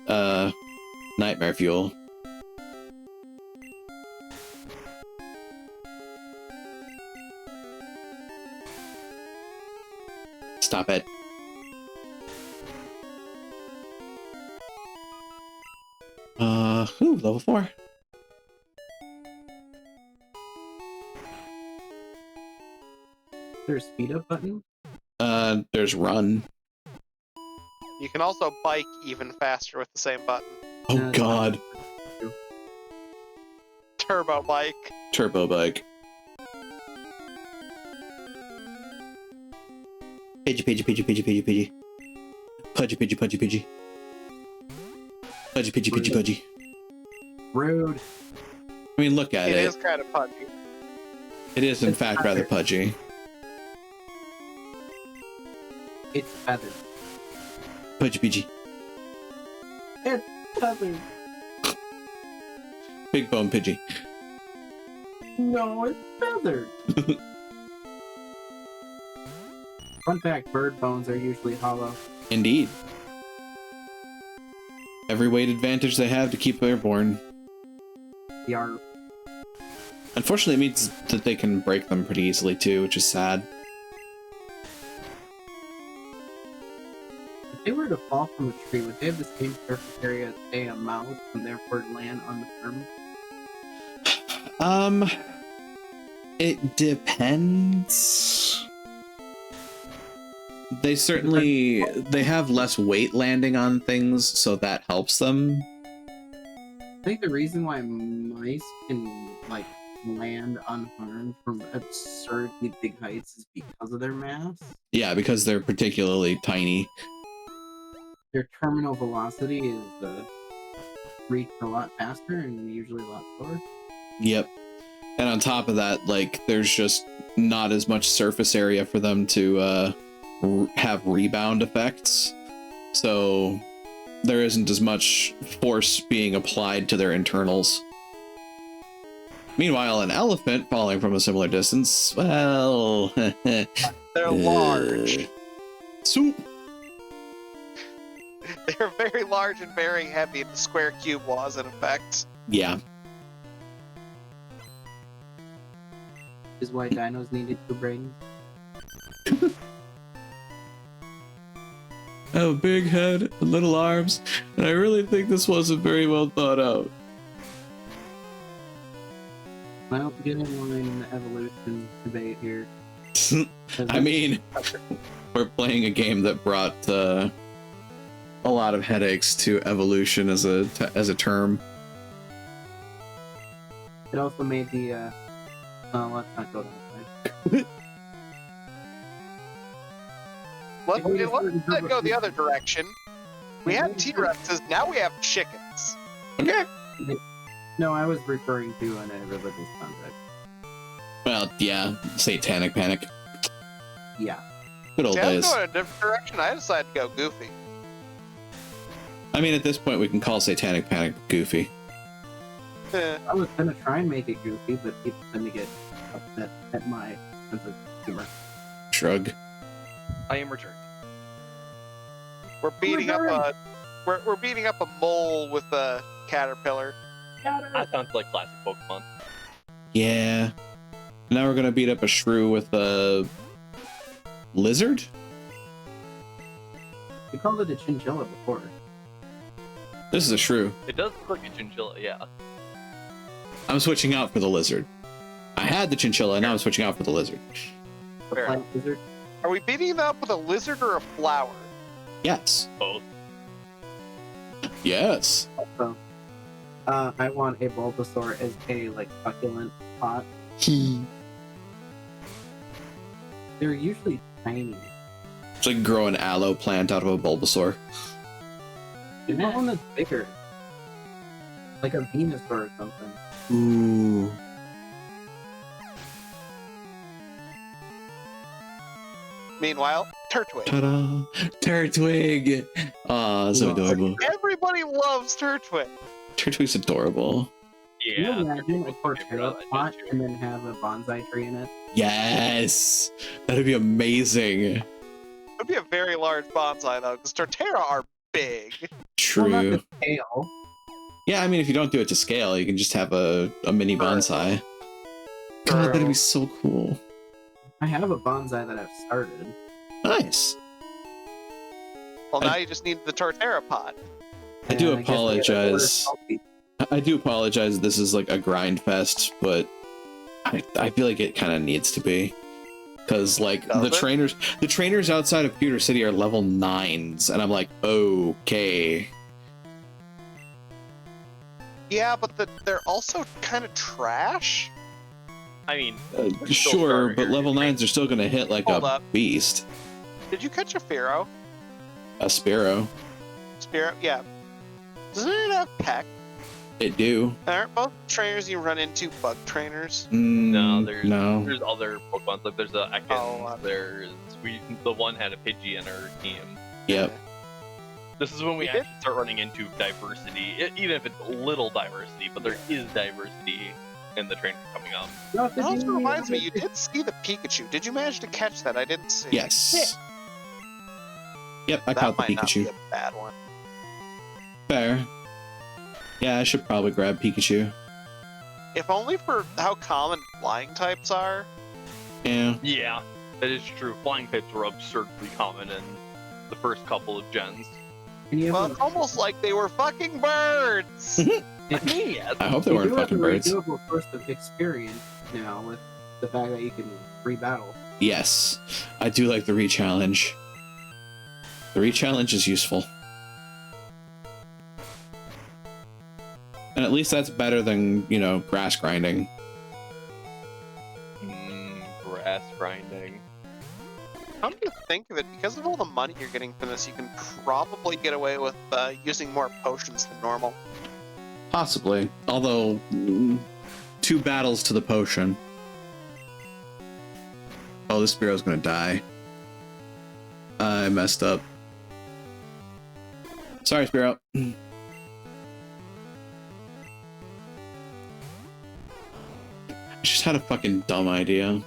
[SPEAKER 1] nightmare fuel. Stop it. Level 4.
[SPEAKER 3] Is there a speed up button?
[SPEAKER 1] There's run.
[SPEAKER 2] You can also bike even faster with the same button.
[SPEAKER 1] Oh
[SPEAKER 3] Yeah,
[SPEAKER 1] god.
[SPEAKER 2] Turbo bike.
[SPEAKER 1] Turbo bike. Pidgey, Pidgey, Pidgey, Pidgey, Pidgey, Pidgey. Pudgy, Pidgey, Pudgy, Pidgey. Pudgy, Pidgey, Pidgey, Pudgy.
[SPEAKER 3] Rude.
[SPEAKER 1] I mean, look at
[SPEAKER 2] It
[SPEAKER 1] it.
[SPEAKER 2] is kind of pudgy.
[SPEAKER 1] It is, in
[SPEAKER 3] It's
[SPEAKER 1] fact,
[SPEAKER 3] feathered.
[SPEAKER 1] rather pudgy.
[SPEAKER 3] It's feathered.
[SPEAKER 1] Pudgy, Pidgey.
[SPEAKER 3] It's feathered.
[SPEAKER 1] Big bone Pidgey.
[SPEAKER 3] No, it's feathered. Fun fact, bird bones are usually hollow.
[SPEAKER 1] Indeed. Every weight advantage they have to keep airborne.
[SPEAKER 3] Yarp.
[SPEAKER 1] Unfortunately, it means that they can break them pretty easily too, which is sad.
[SPEAKER 3] If they were to fall from a tree, would they have the same surface area as, say, a mouse and therefore land unharmed?
[SPEAKER 1] It depends. They certainly they have less weight landing on things, so that helps them.
[SPEAKER 3] I think the reason why mice can, like, land unharmed from absurdly big heights is because of their mass.
[SPEAKER 1] Yeah, because they're particularly tiny.
[SPEAKER 3] Their terminal velocity is reached a lot faster and usually a lot slower.
[SPEAKER 1] Yep. And on top of that, like, there's just not as much surface area for them to have rebound effects. So there isn't as much force being applied to their internals. Meanwhile, an elephant falling from a similar distance, well...
[SPEAKER 2] They're large.
[SPEAKER 1] Soup!
[SPEAKER 2] They're very large and very heavy, and the square cube law is in effect.
[SPEAKER 1] Yeah.
[SPEAKER 3] Is why dinos needed two brains.
[SPEAKER 1] I have a big head and little arms, and I really think this wasn't very well thought out.
[SPEAKER 3] Well, get in line in the evolution debate here.
[SPEAKER 1] I mean, we're playing a game that brought a lot of headaches to evolution as a term.
[SPEAKER 3] It also made the let's not go that way.
[SPEAKER 2] Let's go the other direction. We had T-Rexes, now we have chickens.
[SPEAKER 1] Okay.
[SPEAKER 3] No, I was referring to in a religious context.
[SPEAKER 1] Well, yeah, Satanic Panic.
[SPEAKER 3] Yeah.
[SPEAKER 1] Good old
[SPEAKER 2] See, I was
[SPEAKER 1] days.
[SPEAKER 2] going in a different direction. I decided to go goofy.
[SPEAKER 1] I mean, at this point, we can call Satanic Panic goofy.
[SPEAKER 3] I was gonna try and make it goofy, but people tend to get upset at my sense of humor.
[SPEAKER 1] Shrug.
[SPEAKER 4] I am returned.
[SPEAKER 2] We're beating up a we're beating up a mole with a caterpillar.
[SPEAKER 4] That sounds like classic Pokemon.
[SPEAKER 1] Yeah. Now we're gonna beat up a shrew with a lizard?
[SPEAKER 3] We called it a chinchilla before.
[SPEAKER 1] This is a shrew.
[SPEAKER 4] It does look like a chinchilla, yeah.
[SPEAKER 1] I'm switching out for the lizard. I had the chinchilla, and now I'm switching out for the lizard.
[SPEAKER 3] The
[SPEAKER 2] Fair
[SPEAKER 3] plant lizard.
[SPEAKER 2] Are we beating them up with a lizard or a flower?
[SPEAKER 1] Yes.
[SPEAKER 4] Both.
[SPEAKER 1] Yes.
[SPEAKER 3] Also, I want a Bulbasaur as a succulent pot. They're usually tiny.
[SPEAKER 1] It's like grow an aloe plant out of a Bulbasaur.
[SPEAKER 3] You want one that's bigger, like a Venusaur or something.
[SPEAKER 1] Ooh.
[SPEAKER 2] Meanwhile, Turtwig.
[SPEAKER 1] Ta-da! Turtwig! Aw, so adorable.
[SPEAKER 2] Everybody loves Turtwig.
[SPEAKER 1] Turtwig's adorable.
[SPEAKER 3] Can
[SPEAKER 4] Yeah.
[SPEAKER 3] you imagine a
[SPEAKER 4] I forgot
[SPEAKER 3] Torterra
[SPEAKER 4] that
[SPEAKER 3] pot
[SPEAKER 4] too.
[SPEAKER 3] and then have a bonsai tree in it?
[SPEAKER 1] Yes! That'd be amazing.
[SPEAKER 2] It would be a very large bonsai though, because Torterra are big.
[SPEAKER 1] True.
[SPEAKER 3] Well, not the scale.
[SPEAKER 1] Yeah, I mean, if you don't do it to scale, you can just have a mini bonsai. God, that'd be so cool.
[SPEAKER 3] I have a bonsai that I've started.
[SPEAKER 1] Nice.
[SPEAKER 2] Well, now you just need the Torterra pot.
[SPEAKER 1] I do
[SPEAKER 3] And guess we gotta order
[SPEAKER 1] apologize.
[SPEAKER 3] salty.
[SPEAKER 1] I do apologize. This is like a grind fest, but I feel like it kind of needs to be, because like the trainers outside of Pewter City are level 9s, and I'm like, okay.
[SPEAKER 2] Yeah, but they're also kind of trash.
[SPEAKER 4] I mean,
[SPEAKER 1] Sure, but level 9s are still gonna hit like
[SPEAKER 2] Hold
[SPEAKER 1] a
[SPEAKER 2] up.
[SPEAKER 1] beast.
[SPEAKER 2] Did you catch a Pharaoh?
[SPEAKER 1] A Spearow.
[SPEAKER 2] Spirit? Yeah. Doesn't it have Peck?
[SPEAKER 1] It do.
[SPEAKER 2] Aren't both trainers you run into bug trainers?
[SPEAKER 4] No, there's
[SPEAKER 1] no.
[SPEAKER 4] there's other Pokemon. Like there's a Ekans.
[SPEAKER 2] Oh,
[SPEAKER 4] The one had a Pidgey in her team.
[SPEAKER 1] Yep.
[SPEAKER 4] This is when we
[SPEAKER 2] We did-
[SPEAKER 4] actually start running into diversity, even if it's little diversity, but there is diversity in the trainers coming up.
[SPEAKER 3] No,
[SPEAKER 2] That also reminds me, you did see the Pikachu. Did you manage to catch that? I didn't see.
[SPEAKER 1] Yes. Yep, I
[SPEAKER 2] That
[SPEAKER 1] caught the
[SPEAKER 2] might not
[SPEAKER 1] Pikachu.
[SPEAKER 2] be a bad one.
[SPEAKER 1] Fair. Yeah, I should probably grab Pikachu.
[SPEAKER 2] If only for how common flying types are.
[SPEAKER 1] Yeah.
[SPEAKER 4] Yeah, that is true. Flying types were absurdly common in the first couple of gens.
[SPEAKER 2] Well, it's almost like they were fucking birds!
[SPEAKER 4] Yeah,
[SPEAKER 1] I hope they weren't fucking birds.
[SPEAKER 3] You do have a source of experience now with the fact that you can rebattle.
[SPEAKER 1] Yes. I do like the re-challenge. The re-challenge is useful. And at least that's better than, you know, grass grinding.
[SPEAKER 4] grass grinding.
[SPEAKER 2] Come to think of it, because of all the money you're getting from this, you can probably get away with using more potions than normal.
[SPEAKER 1] Possibly. Although, 2 battles to the potion. Oh, this Spearow's gonna die. I messed up. Sorry, Spearow. I just had a fucking dumb idea.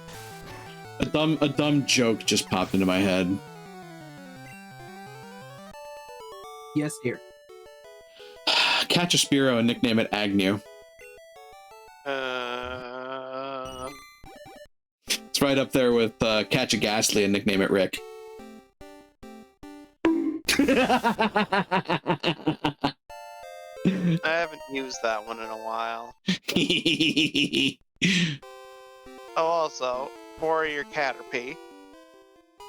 [SPEAKER 1] A dumb joke just popped into my head.
[SPEAKER 3] Yes, here.
[SPEAKER 1] Catch a Spearow and nickname it Agnew. It's right up there with catch a Ghastly and nickname it Rick.
[SPEAKER 2] I haven't used that one in a while. Oh, also, Warrior Caterpie.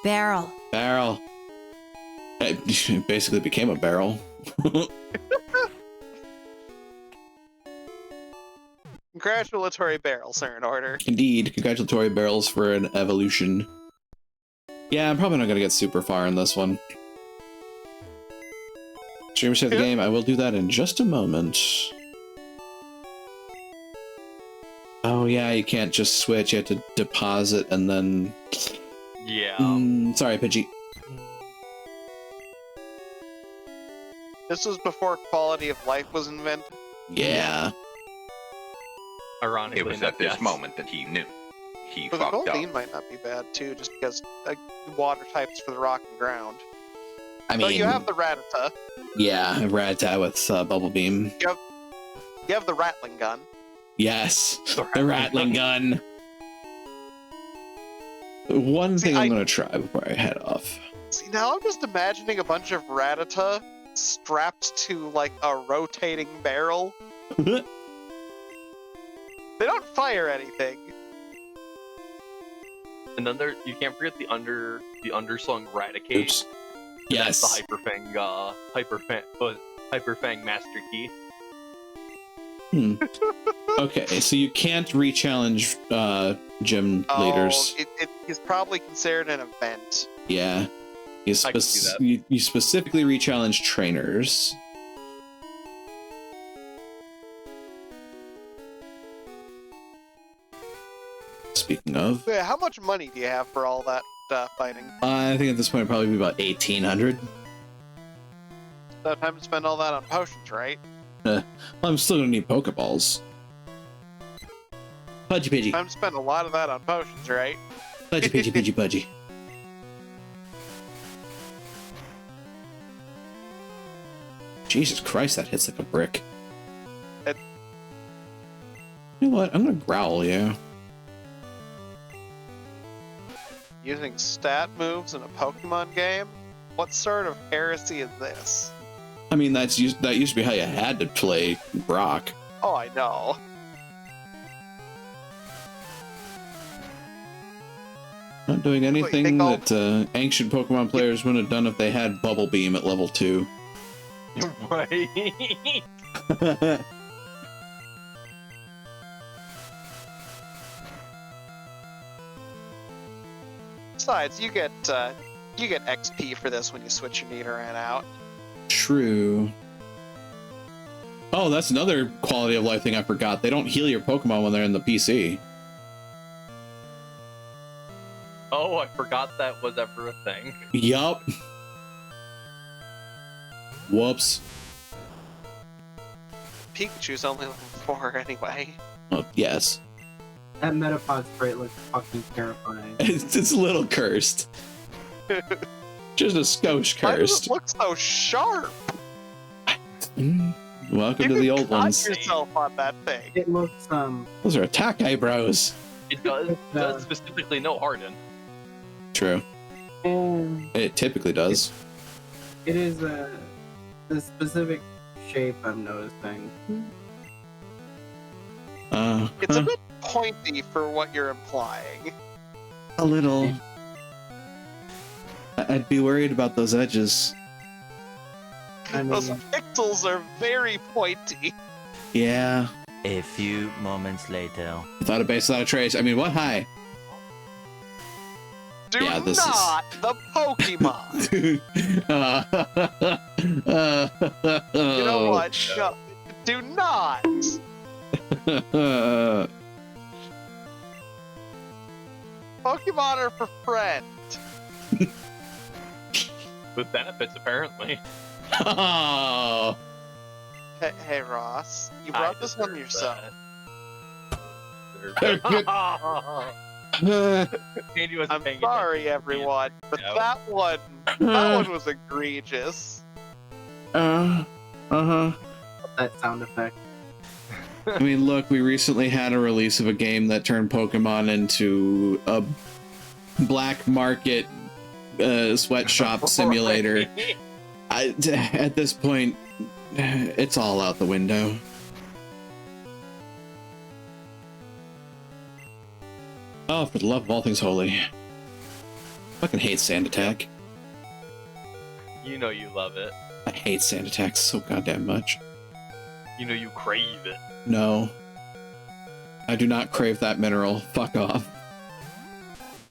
[SPEAKER 5] Barrel.
[SPEAKER 1] Barrel. It basically became a barrel.
[SPEAKER 2] Congratulatory barrels are in order.
[SPEAKER 1] Indeed, congratulatory barrels for an evolution. Yeah, I'm probably not gonna get super far in this one. Streamer save the game, I will do that in just a moment. Oh yeah, you can't just switch, you have to deposit and then...
[SPEAKER 4] Yeah.
[SPEAKER 1] Sorry, Pidgey.
[SPEAKER 2] This was before quality of life was invented.
[SPEAKER 1] Yeah.
[SPEAKER 4] Ironically
[SPEAKER 6] It was
[SPEAKER 4] enough,
[SPEAKER 6] at this
[SPEAKER 4] yes.
[SPEAKER 6] moment that he knew. He
[SPEAKER 2] But the
[SPEAKER 6] fucked
[SPEAKER 2] Goldeen
[SPEAKER 6] up.
[SPEAKER 2] might not be bad too, just because water types for the rock and ground.
[SPEAKER 1] I
[SPEAKER 2] So
[SPEAKER 1] mean,
[SPEAKER 2] you have the Rattata,
[SPEAKER 1] yeah, Rattata with Bubble Beam.
[SPEAKER 2] you have the Rattling Gun.
[SPEAKER 1] Yes, the Rattling Gun. One thing I'm gonna try before I head off.
[SPEAKER 2] See, now I'm just imagining a bunch of Rattata strapped to like a rotating barrel. They don't fire anything.
[SPEAKER 4] And then there, you can't forget the underslung Raticate.
[SPEAKER 1] Oops. Yes.
[SPEAKER 4] That's the Hyperfang Master Key.
[SPEAKER 1] Okay, so you can't re-challenge gym leaders.
[SPEAKER 2] It's probably considered an event.
[SPEAKER 1] Yeah. You,
[SPEAKER 4] I can see that.
[SPEAKER 1] you specifically re-challenge trainers. Speaking of,
[SPEAKER 2] Yeah, how much money do you have for all that fighting?
[SPEAKER 1] I think at this point it'd probably be about 1,800.
[SPEAKER 2] No time to spend all that on potions, right?
[SPEAKER 1] Well, I'm still gonna need Pokeballs. Pudgy Pidgey.
[SPEAKER 2] Time to spend a lot of that on potions, right?
[SPEAKER 1] Pudgy Pidgey Pidgey Pudgy. Jesus Christ, that hits like a brick.
[SPEAKER 2] It-
[SPEAKER 1] You know what? I'm gonna growl you.
[SPEAKER 2] Using stat moves in a Pokemon game? What sort of heresy is this?
[SPEAKER 1] I mean, that used to be how you had to play Brock.
[SPEAKER 2] Oh, I know.
[SPEAKER 1] Not doing anything
[SPEAKER 2] think I'll-
[SPEAKER 1] that ancient Pokemon players wouldn't have done if they had Bubble Beam at level 2.
[SPEAKER 4] Right.
[SPEAKER 2] Besides, you get You get XP for this when you switch your Nidoran out.
[SPEAKER 1] True. Oh, that's another quality of life thing I forgot. They don't heal your Pokemon when they're in the PC.
[SPEAKER 4] Oh, I forgot that was ever a thing.
[SPEAKER 1] Yup. Whoops.
[SPEAKER 2] Pikachu's only level 4 anyway.
[SPEAKER 1] Oh, yes.
[SPEAKER 3] That Metapod sprite looks fucking terrifying.
[SPEAKER 1] It's a little cursed. Just a skosh
[SPEAKER 2] Why does
[SPEAKER 1] cursed.
[SPEAKER 2] it look so sharp?
[SPEAKER 1] Welcome
[SPEAKER 2] You
[SPEAKER 1] to the
[SPEAKER 2] can
[SPEAKER 1] old
[SPEAKER 2] cut
[SPEAKER 1] ones.
[SPEAKER 2] yourself on that thing.
[SPEAKER 3] It looks
[SPEAKER 1] Those are attack eyebrows.
[SPEAKER 4] It does specifically no harden.
[SPEAKER 1] True.
[SPEAKER 3] and
[SPEAKER 1] It typically does.
[SPEAKER 3] it is the specific shape I'm noticing.
[SPEAKER 2] It's a bit pointy for what you're implying.
[SPEAKER 1] a little. I'd be worried about those edges.
[SPEAKER 3] I mean,
[SPEAKER 2] Those pixels are very pointy.
[SPEAKER 1] Yeah.
[SPEAKER 7] A few moments later.
[SPEAKER 1] Without a base, without a trace. I mean, what? Hi.
[SPEAKER 2] Do
[SPEAKER 1] Yeah, this is-
[SPEAKER 2] not the Pokemon.
[SPEAKER 1] Dude.
[SPEAKER 2] You know what? No, do not. Pokemon are for friends.
[SPEAKER 4] With benefits, apparently.
[SPEAKER 1] Oh.
[SPEAKER 2] Hey, Ross, you brought this one yourself.
[SPEAKER 4] Andy wasn't
[SPEAKER 2] I'm
[SPEAKER 4] paying
[SPEAKER 2] sorry,
[SPEAKER 4] attention.
[SPEAKER 2] everyone, but
[SPEAKER 4] Yeah.
[SPEAKER 2] that one was egregious.
[SPEAKER 1] Uh-huh.
[SPEAKER 3] that sound effect.
[SPEAKER 1] I mean, look, we recently had a release of a game that turned Pokemon into a black market sweatshop simulator. At this point, it's all out the window. Oh, for the love of all things holy. Fucking hate Sand Attack.
[SPEAKER 4] You know you love it.
[SPEAKER 1] I hate Sand Attack so goddamn much.
[SPEAKER 4] You know you crave it.
[SPEAKER 1] No. I do not crave that mineral. Fuck off.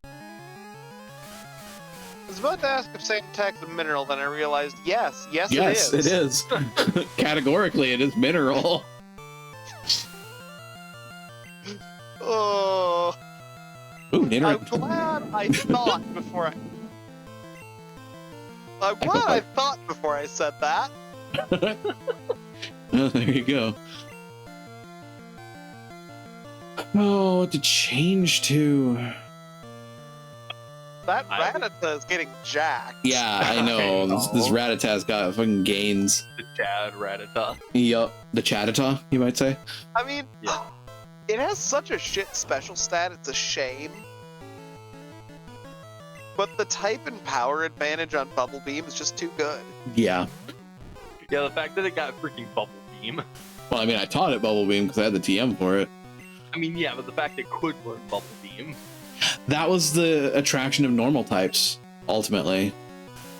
[SPEAKER 2] I was about to ask if Sand Attack's a mineral, then I realized yes,
[SPEAKER 1] Yes, it is. Categorically, it is mineral.
[SPEAKER 2] Oh,
[SPEAKER 1] Ooh,
[SPEAKER 2] I'm
[SPEAKER 1] Nidoran.
[SPEAKER 2] glad I thought before I'm glad I thought before I said that.
[SPEAKER 1] Oh, there you go. Oh, what to change to?
[SPEAKER 2] That Rattata is getting jacked.
[SPEAKER 1] Yeah, I know. This Rattata's got fucking gains.
[SPEAKER 4] The Chad Rattata.
[SPEAKER 1] Yup. The Chattata, you might say.
[SPEAKER 2] I mean,
[SPEAKER 4] Yeah.
[SPEAKER 2] it has such a shit special stat, it's a shame. But the type and power advantage on Bubble Beam is just too good.
[SPEAKER 1] Yeah.
[SPEAKER 4] Yeah, the fact that it got freaking Bubble Beam.
[SPEAKER 1] Well, I mean, I taught it Bubble Beam because I had the TM for it.
[SPEAKER 4] I mean, yeah, but the fact it could learn Bubble Beam.
[SPEAKER 1] That was the attraction of normal types, ultimately.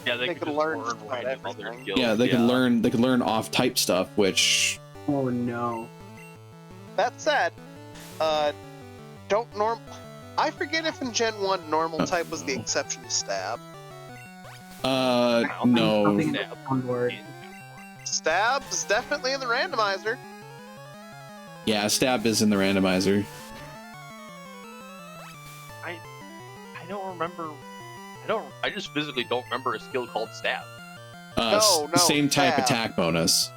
[SPEAKER 4] Yeah, they
[SPEAKER 2] They
[SPEAKER 4] could
[SPEAKER 2] could
[SPEAKER 4] just
[SPEAKER 2] learn
[SPEAKER 4] learn
[SPEAKER 2] just about
[SPEAKER 4] random other
[SPEAKER 2] everything.
[SPEAKER 4] skills.
[SPEAKER 1] Yeah, they could learn off-type stuff, which...
[SPEAKER 3] Oh no.
[SPEAKER 2] That said, don't norm. I forget if in Gen 1 normal type was the exception to stab.
[SPEAKER 1] No.
[SPEAKER 3] Something in the
[SPEAKER 4] Stab.
[SPEAKER 3] onboard.
[SPEAKER 2] Stab's definitely in the randomizer.
[SPEAKER 1] Yeah, Stab is in the randomizer.
[SPEAKER 4] I don't remember. I just physically don't remember a skill called Stab.
[SPEAKER 2] No,
[SPEAKER 1] Same type
[SPEAKER 2] Stab.
[SPEAKER 1] attack bonus.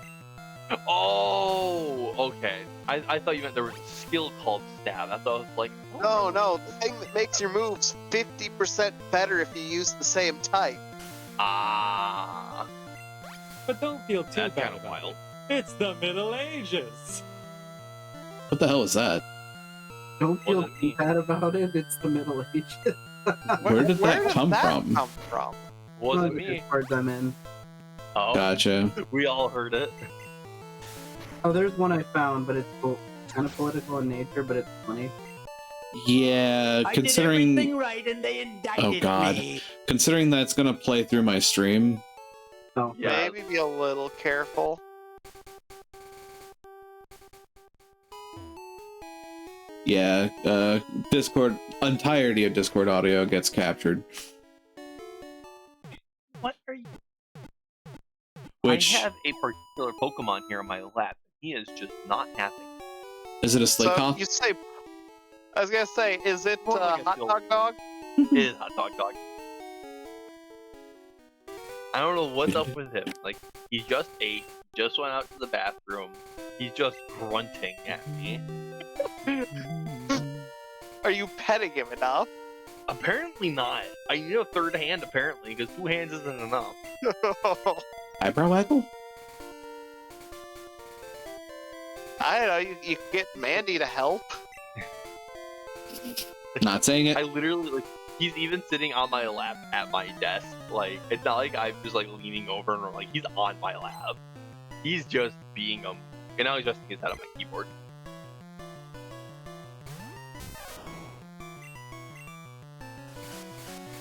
[SPEAKER 4] Oh, okay. I thought you meant there was a skill called Stab. I thought it was like.
[SPEAKER 2] No, the thing that makes your moves 50% better if you use the same type.
[SPEAKER 4] Ah.
[SPEAKER 8] But don't feel too
[SPEAKER 4] That's
[SPEAKER 8] bad
[SPEAKER 4] kind of
[SPEAKER 8] about
[SPEAKER 4] wild.
[SPEAKER 8] it. It's the Middle Ages.
[SPEAKER 1] What the hell is that?
[SPEAKER 3] Don't feel
[SPEAKER 4] Wasn't
[SPEAKER 3] too
[SPEAKER 4] me.
[SPEAKER 3] bad about it. It's the Middle Ages.
[SPEAKER 1] Where did that
[SPEAKER 2] does
[SPEAKER 1] come from?
[SPEAKER 2] come from?
[SPEAKER 4] Wasn't
[SPEAKER 3] One of the
[SPEAKER 4] me.
[SPEAKER 3] Discords I'm in.
[SPEAKER 4] Oh,
[SPEAKER 1] Gotcha.
[SPEAKER 4] we all heard it.
[SPEAKER 3] Oh, there's one I found, but it's kind of political in nature, but it's funny.
[SPEAKER 1] Yeah,
[SPEAKER 7] I
[SPEAKER 1] considering...
[SPEAKER 7] did everything right and they indicted
[SPEAKER 1] Oh, God.
[SPEAKER 7] me.
[SPEAKER 1] Considering that's gonna play through my stream,
[SPEAKER 3] So
[SPEAKER 4] Yeah.
[SPEAKER 2] Maybe be a little careful.
[SPEAKER 1] yeah, Discord, entirety of Discord audio gets captured. Which
[SPEAKER 4] I have a particular Pokemon here on my lap. He is just not happy.
[SPEAKER 1] is it a
[SPEAKER 2] So
[SPEAKER 1] Slickoff?
[SPEAKER 2] you say, I was gonna say, is it
[SPEAKER 4] More like a
[SPEAKER 2] Hot
[SPEAKER 4] field.
[SPEAKER 2] Dog Dog?
[SPEAKER 4] It is Hot Dog. I don't know what's up with him. Like, he just ate, just went out to the bathroom. He's just grunting at me.
[SPEAKER 2] Are you petting him enough?
[SPEAKER 4] Apparently not. I need a third hand, apparently, because 2 hands isn't enough.
[SPEAKER 1] Eyebrow waggle?
[SPEAKER 2] I don't know. You can get Mandy to help.
[SPEAKER 1] Not saying it.
[SPEAKER 4] I literally, like, he's even sitting on my lap at my desk. Like, it's not like I'm just, like, leaning over and, like, he's on my lap. He's just being and now he's resting his head on my keyboard.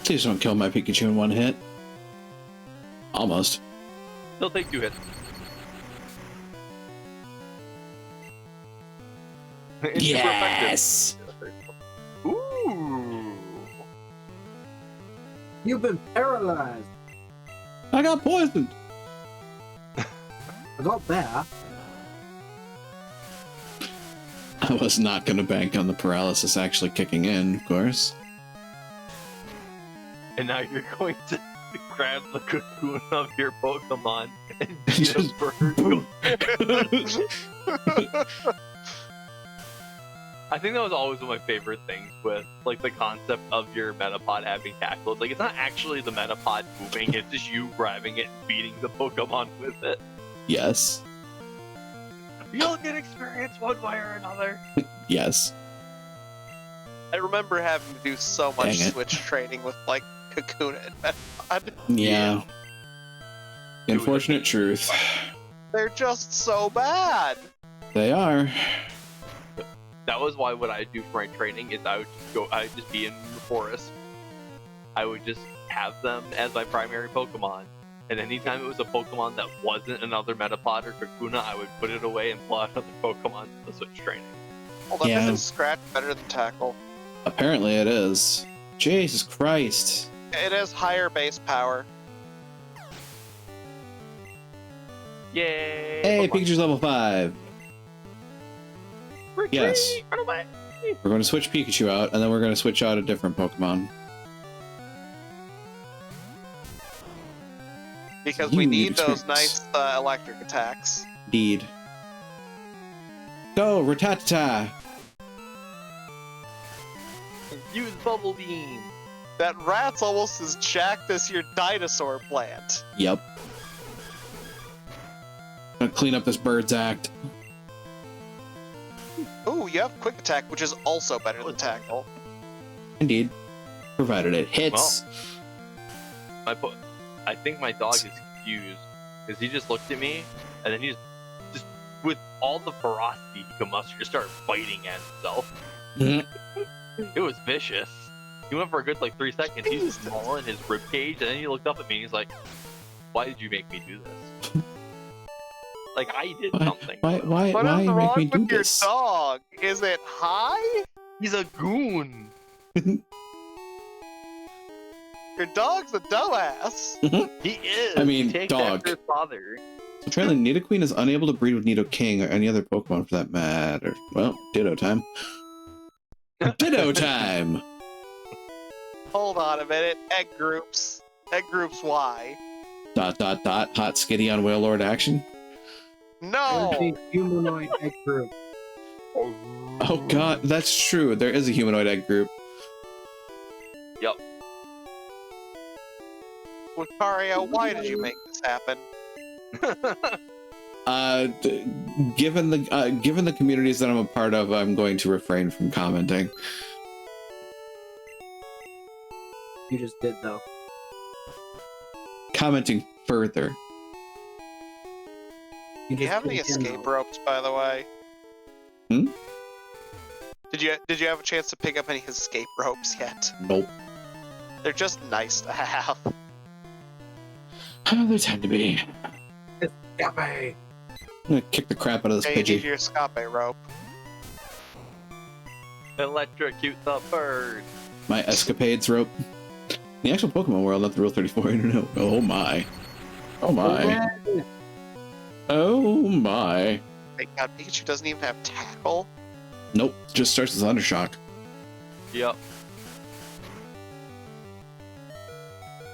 [SPEAKER 1] Please don't kill my Pikachu in one hit. Almost.
[SPEAKER 4] He'll take 2 hits. It's super effective.
[SPEAKER 1] Yes!
[SPEAKER 4] Ooh.
[SPEAKER 3] You've been paralyzed.
[SPEAKER 1] I got poisoned!
[SPEAKER 3] I got there.
[SPEAKER 1] I was not going to bank on the paralysis actually kicking in, of course.
[SPEAKER 4] And now you're going to grab the cocoon of your Pokemon and beat a bird. I think that was always one of my favorite things with, like, the concept of your Metapod having tackle. It's like, it's not actually the Metapod moving, it's just you grabbing it and beating the Pokemon with it.
[SPEAKER 1] Yes.
[SPEAKER 4] You'll get experience one way or another.
[SPEAKER 1] Yes.
[SPEAKER 2] I remember having to do so much
[SPEAKER 1] Dang it.
[SPEAKER 2] Switch training with, like, Kakuna and Metapod.
[SPEAKER 1] Yeah. The unfortunate truth.
[SPEAKER 2] They're just so bad.
[SPEAKER 1] They are.
[SPEAKER 4] That was why what I do for my training is I would just be in the forest. I would just have them as my primary Pokemon. And anytime it was a Pokemon that wasn't another Metapod or Kakuna, I would put it away and pull out other Pokemon to the Switch training.
[SPEAKER 2] Hold on,
[SPEAKER 1] Yeah.
[SPEAKER 2] isn't Scratch better than Tackle?
[SPEAKER 1] Apparently it is. Jesus Christ.
[SPEAKER 2] It has higher base power.
[SPEAKER 4] Yay!
[SPEAKER 1] Hey,
[SPEAKER 4] Pokemon.
[SPEAKER 1] Pikachu's level 5.
[SPEAKER 4] Retreat!
[SPEAKER 1] Yes.
[SPEAKER 4] Run away!
[SPEAKER 1] We're going to switch Pikachu out, and then we're going to switch out a different Pokemon.
[SPEAKER 2] Because
[SPEAKER 1] You
[SPEAKER 2] we
[SPEAKER 1] need
[SPEAKER 2] need those
[SPEAKER 1] experience.
[SPEAKER 2] nice electric attacks.
[SPEAKER 1] Indeed. Go, Rattata!
[SPEAKER 4] Use Bubble Beam!
[SPEAKER 2] That rat's almost as jacked as your dinosaur plant.
[SPEAKER 1] Yep. Gonna clean up this bird's act.
[SPEAKER 2] Ooh, you have quick attack, which is also better than tackle.
[SPEAKER 1] Indeed. Provided it hits.
[SPEAKER 4] I think my dog is confused because he just looked at me and then he just with all the ferocity he could muster, just started biting at himself.
[SPEAKER 1] Mhm.
[SPEAKER 4] It was vicious. He went for a good like 3 seconds. He was small in his rib cage, and then he looked up at me and he's like, "Why did you make me do this?" Like I did something.
[SPEAKER 1] Why
[SPEAKER 2] What is
[SPEAKER 1] make
[SPEAKER 2] wrong
[SPEAKER 1] me do
[SPEAKER 2] with your
[SPEAKER 1] this?
[SPEAKER 2] dog? Is it high?
[SPEAKER 4] He's a goon.
[SPEAKER 2] Your dog's a dumbass.
[SPEAKER 4] He is.
[SPEAKER 1] I mean,
[SPEAKER 4] he takes
[SPEAKER 1] dog.
[SPEAKER 4] after his father.
[SPEAKER 1] Apparently, Nidoqueen is unable to breed with Nidoking or any other Pokemon for that matter. Well, Ditto time. Ditto time!
[SPEAKER 2] Hold on a minute. Egg groups. Egg groups Y. ...
[SPEAKER 1] Hot skitty on Whale Lord action.
[SPEAKER 2] No!
[SPEAKER 3] There's a humanoid egg group.
[SPEAKER 1] Oh god, that's true. There is a humanoid egg group.
[SPEAKER 4] Yep.
[SPEAKER 2] Lucario, why did you make this happen?
[SPEAKER 1] Given the communities that I'm a part of, I'm going to refrain from commenting.
[SPEAKER 3] You just did, though.
[SPEAKER 1] Commenting further.
[SPEAKER 2] Do you have any
[SPEAKER 3] did again,
[SPEAKER 2] escape
[SPEAKER 3] though.
[SPEAKER 2] ropes, by the way?
[SPEAKER 1] Hmm?
[SPEAKER 2] Did you have a chance to pick up any escape ropes yet?
[SPEAKER 1] Nope.
[SPEAKER 2] They're just nice to have.
[SPEAKER 1] There tend to be.
[SPEAKER 3] Escape!
[SPEAKER 1] I'm gonna kick the crap out of this
[SPEAKER 2] Yeah, you need
[SPEAKER 1] Pidgey.
[SPEAKER 2] your escape rope.
[SPEAKER 4] Electrocute the bird.
[SPEAKER 1] My escapades rope. The actual Pokemon world, not the Rule 34 internet. Oh my. Oh my.
[SPEAKER 3] Red!
[SPEAKER 1] Oh my.
[SPEAKER 2] Thank God, Pikachu doesn't even have tackle.
[SPEAKER 1] Nope, just starts with Thundershock.
[SPEAKER 4] Yep.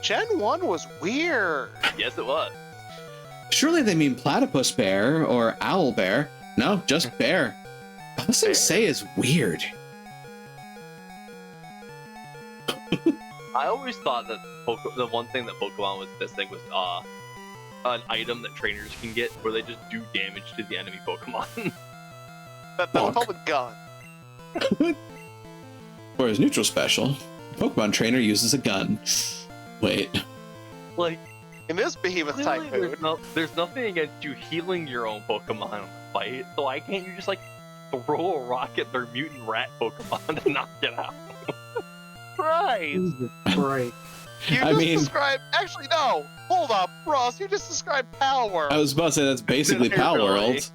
[SPEAKER 2] Gen 1 was weird.
[SPEAKER 4] Yes, it was.
[SPEAKER 1] Surely they mean platypus bear or owl bear. No, just bear. All those things say is weird.
[SPEAKER 4] I always thought that the one thing that Pokemon was missing was an item that trainers can get where they just do damage to the enemy Pokemon.
[SPEAKER 2] That's called a gun.
[SPEAKER 1] For his neutral special, Pokemon trainer uses a gun. Wait.
[SPEAKER 4] Like,
[SPEAKER 2] In this behemoth
[SPEAKER 4] clearly
[SPEAKER 2] typhoon,
[SPEAKER 4] there's nothing against you healing your own Pokemon in a fight, so why can't you just like throw a rock at their mutant rat Pokemon and knock it out?
[SPEAKER 2] right.
[SPEAKER 3] Jesus Christ.
[SPEAKER 2] You
[SPEAKER 1] I
[SPEAKER 2] just
[SPEAKER 1] mean-
[SPEAKER 2] described. Actually, no. Hold up, Ross. You just described Power.
[SPEAKER 1] I was about to say that's basically
[SPEAKER 4] Did I
[SPEAKER 1] Pal
[SPEAKER 4] really?
[SPEAKER 1] World.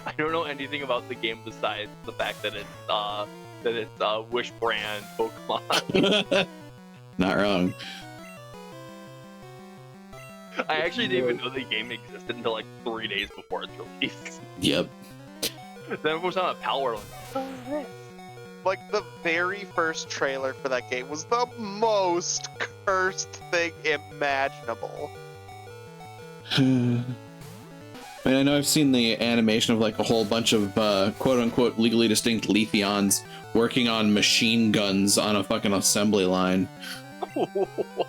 [SPEAKER 4] I don't know anything about the game besides the fact that it's Wish brand Pokemon.
[SPEAKER 1] Not wrong.
[SPEAKER 4] I actually didn't even know the game existed until like 3 days before its release.
[SPEAKER 1] Yep.
[SPEAKER 4] Then it was on a Power
[SPEAKER 2] Like, the very first trailer for that game was the most cursed thing imaginable.
[SPEAKER 1] I mean, I know I've seen the animation of like a whole bunch of quote-unquote legally distinct Leafeons working on machine guns on a fucking assembly line.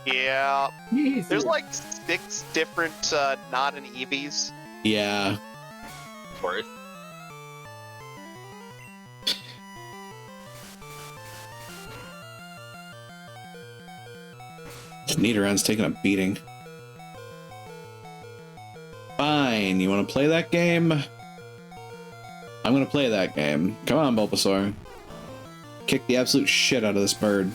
[SPEAKER 2] Yeah.
[SPEAKER 3] Jesus.
[SPEAKER 2] There's like 6 different not an Eevees.
[SPEAKER 1] Yeah.
[SPEAKER 4] Of course.
[SPEAKER 1] Nidoran's taking a beating. Fine, you want to play that game? I'm gonna play that game. Come on, Bulbasaur. Kick the absolute shit out of this bird.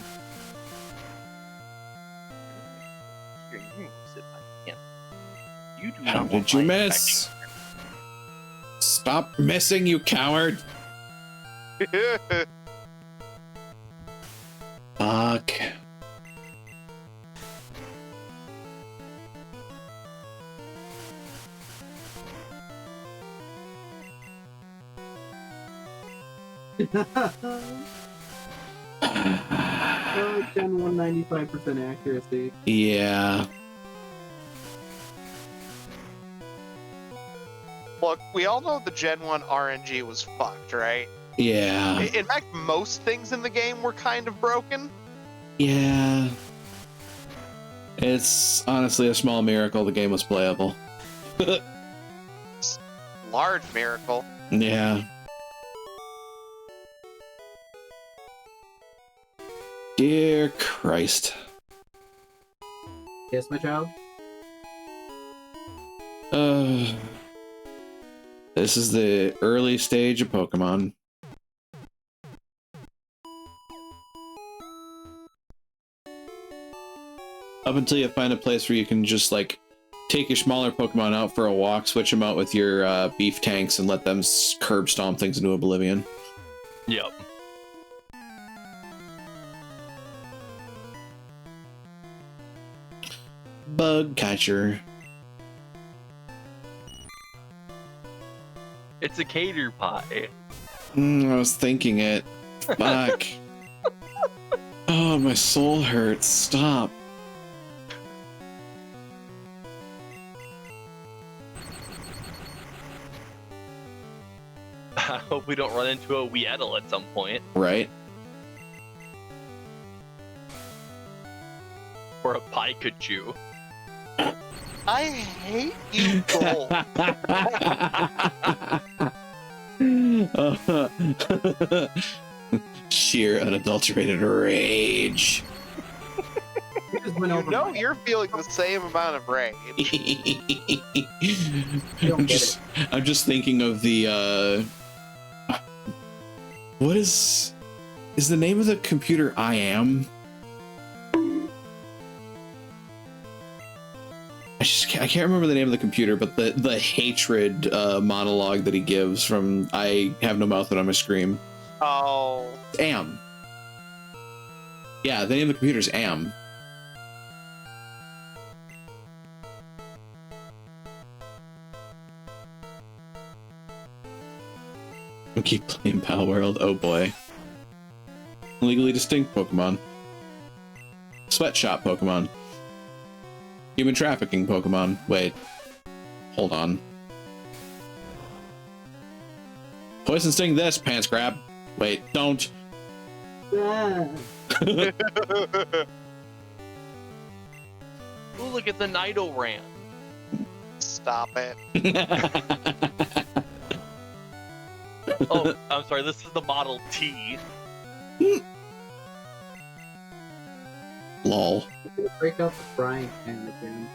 [SPEAKER 4] You do
[SPEAKER 1] How
[SPEAKER 4] not
[SPEAKER 1] did
[SPEAKER 4] want
[SPEAKER 1] you
[SPEAKER 4] my
[SPEAKER 1] miss? Stop missing, you coward! Fuck.
[SPEAKER 3] Gen 195% accuracy.
[SPEAKER 1] Yeah.
[SPEAKER 2] Look, we all know the Gen 1 RNG was fucked, right?
[SPEAKER 1] Yeah.
[SPEAKER 2] In fact, most things in the game were kind of broken.
[SPEAKER 1] Yeah. It's honestly a small miracle the game was playable.
[SPEAKER 2] Large miracle.
[SPEAKER 1] Yeah. Dear Christ.
[SPEAKER 3] Yes, my child?
[SPEAKER 1] This is the early stage of Pokemon. Up until you find a place where you can just, like, take your smaller Pokemon out for a walk, switch them out with your beef tanks, and let them curb stomp things into oblivion.
[SPEAKER 4] Yep.
[SPEAKER 1] Bug catcher.
[SPEAKER 4] It's a cater pie.
[SPEAKER 1] I was thinking it. Fuck. Oh, my soul hurts. Stop.
[SPEAKER 4] I hope we don't run into a Weedle at some point.
[SPEAKER 1] Right?
[SPEAKER 4] Or a Pikachu.
[SPEAKER 2] I hate you both.
[SPEAKER 1] Sheer unadulterated rage.
[SPEAKER 3] You just went
[SPEAKER 2] You
[SPEAKER 3] over
[SPEAKER 2] know
[SPEAKER 3] my-
[SPEAKER 2] you're feeling the same amount of rage.
[SPEAKER 3] don't get
[SPEAKER 1] I'm just thinking of the what is the name of the computer I am? I can't remember the name of the computer, but the hatred monologue that he gives from I have no mouth and I'm a scream.
[SPEAKER 2] Oh.
[SPEAKER 1] Am. Yeah, the name of the computer is Am. Monkey playing Pal World. Oh boy. Legally distinct Pokemon. Sweatshop Pokemon. Human trafficking Pokemon. Wait. Hold on. Poison Sting this, Pants Grab. Wait, don't.
[SPEAKER 3] Ah.
[SPEAKER 4] Ooh, look at the Nidoran.
[SPEAKER 2] Stop it.
[SPEAKER 4] Oh, I'm sorry, this is the Model T.
[SPEAKER 1] Lol.
[SPEAKER 3] I'm gonna break out the frying pan again.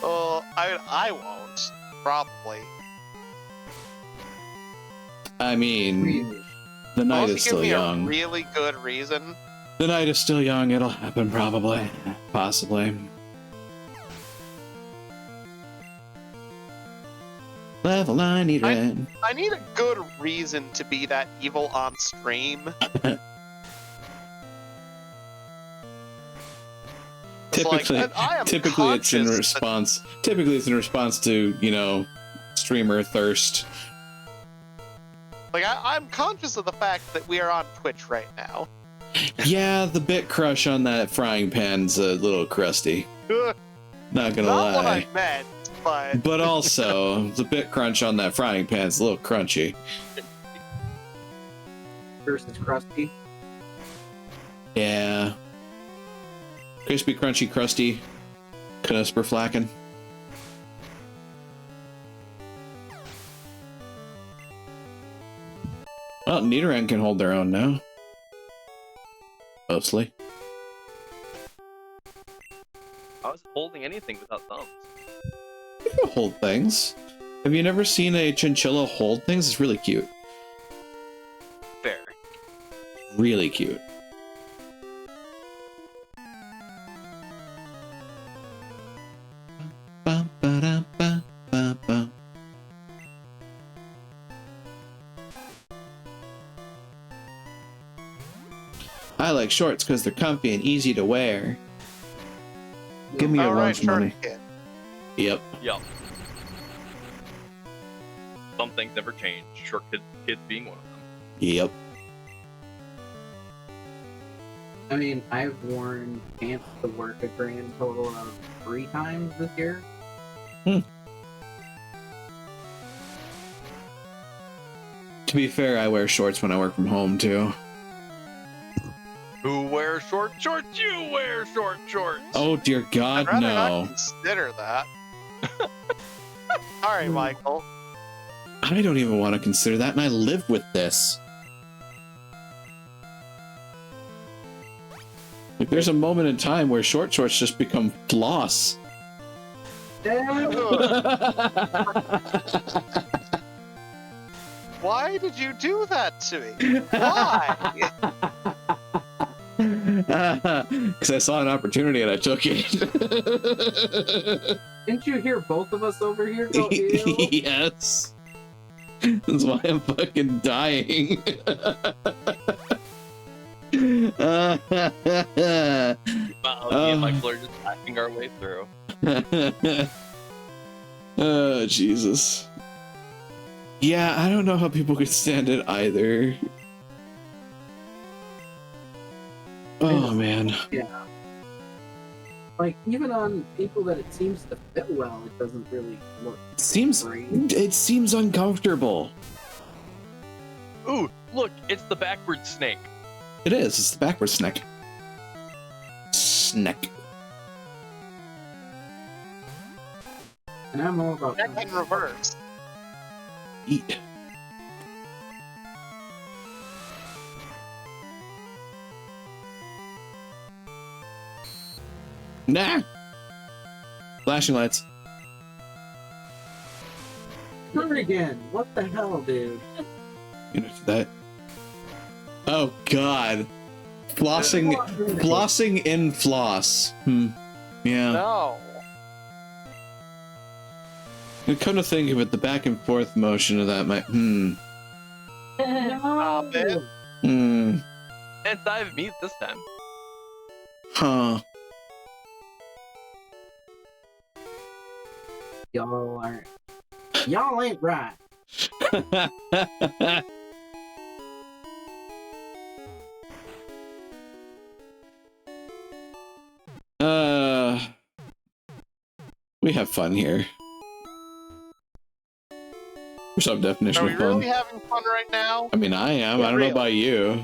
[SPEAKER 2] Oh, I won't. Probably.
[SPEAKER 1] I mean,
[SPEAKER 3] Really?
[SPEAKER 1] the night
[SPEAKER 2] Unless
[SPEAKER 1] is
[SPEAKER 2] you give
[SPEAKER 1] still
[SPEAKER 2] me
[SPEAKER 1] young.
[SPEAKER 2] a really good reason.
[SPEAKER 1] The night is still young. It'll happen, probably. Possibly. Level 90 red.
[SPEAKER 2] I need a good reason to be that evil on stream. It's
[SPEAKER 1] Typically,
[SPEAKER 2] like, I am
[SPEAKER 1] typically it's in
[SPEAKER 2] conscious
[SPEAKER 1] response. Typically, it's in response to, you know, streamer thirst.
[SPEAKER 2] Like, I'm conscious of the fact that we are on Twitch right now.
[SPEAKER 1] Yeah, the bit crush on that frying pan's a little crusty. Not gonna
[SPEAKER 2] Not what
[SPEAKER 1] lie.
[SPEAKER 2] I meant, but
[SPEAKER 1] But also, the bit crunch on that frying pan's a little crunchy.
[SPEAKER 3] Versus crusty.
[SPEAKER 1] Yeah. Crispy, crunchy, crusty. Knusper flacken. Well, Nidoran can hold their own now. Mostly.
[SPEAKER 4] I wasn't holding anything without thumbs.
[SPEAKER 1] You can hold things. Have you never seen a chinchilla hold things? It's really cute.
[SPEAKER 4] Fair.
[SPEAKER 1] Really cute. Bum, ba-dum, bum, bum, bum. I like shorts because they're comfy and easy to wear. Give me your
[SPEAKER 2] alright,
[SPEAKER 1] lunch money.
[SPEAKER 2] Kid.
[SPEAKER 1] Yep.
[SPEAKER 4] Yup. Some things never change. Short kids being one of them.
[SPEAKER 1] Yep.
[SPEAKER 3] I mean, I've worn pants to work a grand total of 3 times this year.
[SPEAKER 1] To be fair, I wear shorts when I work from home too.
[SPEAKER 4] Who wears short shorts? You wear short shorts.
[SPEAKER 1] Oh dear
[SPEAKER 2] I'd
[SPEAKER 1] God,
[SPEAKER 2] rather not
[SPEAKER 1] no!
[SPEAKER 2] consider that. Sorry, Michael.
[SPEAKER 1] I don't even want to consider that, and I live with this. Like, there's a moment in time where short shorts just become floss.
[SPEAKER 2] Why did you do that to me? Why?
[SPEAKER 1] Because I saw an opportunity and I took it.
[SPEAKER 3] Didn't you hear both of us over here go, ew?
[SPEAKER 1] Yes. That's why I'm fucking dying.
[SPEAKER 4] Wow, me and Michael are just hacking our way through.
[SPEAKER 1] Oh, Jesus. Yeah, I don't know how people could stand it either. Oh, man.
[SPEAKER 3] Yeah. Like, even on people that it seems to fit well, it doesn't really look
[SPEAKER 1] It seems uncomfortable.
[SPEAKER 4] Ooh, look, it's the backward snake.
[SPEAKER 1] It is. It's the backward snack. Snack.
[SPEAKER 3] And I'm all about
[SPEAKER 2] Neck in reverse.
[SPEAKER 1] Eat. Nah. Flashing lights.
[SPEAKER 3] again. What the hell, dude?
[SPEAKER 1] You know that. Oh God. Flossing in floss. Yeah.
[SPEAKER 2] No.
[SPEAKER 1] And come to think of it, the back and forth motion of that might.
[SPEAKER 2] Stop it.
[SPEAKER 4] And dive meat this time.
[SPEAKER 1] Huh.
[SPEAKER 3] Y'all aren't Y'all ain't right.
[SPEAKER 1] We have fun here. For some definition
[SPEAKER 2] Are we
[SPEAKER 1] of fun.
[SPEAKER 2] really having fun right now?
[SPEAKER 1] I mean, I am. I don't know about you.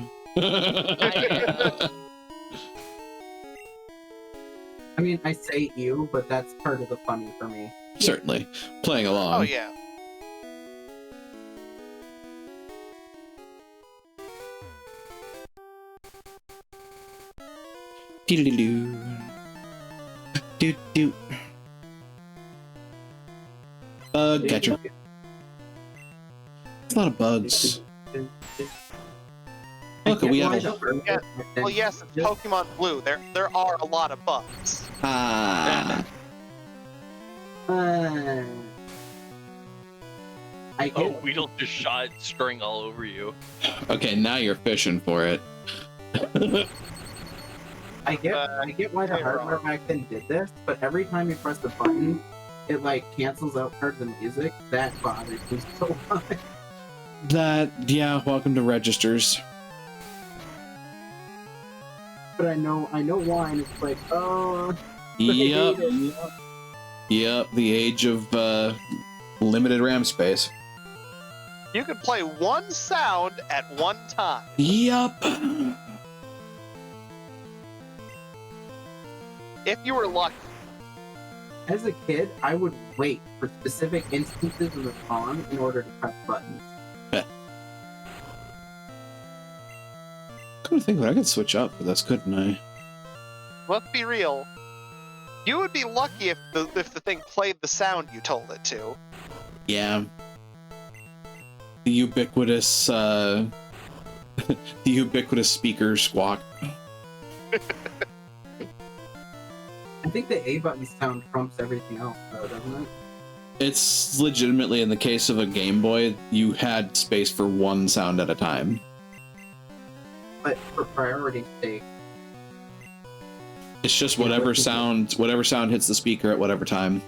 [SPEAKER 3] I mean, I say you, but that's part of the funny for me.
[SPEAKER 1] Certainly. Playing along.
[SPEAKER 2] Oh yeah.
[SPEAKER 1] Doo-doo-doo. Doo-doo. Bug catcher. It's a lot of bugs. Look, we have a...
[SPEAKER 2] Yeah. Well, yes, it's Pokemon Blue. There are a lot of bugs.
[SPEAKER 1] Ah.
[SPEAKER 3] I
[SPEAKER 4] Oh,
[SPEAKER 3] get,
[SPEAKER 4] Weedle just shot string all over you.
[SPEAKER 1] Okay, now you're fishing for it.
[SPEAKER 3] I get why the hardware back then did this, but every time you press the button, it like cancels out part of the music. That bothers me so much.
[SPEAKER 1] Yeah, welcome to registers.
[SPEAKER 3] But I know why, and it's like, oh.
[SPEAKER 1] Yep. Yep, the age of limited RAM space.
[SPEAKER 2] You can play one sound at one time.
[SPEAKER 1] Yep.
[SPEAKER 2] If you were lucky.
[SPEAKER 3] As a kid, I would wait for specific instances of the song in order to press buttons.
[SPEAKER 1] Come to think of it, I could switch up for this, couldn't I?
[SPEAKER 2] Let's be real. You would be lucky if the thing played the sound you told it to.
[SPEAKER 1] Yeah. The ubiquitous, the ubiquitous speaker squawk.
[SPEAKER 3] I think the A button sound trumps everything else, though, doesn't it?
[SPEAKER 1] It's legitimately, in the case of a Game Boy, you had space for one sound at a time.
[SPEAKER 3] But for priority's sake,
[SPEAKER 1] It's just whatever sound hits the speaker at whatever time.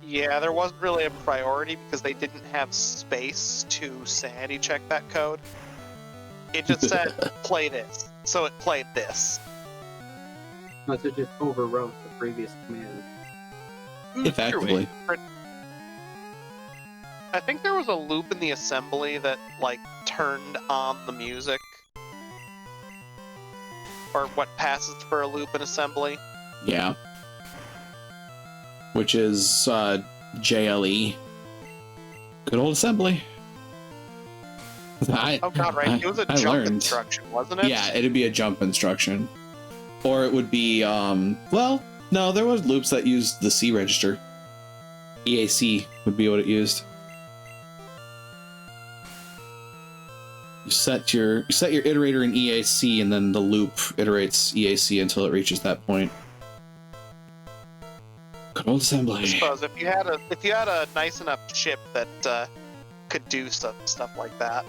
[SPEAKER 2] Yeah, there wasn't really a priority because they didn't have space to sanity check that code. It just said, play this. So it played this.
[SPEAKER 3] unless it just overwrote the previous command.
[SPEAKER 1] Effectively.
[SPEAKER 2] I think there was a loop in the assembly that, like, turned on the music. Or what passes for a loop in assembly.
[SPEAKER 1] Yeah. Which is JLE. Good old assembly.
[SPEAKER 2] Oh god, right. It was a jump instruction, wasn't it?
[SPEAKER 1] Yeah, it'd be a jump instruction. Or it would be, well, no, there was loops that used the C register. EAC would be what it used. You set your iterator in EAC, and then the loop iterates EAC until it reaches that point. Good old assembly.
[SPEAKER 2] I suppose if you had a nice enough chip that could do stuff like that.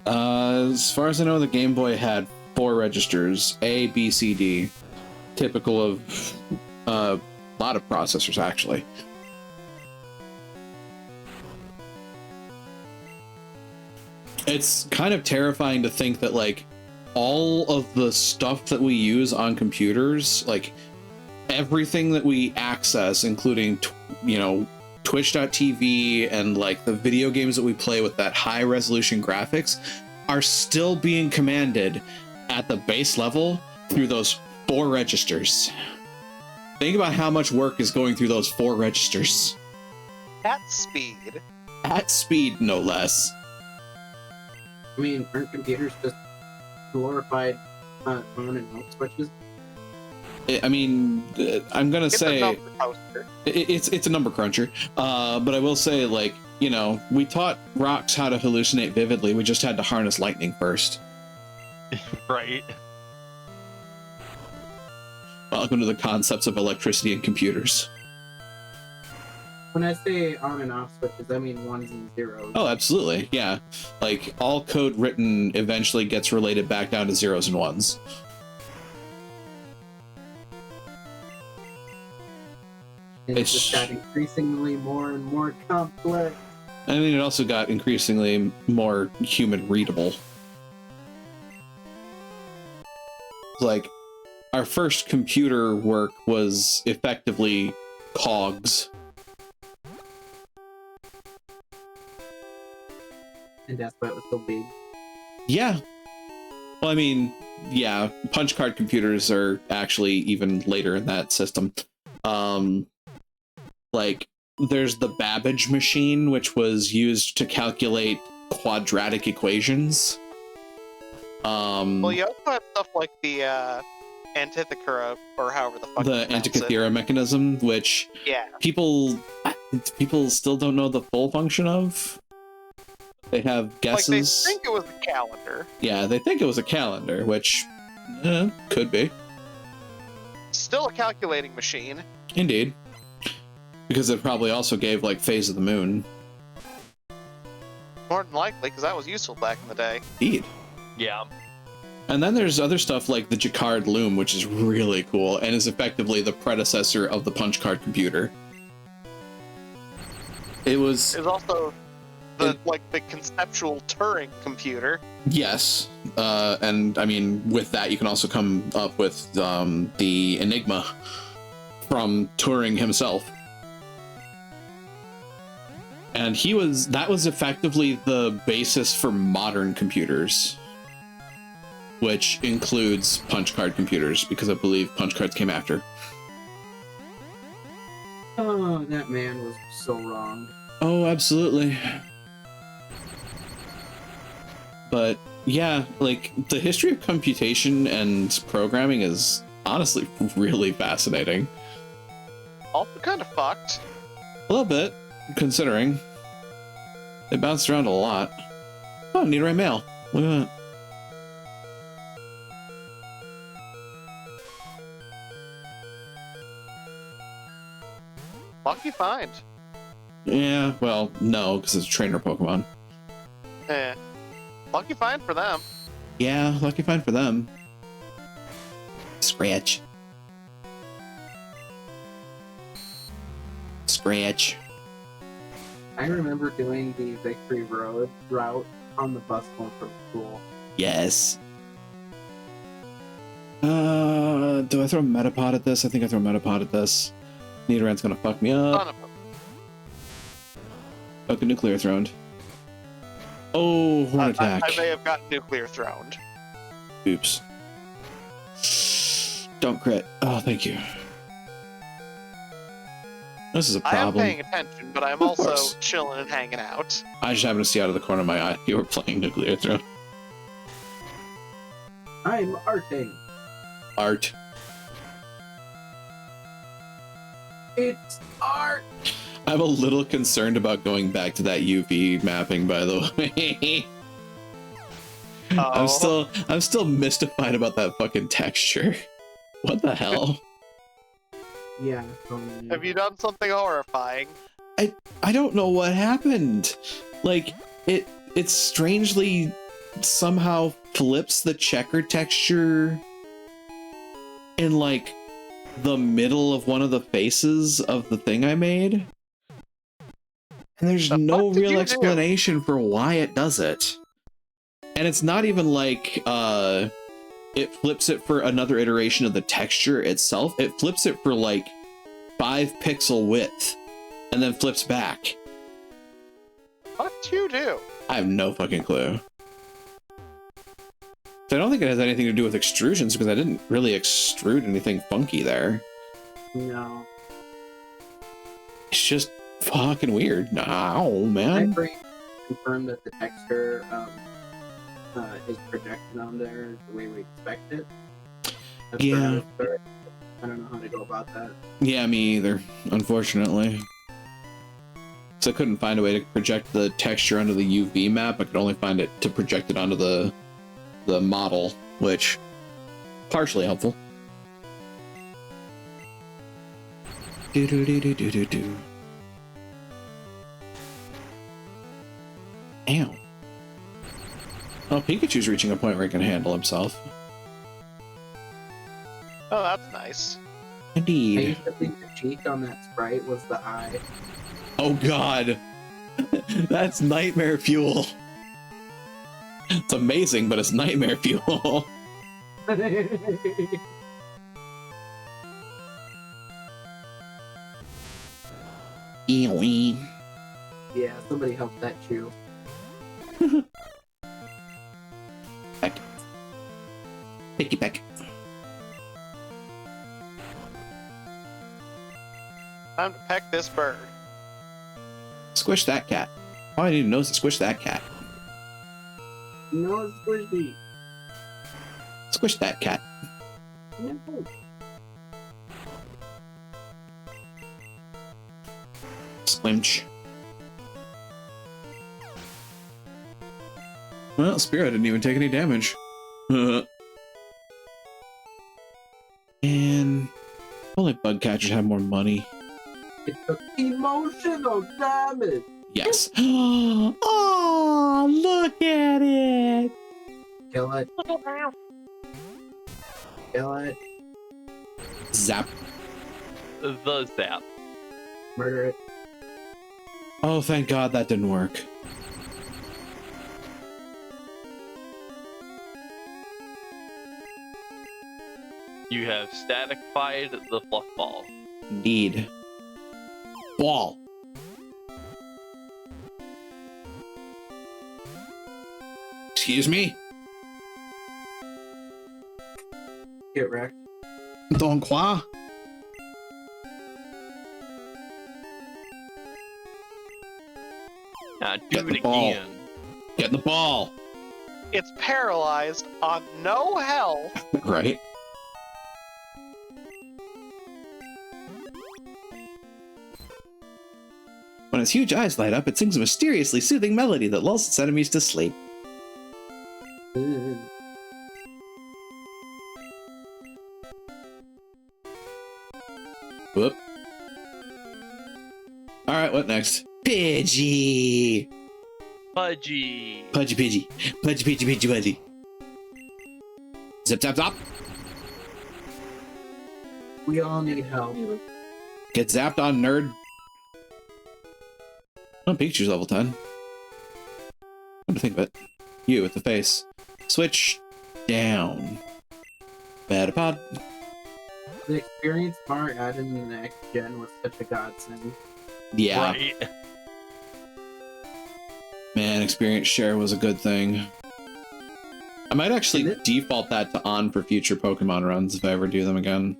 [SPEAKER 1] As far as I know, the Game Boy had 4 registers: A, B, C, D. Typical of a lot of processors, actually. It's kind of terrifying to think that, like, all of the stuff that we use on computers, like, everything that we access, including, Twitch.tv and, like, the video games that we play with that high-resolution graphics, are still being commanded at the base level through those 4 registers. Think about how much work is going through those 4 registers.
[SPEAKER 2] At speed.
[SPEAKER 1] At speed, no less.
[SPEAKER 3] I mean, aren't computers just glorified on and off switches?
[SPEAKER 1] I mean, I'm gonna say
[SPEAKER 2] it's
[SPEAKER 1] a number cruncher. But I will say, like, we taught rocks how to hallucinate vividly. We just had to harness lightning first.
[SPEAKER 4] Right.
[SPEAKER 1] Welcome to the concepts of electricity and computers.
[SPEAKER 3] When I say on and off switches, I mean ones and zeros.
[SPEAKER 1] Oh, absolutely. Yeah. Like, all code written eventually gets related back down to zeros and ones.
[SPEAKER 3] And it just got increasingly more and more complex.
[SPEAKER 1] I mean, it also got increasingly more human readable. Like, our first computer work was effectively cogs.
[SPEAKER 3] And that's why it was so big.
[SPEAKER 1] Yeah. Well, I mean, yeah, punch card computers are actually even later in that system. Like, there's the Babbage machine, which was used to calculate quadratic equations.
[SPEAKER 2] Well, you also have stuff like the Antithecura, or however the fuck
[SPEAKER 1] The
[SPEAKER 2] you pronounce it.
[SPEAKER 1] Antikythera mechanism, which
[SPEAKER 2] Yeah.
[SPEAKER 1] people still don't know the full function of. They have guesses.
[SPEAKER 2] Like, they think it was a calendar.
[SPEAKER 1] Yeah, they think it was a calendar, which could be.
[SPEAKER 2] Still a calculating machine.
[SPEAKER 1] Indeed. Because it probably also gave, like, phase of the moon.
[SPEAKER 2] More than likely, because that was useful back in the day.
[SPEAKER 1] Indeed.
[SPEAKER 4] Yeah.
[SPEAKER 1] And then there's other stuff like the Jacquard loom, which is really cool, and is effectively the predecessor of the punch card computer. It was...
[SPEAKER 2] There's also the conceptual Turing computer.
[SPEAKER 1] Yes. And, I mean, with that, you can also come up with the Enigma from Turing himself. And that was effectively the basis for modern computers, which includes punch card computers, because I believe punch cards came after.
[SPEAKER 3] Oh, that man was so wrong.
[SPEAKER 1] Oh, absolutely. But yeah, like, the history of computation and programming is honestly really fascinating.
[SPEAKER 2] Also kind of fucked.
[SPEAKER 1] A little bit, considering. They bounced around a lot. Oh, need to write mail. Look at that.
[SPEAKER 2] Lucky find.
[SPEAKER 1] Yeah, well, no, because it's a trainer Pokemon.
[SPEAKER 2] Eh. Lucky find for them.
[SPEAKER 1] Yeah, lucky find for them. Scratch. Scratch.
[SPEAKER 3] I remember doing the Victory Road route on the bus home from school.
[SPEAKER 1] Yes. Do I throw Metapod at this? I think I throw Metapod at this. Nidoran's gonna fuck me up.
[SPEAKER 2] Son of a...
[SPEAKER 1] Okay, Nuclear Throned. Oh, Horn Attack.
[SPEAKER 2] I may have gotten nuclear throned.
[SPEAKER 1] Oops. Don't crit. Oh, thank you. This is a
[SPEAKER 2] I am
[SPEAKER 1] problem.
[SPEAKER 2] paying attention, but I'm
[SPEAKER 1] Of
[SPEAKER 2] also
[SPEAKER 1] course.
[SPEAKER 2] chilling and hanging out.
[SPEAKER 1] I just happened to see out of the corner of my eye you were playing Nuclear Throne.
[SPEAKER 3] I'm arting.
[SPEAKER 1] Art.
[SPEAKER 3] It's art.
[SPEAKER 1] I'm a little concerned about going back to that UV mapping, by the way.
[SPEAKER 2] Oh.
[SPEAKER 1] I'm still mystified about that fucking texture. What the hell?
[SPEAKER 3] Yeah.
[SPEAKER 2] Have you done something horrifying?
[SPEAKER 1] I don't know what happened. Like, it strangely somehow flips the checker texture in, like, the middle of one of the faces of the thing I made. And there's
[SPEAKER 2] The
[SPEAKER 1] no
[SPEAKER 2] fuck did
[SPEAKER 1] real
[SPEAKER 2] you do?
[SPEAKER 1] explanation for why it does it. And it's not even like it flips it for another iteration of the texture itself. It flips it for like 5 pixel width and then flips back.
[SPEAKER 2] What you do?
[SPEAKER 1] I have no fucking clue. So I don't think it has anything to do with extrusions, because I didn't really extrude anything funky there.
[SPEAKER 3] No.
[SPEAKER 1] It's just fucking weird. Ow,
[SPEAKER 3] My
[SPEAKER 1] man.
[SPEAKER 3] brain confirmed that the texture is projected on there the way we expect it. That's where I was started. I don't know how to go about that.
[SPEAKER 1] Yeah, me either, unfortunately. So I couldn't find a way to project the texture onto the UV map. I could only find it to project it onto the model, which partially helpful. Do do do do do do do. Ow. Oh, Pikachu's reaching a point where he can handle himself.
[SPEAKER 2] Oh, that's nice.
[SPEAKER 3] I
[SPEAKER 1] Indeed.
[SPEAKER 3] used to think the cheek on that sprite was the eye.
[SPEAKER 1] Oh god. That's nightmare fuel. It's amazing, but it's nightmare fuel. Eewee.
[SPEAKER 3] Yeah, somebody help that chew.
[SPEAKER 1] Peck. Picky peck.
[SPEAKER 2] Time to peck this bird.
[SPEAKER 1] Squish that cat. All I need to know is to squish that cat.
[SPEAKER 3] No, it's squishy.
[SPEAKER 1] Squish that cat.
[SPEAKER 3] No.
[SPEAKER 1] Squinch. Well, Spirit didn't even take any damage. And only bug catchers have more money.
[SPEAKER 3] It took emotional damage.
[SPEAKER 1] Yes. Oh, look at it.
[SPEAKER 3] Kill it. Kill it.
[SPEAKER 1] Zap.
[SPEAKER 4] The zap.
[SPEAKER 3] Murder it.
[SPEAKER 1] Oh, thank God that didn't work.
[SPEAKER 4] You have statified the fluff ball.
[SPEAKER 1] Indeed. Ball. Excuse me?
[SPEAKER 3] Get wrecked.
[SPEAKER 1] Don't quoi?
[SPEAKER 4] Now do
[SPEAKER 1] Get
[SPEAKER 4] it
[SPEAKER 1] the ball.
[SPEAKER 4] again.
[SPEAKER 1] Get the ball.
[SPEAKER 2] It's paralyzed on no health.
[SPEAKER 1] Right? When its huge eyes light up, it sings a mysteriously soothing melody that lulls its enemies to sleep. Whoop. Alright, what next? Pidgey!
[SPEAKER 4] Pudgy.
[SPEAKER 1] Pudgy Pidgey. Pudgy Pidgey Pidgey Pudgy. Zip zap zap.
[SPEAKER 3] We all need help.
[SPEAKER 1] Get zapped on, nerd. Oh, Pikachu's level 10. Come to think of it. You with the face. Switch down. Metapod.
[SPEAKER 3] The experience bar added in the next gen was such a godsend.
[SPEAKER 1] Yeah.
[SPEAKER 4] Right.
[SPEAKER 1] Man, experience share was a good thing. I might actually
[SPEAKER 3] Is it?
[SPEAKER 1] default that to on for future Pokemon runs if I ever do them again.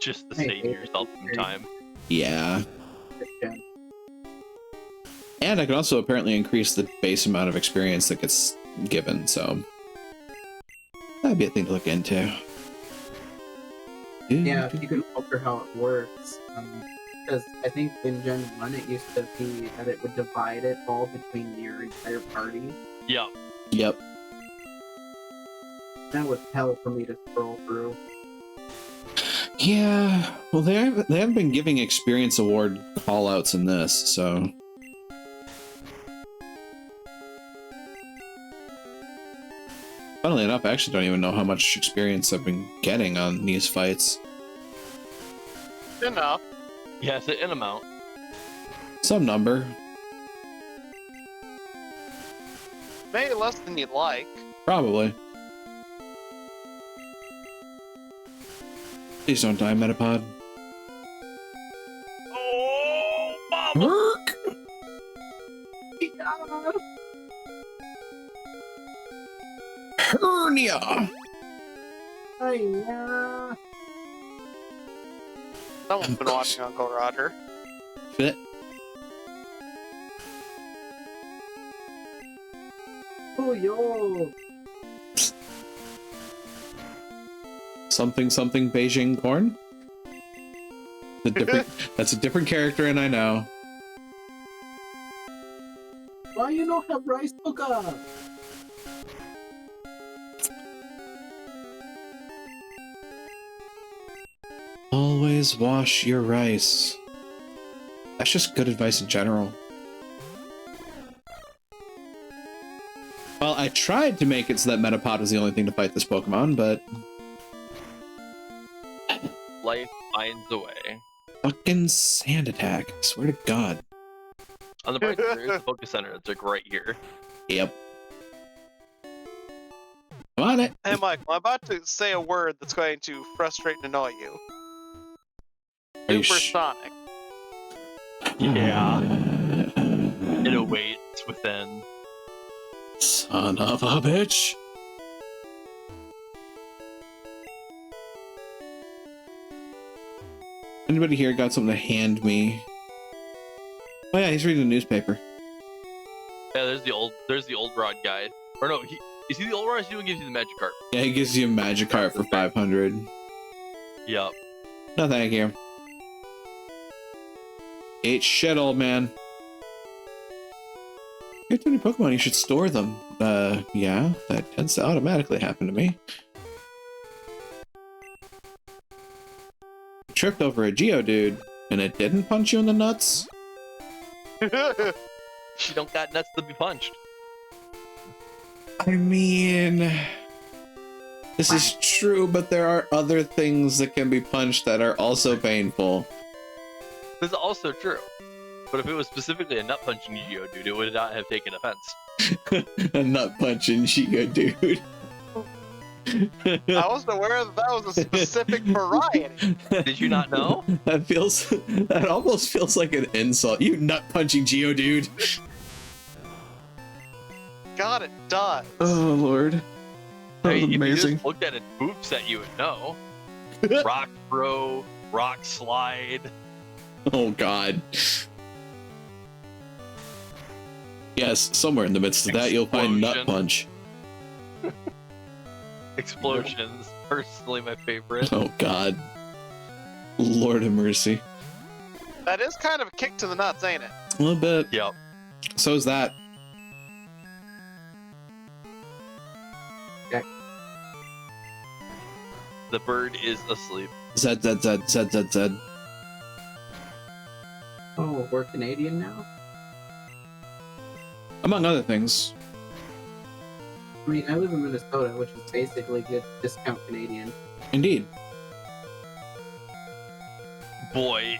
[SPEAKER 4] Just to
[SPEAKER 3] Hey,
[SPEAKER 4] save yourself some time.
[SPEAKER 1] Yeah.
[SPEAKER 3] This gen.
[SPEAKER 1] And I can also apparently increase the base amount of experience that gets given, so that'd be a thing to look into.
[SPEAKER 3] Yeah, if you could alter how it works. Because I think in Gen 1 it used to be that it would divide it all between your entire party.
[SPEAKER 4] Yep.
[SPEAKER 1] Yep.
[SPEAKER 3] That was hell for me to scroll through.
[SPEAKER 1] Yeah. Well, they haven't been giving experience award callouts in this, so. Funnily enough, I actually don't even know how much experience I've been getting on these fights.
[SPEAKER 2] Enough.
[SPEAKER 4] Yes, an amount.
[SPEAKER 1] Some number.
[SPEAKER 2] Maybe less than you'd like.
[SPEAKER 1] Probably. Please don't die, Metapod.
[SPEAKER 4] Oh, mama!
[SPEAKER 1] Work! Hernia!
[SPEAKER 2] Someone's been watching Uncle Roger.
[SPEAKER 1] Fit.
[SPEAKER 3] Oh, yo!
[SPEAKER 1] Something something Beijing corn? That's a different character, and I know.
[SPEAKER 3] Why you don't have rice cooker?
[SPEAKER 1] Always wash your rice. That's just good advice in general. Well, I tried to make it so that Metapod was the only thing to fight this Pokemon, but
[SPEAKER 4] finds a way.
[SPEAKER 1] Fucking sand attack. I swear to God.
[SPEAKER 4] On the bright side, there is the focus center. It's like right here.
[SPEAKER 1] Yep. I'm on it.
[SPEAKER 2] Hey, Michael, I'm about to say a word that's going to frustrate and annoy you.
[SPEAKER 1] Are you
[SPEAKER 2] Supersonic.
[SPEAKER 4] Yeah. It awaits within.
[SPEAKER 1] Son of a bitch. Anybody here got something to hand me? Oh yeah, he's reading a newspaper.
[SPEAKER 4] Yeah, there's the old rod guy. Or no, is he the old rod? Or is he the one who gives you the magic card?
[SPEAKER 1] Yeah, he gives you a magic card for 500.
[SPEAKER 4] Yep.
[SPEAKER 1] No, thank you. Eat shit, old man. You have too many Pokemon, you should store them. Yeah, that tends to automatically happen to me. You tripped over a Geodude, and it didn't punch you in the nuts?
[SPEAKER 4] She don't got nuts to be punched.
[SPEAKER 1] I mean... This is true, but there are other things that can be punched that are also painful.
[SPEAKER 4] This is also true. But if it was specifically a nut punching Geodude, it would not have taken offense.
[SPEAKER 1] A nut punching Geodude.
[SPEAKER 2] I wasn't aware that was a specific variety.
[SPEAKER 4] Did you not know?
[SPEAKER 1] That almost feels like an insult. You nut punching Geodude.
[SPEAKER 2] God, it does.
[SPEAKER 1] Oh lord. That
[SPEAKER 4] I
[SPEAKER 1] was
[SPEAKER 4] mean, if you
[SPEAKER 1] amazing.
[SPEAKER 4] just looked at its moveset, you would know. Rock throw, rock slide.
[SPEAKER 1] Oh god. Yes, somewhere in the midst of that you'll find Nut
[SPEAKER 4] Explosion.
[SPEAKER 1] Punch.
[SPEAKER 4] Explosions, personally my favorite.
[SPEAKER 1] Oh god. Lord have mercy.
[SPEAKER 2] That is kind of a kick to the nuts, ain't it?
[SPEAKER 1] A little bit.
[SPEAKER 4] Yep.
[SPEAKER 1] So is that.
[SPEAKER 4] The bird is asleep.
[SPEAKER 1] Zed, Zed, Zed, Zed, Zed, Zed.
[SPEAKER 3] Oh, we're Canadian now?
[SPEAKER 1] Among other things.
[SPEAKER 3] I mean, I live in Minnesota, which is basically good discount Canadian.
[SPEAKER 1] Indeed.
[SPEAKER 4] Boy,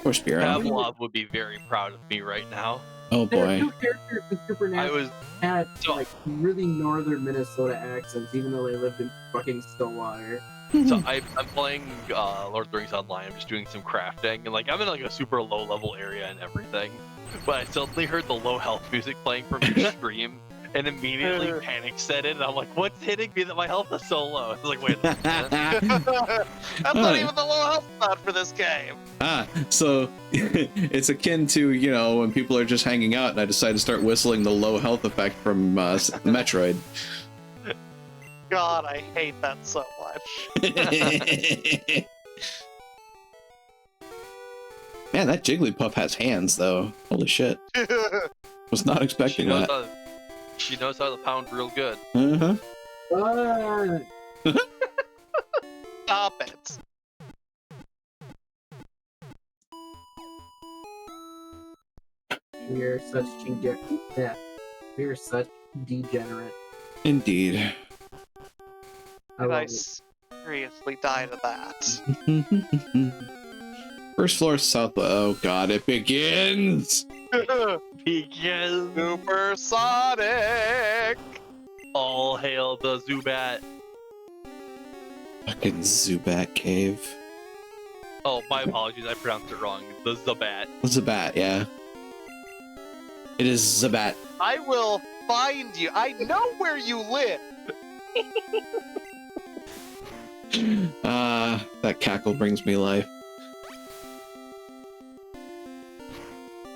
[SPEAKER 1] Or Spirit.
[SPEAKER 4] Pavlov would be very proud of me right now.
[SPEAKER 1] Oh
[SPEAKER 3] There are
[SPEAKER 1] boy.
[SPEAKER 3] two characters in
[SPEAKER 4] I
[SPEAKER 3] Supernatural
[SPEAKER 4] was
[SPEAKER 3] that had
[SPEAKER 4] so-
[SPEAKER 3] like really northern Minnesota accents, even though they lived in fucking Stillwater.
[SPEAKER 4] So I'm playing Lord of the Rings Online. I'm just doing some crafting, and like I'm in like a super low level area and everything. But I suddenly heard the low health music playing from your stream, and immediately panic set in. And I'm like, "What's hitting me that my health is so low?" I was like, "Wait a minute."
[SPEAKER 2] That's not even the low health spot for this game.
[SPEAKER 1] So it's akin to, you know, when people are just hanging out and I decide to start whistling the low health effect from Metroid.
[SPEAKER 2] God, I hate that so much.
[SPEAKER 1] Man, that Jigglypuff has hands, though. Holy shit. Was not
[SPEAKER 4] She
[SPEAKER 1] expecting
[SPEAKER 4] knows,
[SPEAKER 1] that.
[SPEAKER 4] she knows how to pound real good.
[SPEAKER 1] Uh-huh.
[SPEAKER 2] Stop it.
[SPEAKER 3] We are such we are such degenerate.
[SPEAKER 1] Indeed.
[SPEAKER 3] I
[SPEAKER 2] Did
[SPEAKER 3] love
[SPEAKER 2] I
[SPEAKER 3] it.
[SPEAKER 2] seriously die to that?
[SPEAKER 1] First floor south. Oh god, it begins!
[SPEAKER 4] Because
[SPEAKER 2] Supersonic!
[SPEAKER 4] all hail the Zubat.
[SPEAKER 1] Fucking Zubat Cave.
[SPEAKER 4] Oh, my apologies. I pronounced it wrong. The Zubat.
[SPEAKER 1] Zubat, yeah. It is Zubat.
[SPEAKER 2] I will find you. I know where you live.
[SPEAKER 1] That cackle brings me life.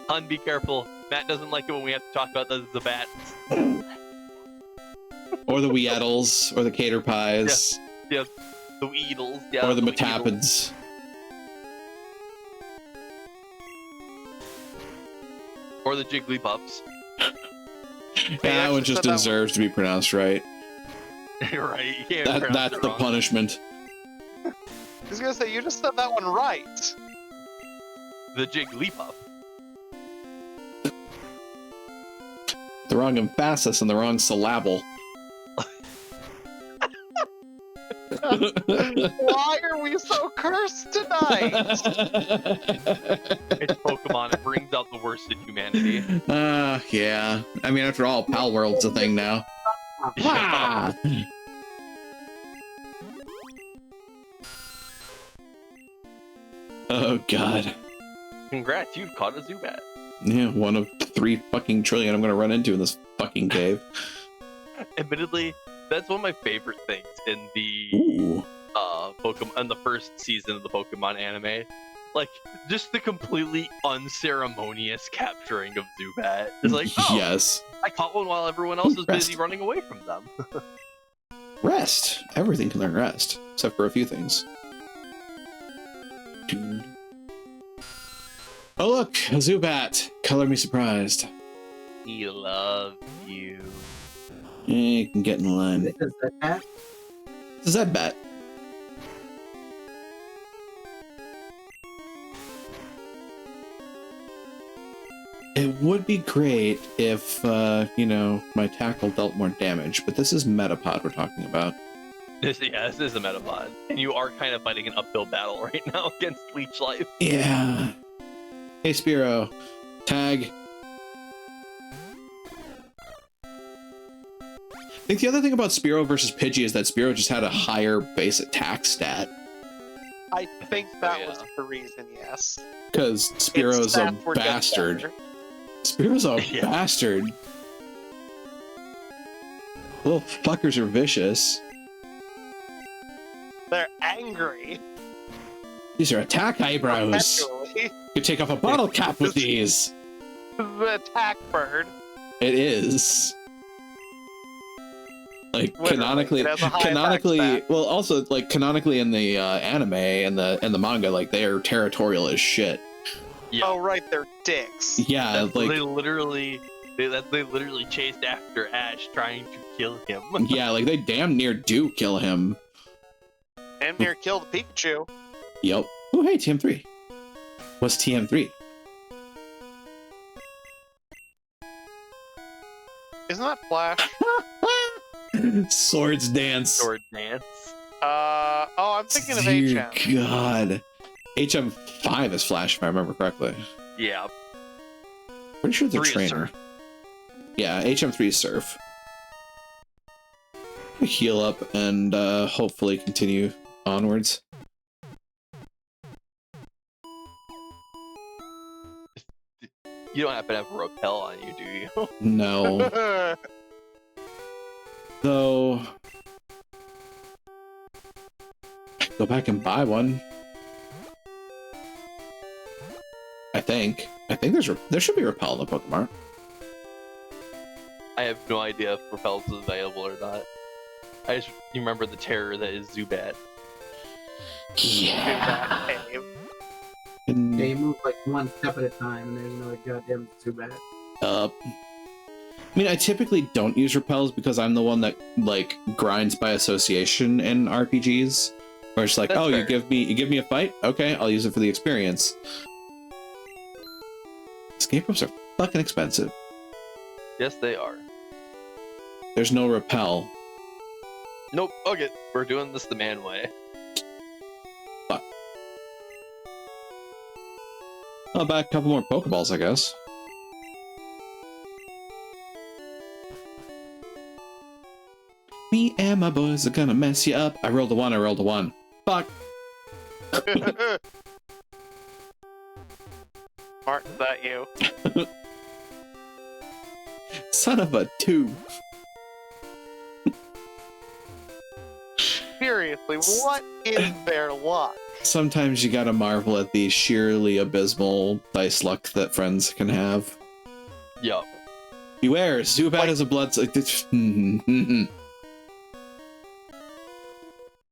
[SPEAKER 4] Hun, be careful. Matt doesn't like it when we have to talk about the Zubat.
[SPEAKER 1] Or the Weedles, or the Cater Pies,
[SPEAKER 4] The Weedles. Yeah,
[SPEAKER 1] or the
[SPEAKER 4] Weedles.
[SPEAKER 1] Metapids.
[SPEAKER 4] Or the Jigglypuffs.
[SPEAKER 1] Yeah, that one just deserves to be pronounced right.
[SPEAKER 4] Right. You can't pronounce
[SPEAKER 1] That's
[SPEAKER 4] it
[SPEAKER 1] the
[SPEAKER 4] wrong.
[SPEAKER 1] punishment.
[SPEAKER 2] I was gonna say, you just said that one right.
[SPEAKER 4] The Jigglypuff.
[SPEAKER 1] The wrong emphasis and the wrong syllable.
[SPEAKER 2] Why are we so cursed tonight?
[SPEAKER 4] It's Pokemon. It brings out the worst in humanity.
[SPEAKER 1] Yeah. I mean, after all, Pal World's a thing now. Ah! Oh, God.
[SPEAKER 4] Congrats, you've caught a Zubat.
[SPEAKER 1] Yeah, one of 3 fucking trillion I'm gonna run into in this fucking cave.
[SPEAKER 4] Admittedly, that's one of my favorite things in the
[SPEAKER 1] Ooh.
[SPEAKER 4] Pokemon in the first season of the Pokemon anime. Like, just the completely unceremonious capturing of Zubat. It's like, oh,
[SPEAKER 1] Yes.
[SPEAKER 4] I caught one while everyone else was
[SPEAKER 1] Rest.
[SPEAKER 4] busy running away from them.
[SPEAKER 1] Rest. Everything can learn rest, except for a few things. Oh look, a Zubat. Color me surprised.
[SPEAKER 4] He loves you.
[SPEAKER 1] You can get in line.
[SPEAKER 3] This is the cat.
[SPEAKER 1] This is that bat. It would be great if, you know, my tackle dealt more damage, but this is Metapod we're talking about.
[SPEAKER 4] This is a Metapod. And you are kind of fighting an uphill battle right now against Leech Life.
[SPEAKER 1] Yeah. Hey, Spearow. Tag. I think the other thing about Spearow versus Pidgey is that Spearow just had a higher base attack stat.
[SPEAKER 2] I think that
[SPEAKER 4] yeah.
[SPEAKER 2] was the reason, yes.
[SPEAKER 1] Because Spearow's
[SPEAKER 2] Its
[SPEAKER 1] a
[SPEAKER 2] stats were just
[SPEAKER 1] bastard.
[SPEAKER 2] better.
[SPEAKER 1] Spearow's a
[SPEAKER 4] Yeah.
[SPEAKER 1] bastard. Little fuckers are vicious.
[SPEAKER 2] They're angry.
[SPEAKER 1] These are attack eyebrows.
[SPEAKER 2] Perpetually.
[SPEAKER 1] You take off a bottle cap with these.
[SPEAKER 2] The attack bird.
[SPEAKER 1] It is. Like
[SPEAKER 2] Literally,
[SPEAKER 1] canonically,
[SPEAKER 2] it has a high attack stat.
[SPEAKER 1] well, also like canonically in the anime and the manga, like they are territorial as shit.
[SPEAKER 4] Yeah.
[SPEAKER 2] Oh right, they're dicks.
[SPEAKER 1] Yeah, like
[SPEAKER 4] they literally chased after Ash trying to kill him.
[SPEAKER 1] yeah, like they damn near do kill him.
[SPEAKER 2] Damn near killed Pikachu.
[SPEAKER 1] Yep. Oh hey, TM3. What's TM3?
[SPEAKER 2] Isn't that Flash?
[SPEAKER 1] Swords dance.
[SPEAKER 4] Sword dance.
[SPEAKER 2] Oh, I'm thinking of
[SPEAKER 1] Dear
[SPEAKER 2] HM.
[SPEAKER 1] God. HM5 is Flash, if I remember correctly.
[SPEAKER 4] Yeah.
[SPEAKER 1] Pretty sure the
[SPEAKER 4] 3 is
[SPEAKER 1] trainer.
[SPEAKER 4] Surf.
[SPEAKER 1] Yeah, HM3 is Surf. Heal up and hopefully continue onwards.
[SPEAKER 4] You don't happen to have a repel on you, do you?
[SPEAKER 1] No. Though. Go back and buy one. I think there should be repel in the Pokemon.
[SPEAKER 4] I have no idea if repels is available or not. I just remember the terror that is Zubat.
[SPEAKER 1] Yeah.
[SPEAKER 2] Cave.
[SPEAKER 3] Yeah, you move like one step at a time, and there's another goddamn Zubat.
[SPEAKER 1] I mean, I typically don't use repels because I'm the one that like grinds by association in RPGs. Where it's like,
[SPEAKER 4] That's
[SPEAKER 1] oh,
[SPEAKER 4] fair.
[SPEAKER 1] you give me a fight? Okay, I'll use it for the experience. Escape ropes are fucking expensive.
[SPEAKER 4] Yes, they are.
[SPEAKER 1] There's no repel.
[SPEAKER 4] Nope. Okay, we're doing this the man way.
[SPEAKER 1] I'll buy a couple more Pokeballs, I guess. Me and my boys are gonna mess you up. I rolled a 1. Fuck.
[SPEAKER 2] Mark, is that you?
[SPEAKER 1] Son of a 2.
[SPEAKER 2] Seriously, what is their luck?
[SPEAKER 1] Sometimes you gotta marvel at the sheerly abysmal dice luck that friends can have.
[SPEAKER 4] Yup.
[SPEAKER 1] Beware, Zubat
[SPEAKER 2] Like-
[SPEAKER 1] is a blood...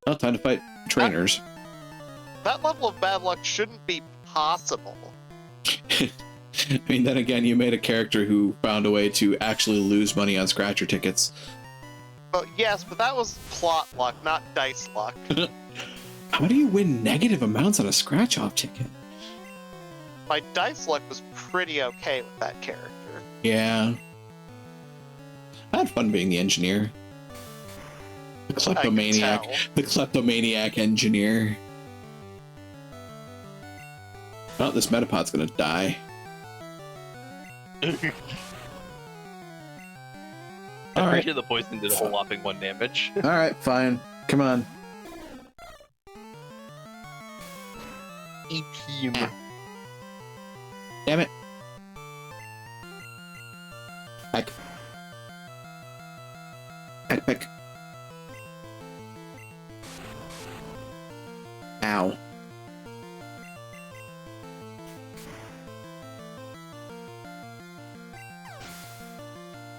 [SPEAKER 1] Well, time to fight trainers.
[SPEAKER 2] That level of bad luck shouldn't be possible.
[SPEAKER 1] I mean, then again, you made a character who found a way to actually lose money on scratcher tickets.
[SPEAKER 2] But yes, but that was plot luck, not dice luck.
[SPEAKER 1] How do you win negative amounts on a scratch-off ticket?
[SPEAKER 2] My dice luck was pretty okay with that character.
[SPEAKER 1] Yeah. I had fun being the engineer. Kleptomaniac.
[SPEAKER 2] tell.
[SPEAKER 1] The kleptomaniac engineer. Oh, this Metapod's gonna die.
[SPEAKER 4] I
[SPEAKER 1] All right.
[SPEAKER 4] appreciate the poison did a whole whopping 1 damage.
[SPEAKER 1] All right, fine. Come on.
[SPEAKER 4] E-team.
[SPEAKER 1] Damn it. Heck. Heck. Ow.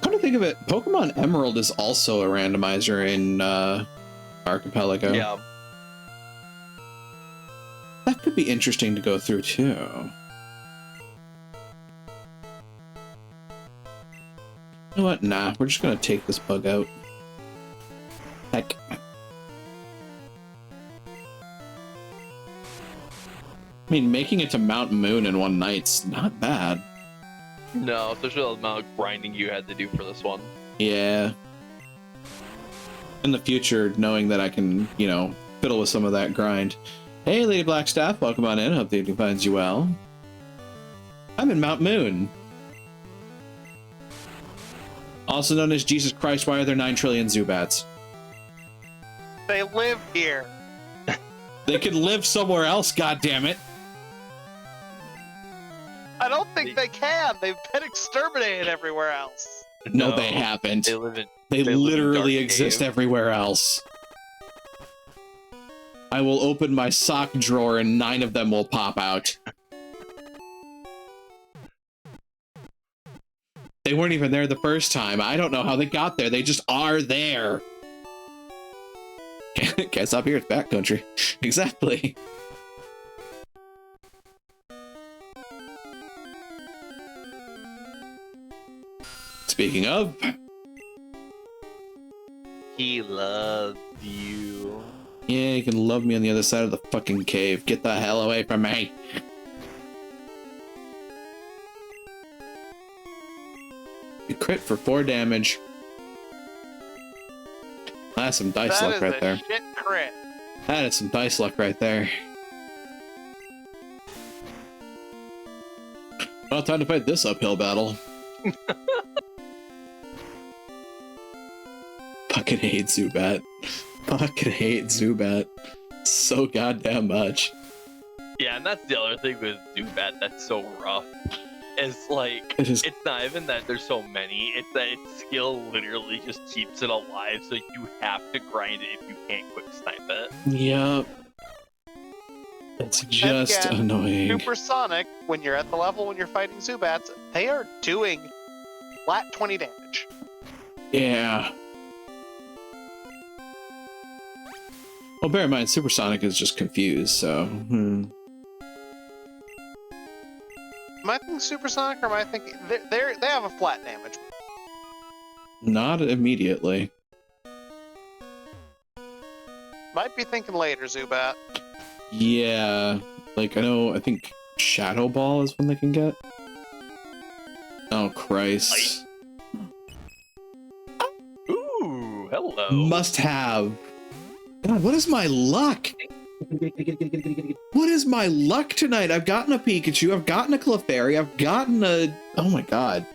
[SPEAKER 1] Come to think of it, Pokemon Emerald is also a randomizer in Archipelago.
[SPEAKER 4] Yeah.
[SPEAKER 1] That could be interesting to go through too. You know what? Nah, we're just gonna take this bug out. Heck. I mean, making it to Mount Moon in one night's not bad.
[SPEAKER 4] No, especially the amount of grinding you had to do for this one.
[SPEAKER 1] Yeah. In the future, knowing that I can, you know, fiddle with some of that grind. Hey, Lady Blackstaff, welcome on in. Hope the evening finds you well. I'm in Mount Moon. Also known as Jesus Christ, why are there 9 trillion Zubats?
[SPEAKER 2] They live here.
[SPEAKER 1] They could live somewhere else, goddammit.
[SPEAKER 2] I don't think they can. They've been exterminated everywhere else.
[SPEAKER 1] No, they haven't.
[SPEAKER 4] They live in.
[SPEAKER 1] They
[SPEAKER 4] live in
[SPEAKER 1] literally
[SPEAKER 4] Dark
[SPEAKER 1] exist
[SPEAKER 4] Cave.
[SPEAKER 1] everywhere else. I will open my sock drawer and 9 of them will pop out. They weren't even there the first time. I don't know how they got there. They just are there. Can't stop here. It's backcountry. Exactly. Speaking of,
[SPEAKER 4] He loves you.
[SPEAKER 1] yeah, you can love me on the other side of the fucking cave. Get the hell away from me. You crit for 4 damage. That's some dice
[SPEAKER 2] That
[SPEAKER 1] luck
[SPEAKER 2] is
[SPEAKER 1] right
[SPEAKER 2] a
[SPEAKER 1] there.
[SPEAKER 2] shit crit.
[SPEAKER 1] That is some dice luck right there. Well, time to fight this uphill battle. Fucking hate Zubat. Fucking hate Zubat. So goddamn much.
[SPEAKER 4] Yeah, and that's the other thing with Zubat that's so rough. Is like,
[SPEAKER 1] It is.
[SPEAKER 4] it's not even that there's so many, it's that its skill literally just keeps it alive, so you have to grind it if you can't quick snipe it.
[SPEAKER 1] Yup. It's just
[SPEAKER 2] again,
[SPEAKER 1] annoying.
[SPEAKER 2] Supersonic, when you're at the level when you're fighting Zubats, they are doing flat 20 damage.
[SPEAKER 1] Yeah. Well, bear in mind, Supersonic is just confused, so...
[SPEAKER 2] Am I thinking Supersonic, or am I thinking... They have a flat damage.
[SPEAKER 1] Not immediately.
[SPEAKER 2] Might be thinking later, Zubat.
[SPEAKER 1] Yeah. Like, I think Shadow Ball is when they can get. Oh, Christ.
[SPEAKER 4] Ooh, hello.
[SPEAKER 1] Must have. God, what is my luck? What is my luck tonight? I've gotten a Pikachu, I've gotten a Clefairy, I've gotten a... Oh my god.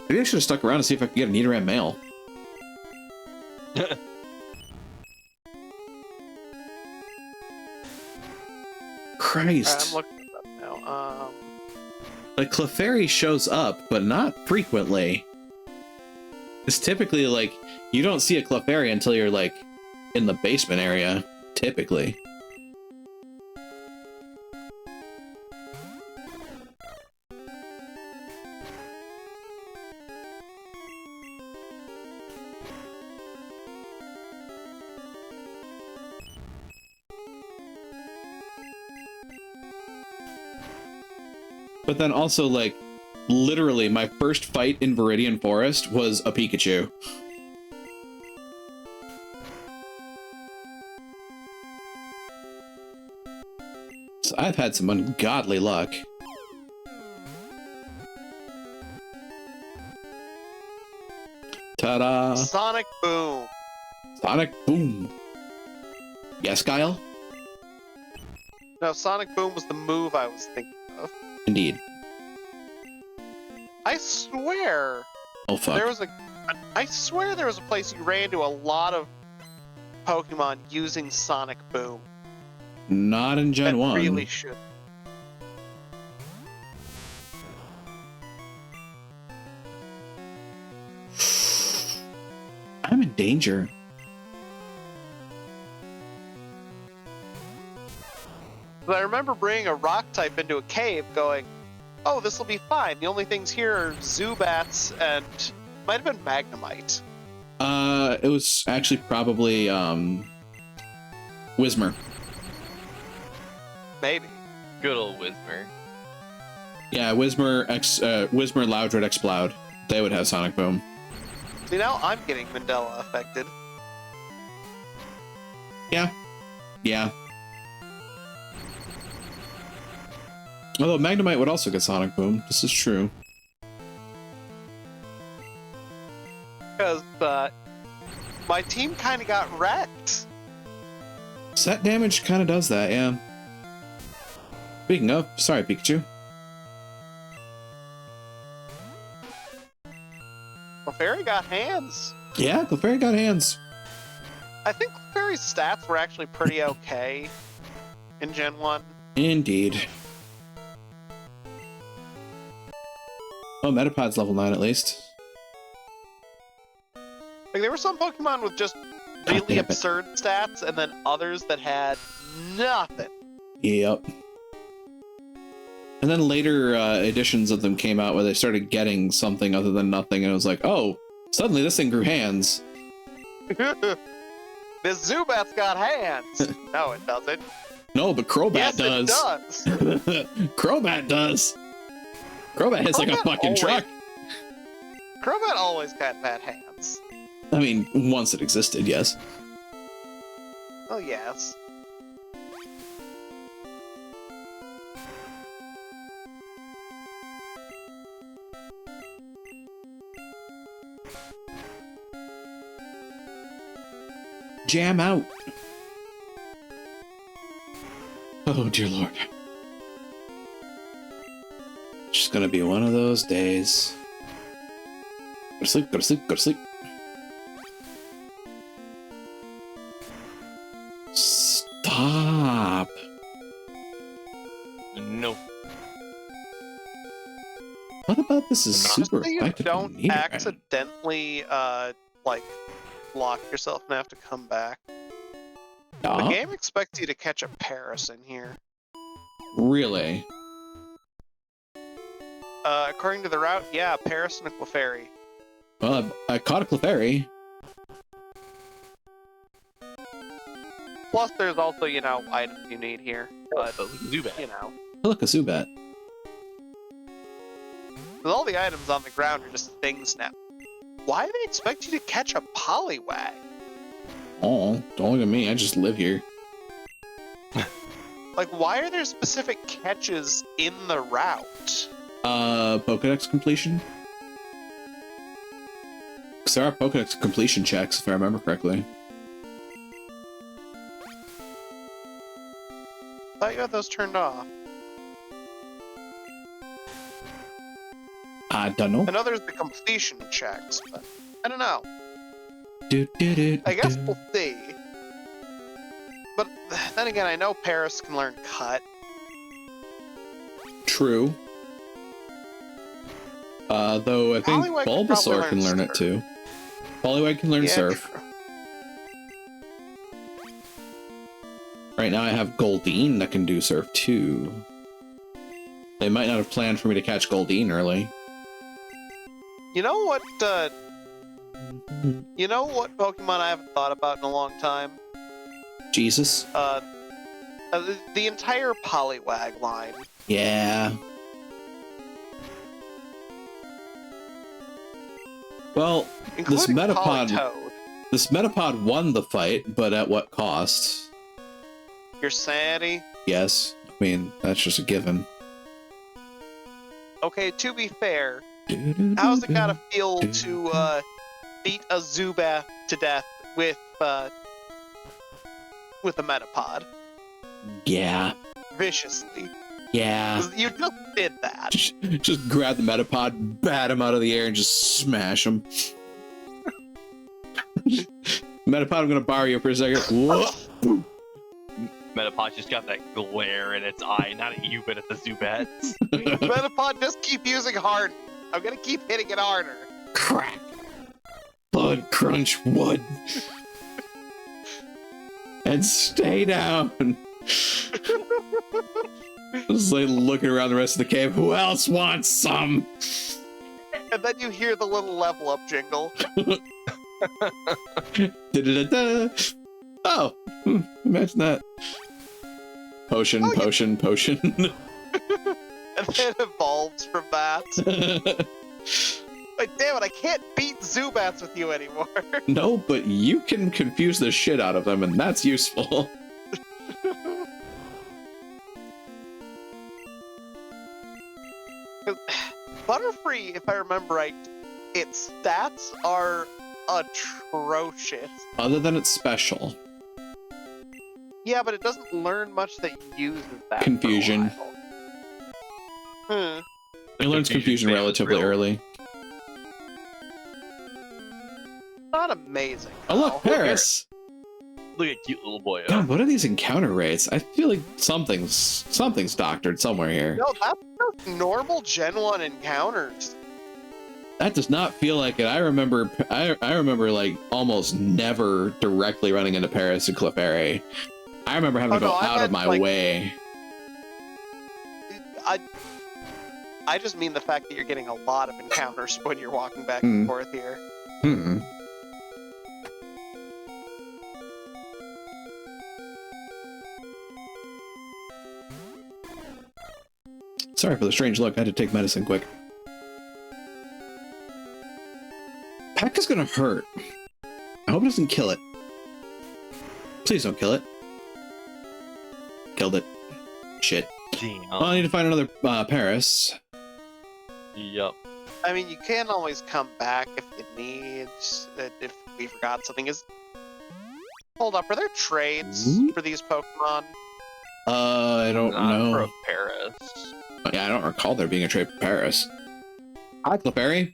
[SPEAKER 1] Maybe I should have stuck around to see if I could get a Nidoran male. Christ.
[SPEAKER 2] I'm looking it up now.
[SPEAKER 1] Like, Clefairy shows up, but not frequently. It's typically, like, you don't see a Clefairy until you're, like, in the basement area, typically. But then also, like, literally, my first fight in Viridian Forest was a Pikachu. So I've had some ungodly luck. Ta-da!
[SPEAKER 2] Sonic Boom.
[SPEAKER 1] Sonic Boom. Yes, Kyle?
[SPEAKER 2] No, Sonic Boom was the move I was thinking of.
[SPEAKER 1] Indeed.
[SPEAKER 2] I swear
[SPEAKER 1] Oh, fuck.
[SPEAKER 2] I swear there was a place you ran to a lot of Pokemon using Sonic Boom.
[SPEAKER 1] Not in Gen
[SPEAKER 2] That
[SPEAKER 1] 1.
[SPEAKER 2] really should.
[SPEAKER 1] I'm in danger.
[SPEAKER 2] But I remember bringing a rock type into a cave going, oh, this will be fine. The only things here are Zubats and might have been Magnemite.
[SPEAKER 1] It was actually probably, Whismur.
[SPEAKER 2] Maybe.
[SPEAKER 4] Good old Whismur.
[SPEAKER 1] Yeah, Whismur, Loudred, Exploud. They would have Sonic Boom.
[SPEAKER 2] See, now I'm getting Mandela affected.
[SPEAKER 1] Yeah. Yeah. Although Magnemite would also get Sonic Boom. This is true.
[SPEAKER 2] Because, my team kind of got wrecked.
[SPEAKER 1] Set damage kind of does that, yeah. Speaking of, sorry, Pikachu.
[SPEAKER 2] Clefairy got hands.
[SPEAKER 1] Yeah, Clefairy got hands.
[SPEAKER 2] I think Clefairy's stats were actually pretty okay in Gen 1.
[SPEAKER 1] Indeed. Oh, Metapod's level 9 at least.
[SPEAKER 2] Like, there were some Pokemon with just
[SPEAKER 1] damn
[SPEAKER 2] really
[SPEAKER 1] it.
[SPEAKER 2] absurd stats, and then others that had nothing.
[SPEAKER 1] Yep. And then later editions of them came out where they started getting something other than nothing, and it was like, oh, suddenly this thing grew hands.
[SPEAKER 2] This Zubat's got hands. No, it doesn't.
[SPEAKER 1] No, but Crobat
[SPEAKER 2] Yes,
[SPEAKER 1] does.
[SPEAKER 2] it does.
[SPEAKER 1] Crobat does. Crobat hits like a
[SPEAKER 2] Crobat
[SPEAKER 1] fucking
[SPEAKER 2] always-
[SPEAKER 1] truck.
[SPEAKER 2] Crobat always got bad hands.
[SPEAKER 1] I mean, once it existed, yes.
[SPEAKER 2] Oh, yes.
[SPEAKER 1] Jam out. Oh, dear Lord. It's just gonna be one of those days. Go to sleep, go to sleep, go to sleep. Stop.
[SPEAKER 4] No.
[SPEAKER 1] What about this is super
[SPEAKER 2] Honestly, you
[SPEAKER 1] effective?
[SPEAKER 2] don't
[SPEAKER 1] in Nidoran?
[SPEAKER 2] accidentally, like, lock yourself and have to come back. The
[SPEAKER 1] Yeah?
[SPEAKER 2] game expects you to catch a Paris in here.
[SPEAKER 1] Really?
[SPEAKER 2] According to the route, yeah, Paris and a Clefairy.
[SPEAKER 1] Well, I caught a Clefairy.
[SPEAKER 2] Plus, there's also, you know, items you need here. But,
[SPEAKER 4] Zubat.
[SPEAKER 2] you know,
[SPEAKER 1] Look, a Zubat.
[SPEAKER 2] with all the items on the ground are just things now. Why do they expect you to catch a Poliwag?
[SPEAKER 1] Oh, don't look at me. I just live here.
[SPEAKER 2] Like, why are there specific catches in the route?
[SPEAKER 1] Pokedex completion? Because there are Pokedex completion checks, if I remember correctly.
[SPEAKER 2] I thought you had those turned off.
[SPEAKER 1] I don't know.
[SPEAKER 2] I know there's the completion checks, but I don't know.
[SPEAKER 1] Do, do, do,
[SPEAKER 2] I guess
[SPEAKER 1] do.
[SPEAKER 2] we'll see. But then again, I know Paris can learn Cut.
[SPEAKER 1] True. Though I think
[SPEAKER 2] Poliwag can
[SPEAKER 1] Bulbasaur
[SPEAKER 2] probably
[SPEAKER 1] can learn
[SPEAKER 2] learn
[SPEAKER 1] it too. Poliwag can learn
[SPEAKER 2] Yeah,
[SPEAKER 1] Surf.
[SPEAKER 2] true.
[SPEAKER 1] Right now I have Goldeen that can do Surf too. They might not have planned for me to catch Goldeen early.
[SPEAKER 2] You know what? You know what Pokemon I haven't thought about in a long time?
[SPEAKER 1] Jesus.
[SPEAKER 2] The entire Poliwag line.
[SPEAKER 1] Yeah. Well,
[SPEAKER 2] Including
[SPEAKER 1] Metapod-
[SPEAKER 2] Politoed.
[SPEAKER 1] this Metapod won the fight, but at what cost?
[SPEAKER 2] Your sanity.
[SPEAKER 1] Yes. I mean, that's just a given.
[SPEAKER 2] Okay, to be fair, how's it gotta feel to beat a Zubat to death with with the Metapod
[SPEAKER 1] Yeah.
[SPEAKER 2] viciously.
[SPEAKER 1] Yeah.
[SPEAKER 2] 'Cause you just did that.
[SPEAKER 1] Just grab the Metapod, bat him out of the air, and just smash him. Metapod, I'm gonna borrow you for a second. Whoa.
[SPEAKER 4] Metapod just got that glare in its eye, not at you, but at the Zubats.
[SPEAKER 2] Metapod, just keep using hard. I'm gonna keep hitting it harder.
[SPEAKER 1] Crack. Blood crunch wood. And stay down. Just like looking around the rest of the cave. Who else wants some?
[SPEAKER 2] And then you hear the little level up jingle.
[SPEAKER 1] Da-da-da-da. Oh, imagine that. Potion,
[SPEAKER 2] Oh, yeah.
[SPEAKER 1] potion, potion.
[SPEAKER 2] And then it evolves from that. Like, damn it, I can't beat Zubats with you anymore.
[SPEAKER 1] No, but you can confuse the shit out of them, and that's useful.
[SPEAKER 2] Butterfree, if I remember right, its stats are atrocious.
[SPEAKER 1] Other than it's special.
[SPEAKER 2] Yeah, but it doesn't learn much that uses that.
[SPEAKER 1] Confusion.
[SPEAKER 2] For a while.
[SPEAKER 1] It learns confusion
[SPEAKER 4] phase is
[SPEAKER 1] relatively
[SPEAKER 4] real.
[SPEAKER 1] early.
[SPEAKER 2] Not amazing.
[SPEAKER 1] Oh look,
[SPEAKER 2] though.
[SPEAKER 1] Paris!
[SPEAKER 4] Look at cute little boy.
[SPEAKER 1] God, what are these encounter rates? I feel like something's doctored somewhere here.
[SPEAKER 2] No, that's just normal Gen 1 encounters.
[SPEAKER 1] That does not feel like it. I remember like almost never directly running into Paris and Clefairy. I remember having to
[SPEAKER 2] Oh,
[SPEAKER 1] go
[SPEAKER 2] no, I
[SPEAKER 1] out of
[SPEAKER 2] meant,
[SPEAKER 1] my
[SPEAKER 2] like-
[SPEAKER 1] way.
[SPEAKER 2] I just mean the fact that you're getting a lot of encounters when you're walking back
[SPEAKER 1] Hmm.
[SPEAKER 2] and forth here.
[SPEAKER 1] Hmm. Sorry for the strange look. I had to take medicine quick. Pack is gonna hurt. I hope it doesn't kill it. Please don't kill it. Killed it. Shit.
[SPEAKER 4] Damn.
[SPEAKER 1] Well, I need to find another Paris.
[SPEAKER 4] Yep.
[SPEAKER 2] I mean, you can always come back if you need. If we forgot something. Hold up, are there trades
[SPEAKER 1] Ooh.
[SPEAKER 2] for these Pokemon?
[SPEAKER 1] I don't
[SPEAKER 4] Not
[SPEAKER 1] know.
[SPEAKER 4] for a Paris.
[SPEAKER 1] Yeah, I don't recall there being a trade for Paris. Hi, Clefairy.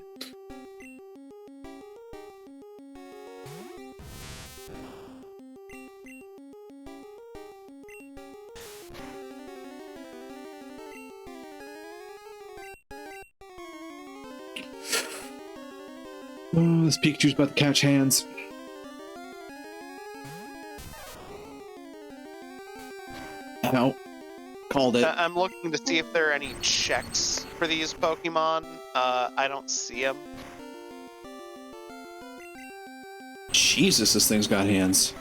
[SPEAKER 1] Oh, this Pikachu's about to catch hands. No. Called it.
[SPEAKER 2] I'm looking to see if there are any checks for these Pokemon. I don't see them.
[SPEAKER 1] Jesus, this thing's got hands.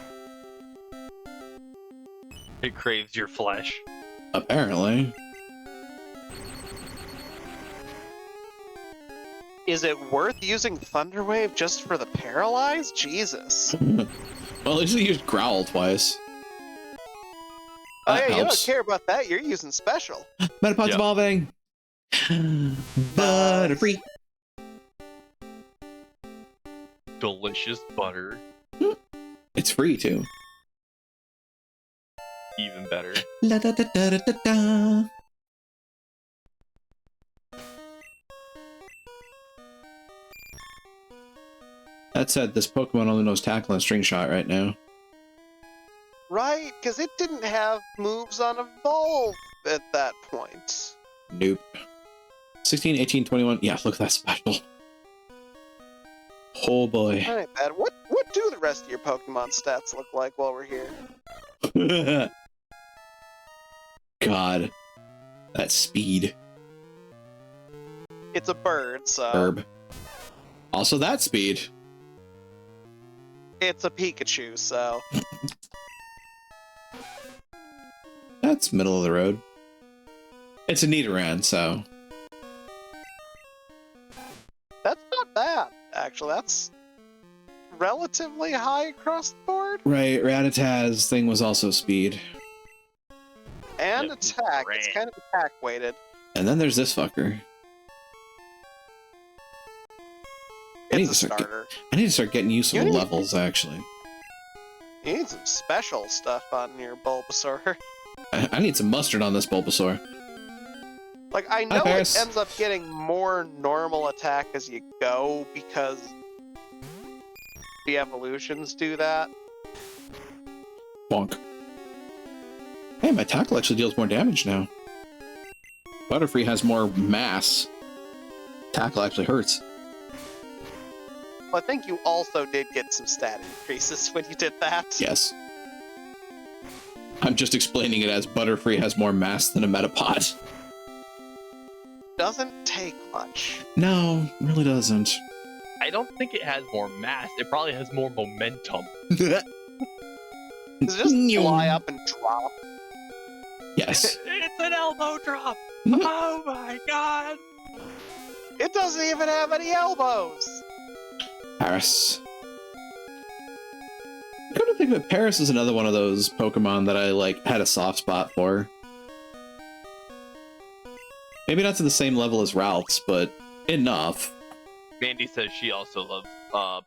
[SPEAKER 4] It craves your flesh.
[SPEAKER 1] Apparently.
[SPEAKER 2] Is it worth using Thunder Wave just for the paralyzed? Jesus.
[SPEAKER 1] Well, at least he used Growl twice.
[SPEAKER 2] Oh
[SPEAKER 1] That
[SPEAKER 2] yeah, you don't
[SPEAKER 1] helps.
[SPEAKER 2] care about that. You're using special.
[SPEAKER 1] Metapod's
[SPEAKER 4] Yep.
[SPEAKER 1] evolving. Butterfree.
[SPEAKER 4] Delicious butter.
[SPEAKER 1] It's free too.
[SPEAKER 4] Even better.
[SPEAKER 1] La da da da da da da. That said, this Pokemon only knows Tackle and String Shot right now.
[SPEAKER 2] Right, because it didn't have moves on Evolve at that point.
[SPEAKER 1] Nope. 16, 18, 21. Yeah, look at that special. Oh boy.
[SPEAKER 2] That ain't bad. What do the rest of your Pokemon stats look like while we're here?
[SPEAKER 1] God. That speed.
[SPEAKER 2] It's a bird, so
[SPEAKER 1] Herb. Also that speed.
[SPEAKER 2] it's a Pikachu, so
[SPEAKER 1] That's middle of the road. It's a Nidoran, so.
[SPEAKER 2] that's not bad, actually. That's relatively high across the board.
[SPEAKER 1] Right, Rattatas thing was also speed.
[SPEAKER 2] And
[SPEAKER 4] Yep,
[SPEAKER 2] attack. It's
[SPEAKER 4] great.
[SPEAKER 2] kind of attack weighted.
[SPEAKER 1] And then there's this fucker. I need
[SPEAKER 2] It's a
[SPEAKER 1] to start
[SPEAKER 2] starter.
[SPEAKER 1] I need to start getting used to
[SPEAKER 2] You
[SPEAKER 1] the
[SPEAKER 2] need-
[SPEAKER 1] levels, actually.
[SPEAKER 2] You need some special stuff on your Bulbasaur.
[SPEAKER 1] I need some mustard on this Bulbasaur.
[SPEAKER 2] Like, I know
[SPEAKER 1] Paris.
[SPEAKER 2] it ends up getting more normal attack as you go because the evolutions do that.
[SPEAKER 1] Bonk. Hey, my tackle actually deals more damage now. Butterfree has more mass. Tackle actually hurts.
[SPEAKER 2] I think you also did get some stat increases when you did that.
[SPEAKER 1] Yes. I'm just explaining it as Butterfree has more mass than a Metapod.
[SPEAKER 2] Doesn't take much.
[SPEAKER 1] No, it really doesn't.
[SPEAKER 4] I don't think it has more mass. It probably has more momentum.
[SPEAKER 2] Does it just fly up and drop?
[SPEAKER 1] Yes.
[SPEAKER 4] It's an elbow drop.
[SPEAKER 1] Mhm.
[SPEAKER 4] Oh my god.
[SPEAKER 2] It doesn't even have any elbows.
[SPEAKER 1] Paris. I kind of think that Paris is another one of those Pokemon that I had a soft spot for. Maybe not to the same level as Ralph's, but enough.
[SPEAKER 4] Mandy says she also loves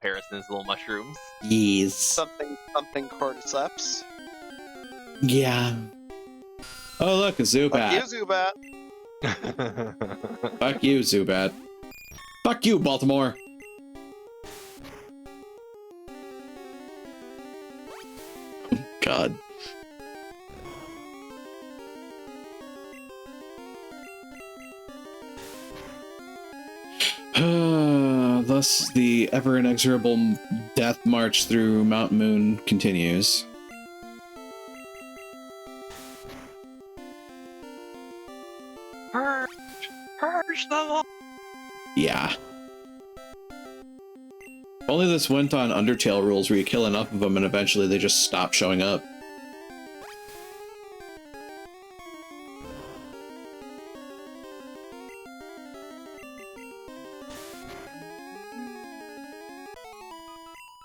[SPEAKER 4] Paris and his little mushrooms.
[SPEAKER 1] Yes.
[SPEAKER 2] Something cordyceps.
[SPEAKER 1] Yeah. Oh look, a
[SPEAKER 2] Fuck
[SPEAKER 1] Zubat.
[SPEAKER 2] you, Zubat.
[SPEAKER 1] Fuck you, Zubat. Fuck you, Baltimore. God. Thus, the ever inexorable death march through Mount Moon continues.
[SPEAKER 4] Purge them all.
[SPEAKER 1] Yeah. If only this went on Undertale rules where you kill enough of them and eventually they just stop showing up.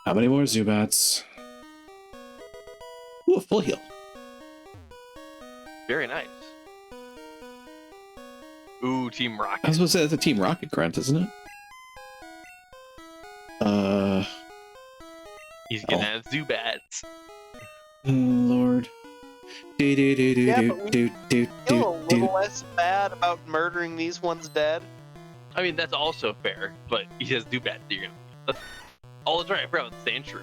[SPEAKER 1] How many more Zubats? Ooh, a full heal.
[SPEAKER 4] Very nice. Ooh, Team Rocket.
[SPEAKER 1] I was supposed to say that's a Team Rocket grunt, isn't it?
[SPEAKER 4] He's gonna have Zubats.
[SPEAKER 1] Oh, Lord.
[SPEAKER 2] Yeah, but we feel a little less bad about murdering these ones dead.
[SPEAKER 4] I mean, that's also fair, but he has Zubats. Oh, that's right. I forgot about Sandshrew.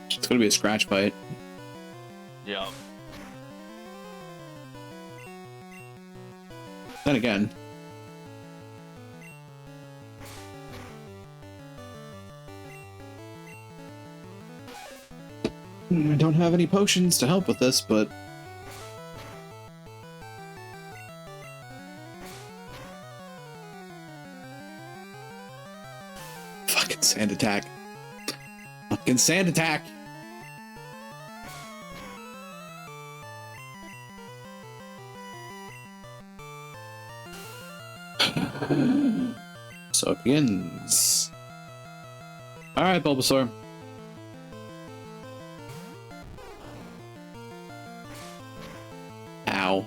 [SPEAKER 1] It's gonna be a scratch bite.
[SPEAKER 4] Yeah.
[SPEAKER 1] Then again. I don't have any potions to help with this, but... Fucking sand attack. Fucking sand attack! So it begins. Alright, Bulbasaur. Ow.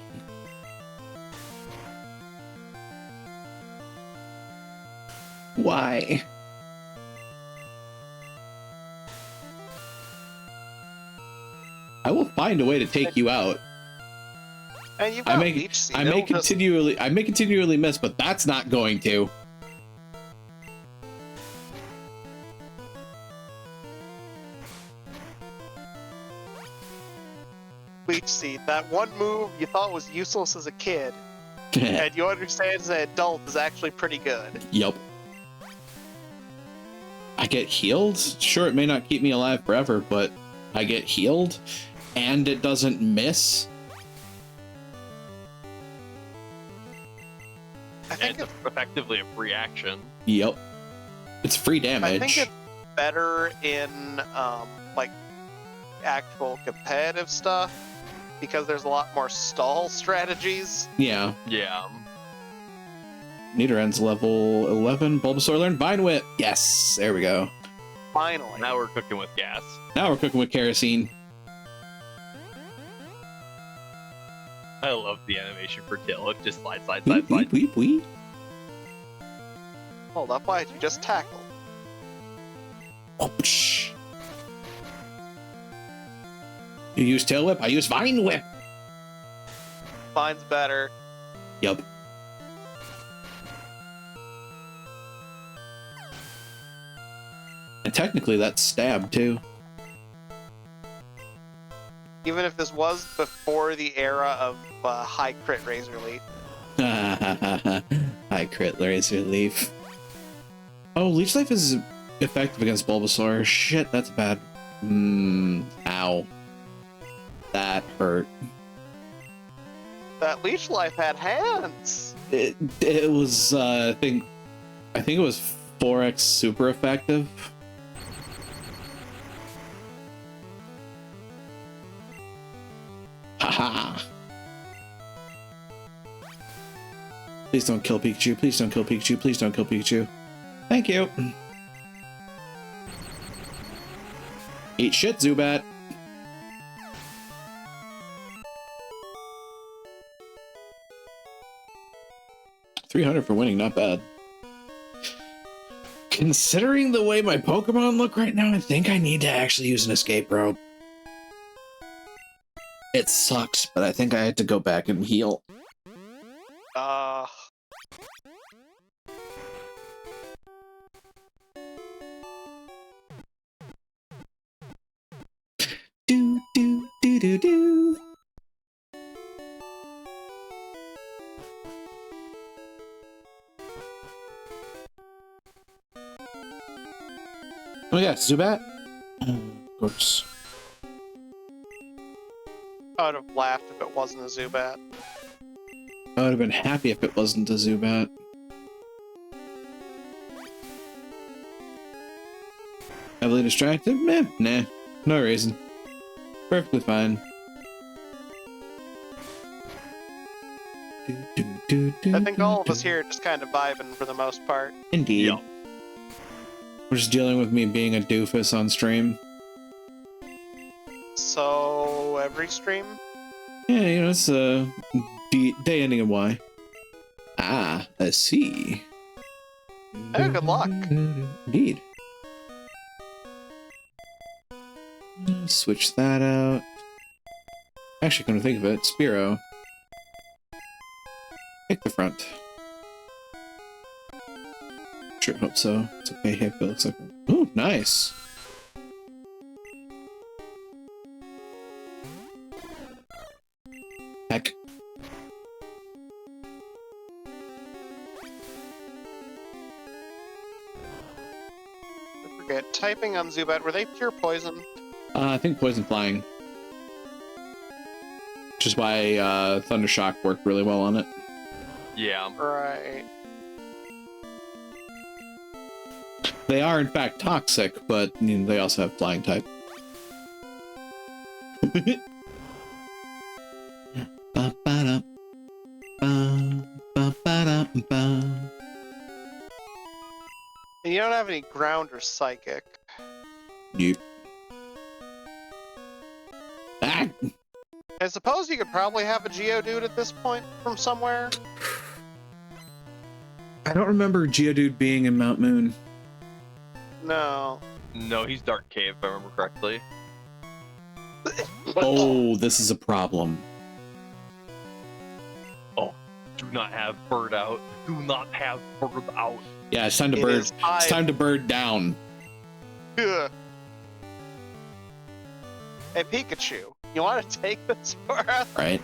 [SPEAKER 1] Why? I will find a way to take you out.
[SPEAKER 2] And you've
[SPEAKER 1] I
[SPEAKER 2] got
[SPEAKER 1] may,
[SPEAKER 2] Leech Seed.
[SPEAKER 1] I may
[SPEAKER 2] It'll just-
[SPEAKER 1] continually miss, but that's not going to.
[SPEAKER 2] Leech Seed. That one move you thought was useless as a kid, and you understand as an adult is actually pretty good.
[SPEAKER 1] Yup. I get healed? Sure, it may not keep me alive forever, but I get healed, and it doesn't miss?
[SPEAKER 2] I think
[SPEAKER 4] It's effectively a free action.
[SPEAKER 1] Yup. It's free damage.
[SPEAKER 2] I think it's better in like actual competitive stuff because there's a lot more stall strategies.
[SPEAKER 1] Yeah.
[SPEAKER 4] Yeah.
[SPEAKER 1] Nidoran's level 11. Bulbasaur learned Vine Whip. Yes, there we go.
[SPEAKER 2] Finally.
[SPEAKER 4] Now we're cooking with gas.
[SPEAKER 1] Now we're cooking with kerosene.
[SPEAKER 4] I love the animation for Tail. It just slide.
[SPEAKER 1] Weep, weep, weep, weep.
[SPEAKER 2] Hold up, why did you just tackle?
[SPEAKER 1] Whoopsh. You use Tail Whip, I use Vine Whip.
[SPEAKER 2] Mine's better.
[SPEAKER 1] Yup. And technically that's stab too.
[SPEAKER 2] Even if this was before the era of high crit Razor Leaf.
[SPEAKER 1] High crit Razor Leaf. Oh, Leech Life is effective against Bulbasaur. Shit, that's bad. Ow. That hurt.
[SPEAKER 2] That Leech Life had hands.
[SPEAKER 1] It was I think it was 4x super effective. Haha. Please don't kill Pikachu. Please don't kill Pikachu. Please don't kill Pikachu. Thank you. Eat shit, Zubat. $300 for winning, not bad. Considering the way my Pokemon look right now, I think I need to actually use an escape rope. It sucks, but I think I had to go back and heal. Do do do do do. Oh yeah, Zubat. Of course.
[SPEAKER 2] I would have laughed if it wasn't a Zubat.
[SPEAKER 1] I would have been happy if it wasn't a Zubat. Heavily distracted? Meh, nah. No reason. Perfectly fine.
[SPEAKER 2] I think all of us here are just kind of vibing for the most part.
[SPEAKER 1] Indeed.
[SPEAKER 4] Yeah.
[SPEAKER 1] We're just dealing with me being a doofus on stream.
[SPEAKER 2] So, every stream?
[SPEAKER 1] Yeah, you know, it's day ending in Y. Ah, I see.
[SPEAKER 2] Hey, good luck.
[SPEAKER 1] Indeed. Switch that out. Actually, come to think of it, Spearow. Take the front. Sure hope so. It's okay, hey, it looks like... Ooh, nice! Heck.
[SPEAKER 2] I forget. Typing on Zubat, were they pure poison?
[SPEAKER 1] I think Poison Flying. Which is why Thunder Shock worked really well on it.
[SPEAKER 4] Yeah.
[SPEAKER 2] Right.
[SPEAKER 1] They are, in fact, toxic, but you know, they also have Flying type. Ba-ba-da. Ba-ba-da-ba-ba.
[SPEAKER 2] And you don't have any ground or psychic.
[SPEAKER 1] Nope. Ah!
[SPEAKER 2] I suppose you could probably have a Geodude at this point from somewhere.
[SPEAKER 1] I don't remember Geodude being in Mount Moon.
[SPEAKER 2] No.
[SPEAKER 4] No, he's Dark Cave, if I remember correctly.
[SPEAKER 1] Oh, this is a problem.
[SPEAKER 4] Oh, do not have bird out. Do not have bird out.
[SPEAKER 1] Yeah, it's time to
[SPEAKER 2] It
[SPEAKER 1] bird.
[SPEAKER 2] is
[SPEAKER 1] It's time to bird down.
[SPEAKER 2] Ugh. Hey, Pikachu, you want to take this for us?
[SPEAKER 1] Right.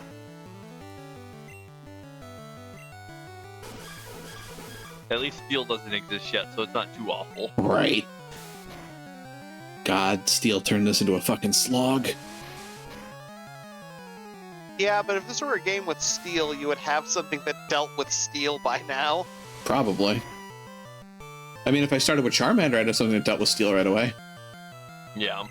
[SPEAKER 4] At least Steel doesn't exist yet, so it's not too awful.
[SPEAKER 1] Right. God, Steel turned this into a fucking slog.
[SPEAKER 2] Yeah, but if this were a game with Steel, you would have something that dealt with Steel by now.
[SPEAKER 1] Probably. I mean, if I started with Charmander, I'd have something that dealt with Steel right away.
[SPEAKER 4] Yeah.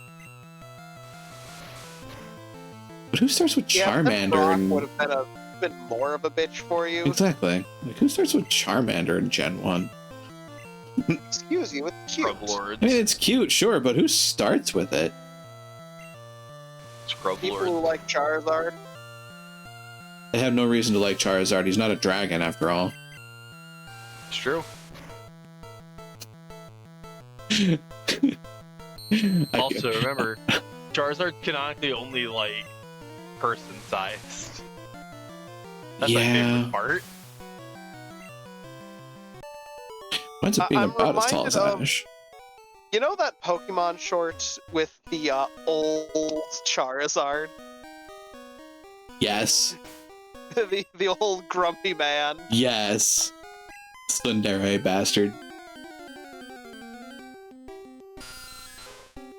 [SPEAKER 1] But who starts with Charmander
[SPEAKER 2] Brock
[SPEAKER 1] and...
[SPEAKER 2] would have been more of a bitch for you.
[SPEAKER 1] Exactly. Like, who starts with Charmander in Gen 1?
[SPEAKER 2] Excuse you, it's cute.
[SPEAKER 4] Scrub Lords.
[SPEAKER 1] I mean, it's cute, sure, but who starts with it?
[SPEAKER 4] Scrub
[SPEAKER 2] People
[SPEAKER 4] Lords.
[SPEAKER 2] who like Charizard.
[SPEAKER 1] They have no reason to like Charizard. He's not a dragon, after all.
[SPEAKER 4] It's true. Also, remember, Charizard's canonically only like person-sized. That's my favorite part.
[SPEAKER 1] Winds up being
[SPEAKER 2] I'm
[SPEAKER 1] about as tall as
[SPEAKER 2] reminded of-
[SPEAKER 1] Ash.
[SPEAKER 2] You know that Pokemon short with the old Charizard?
[SPEAKER 1] Yes.
[SPEAKER 2] the old grumpy man.
[SPEAKER 1] Yes. Tsundere bastard.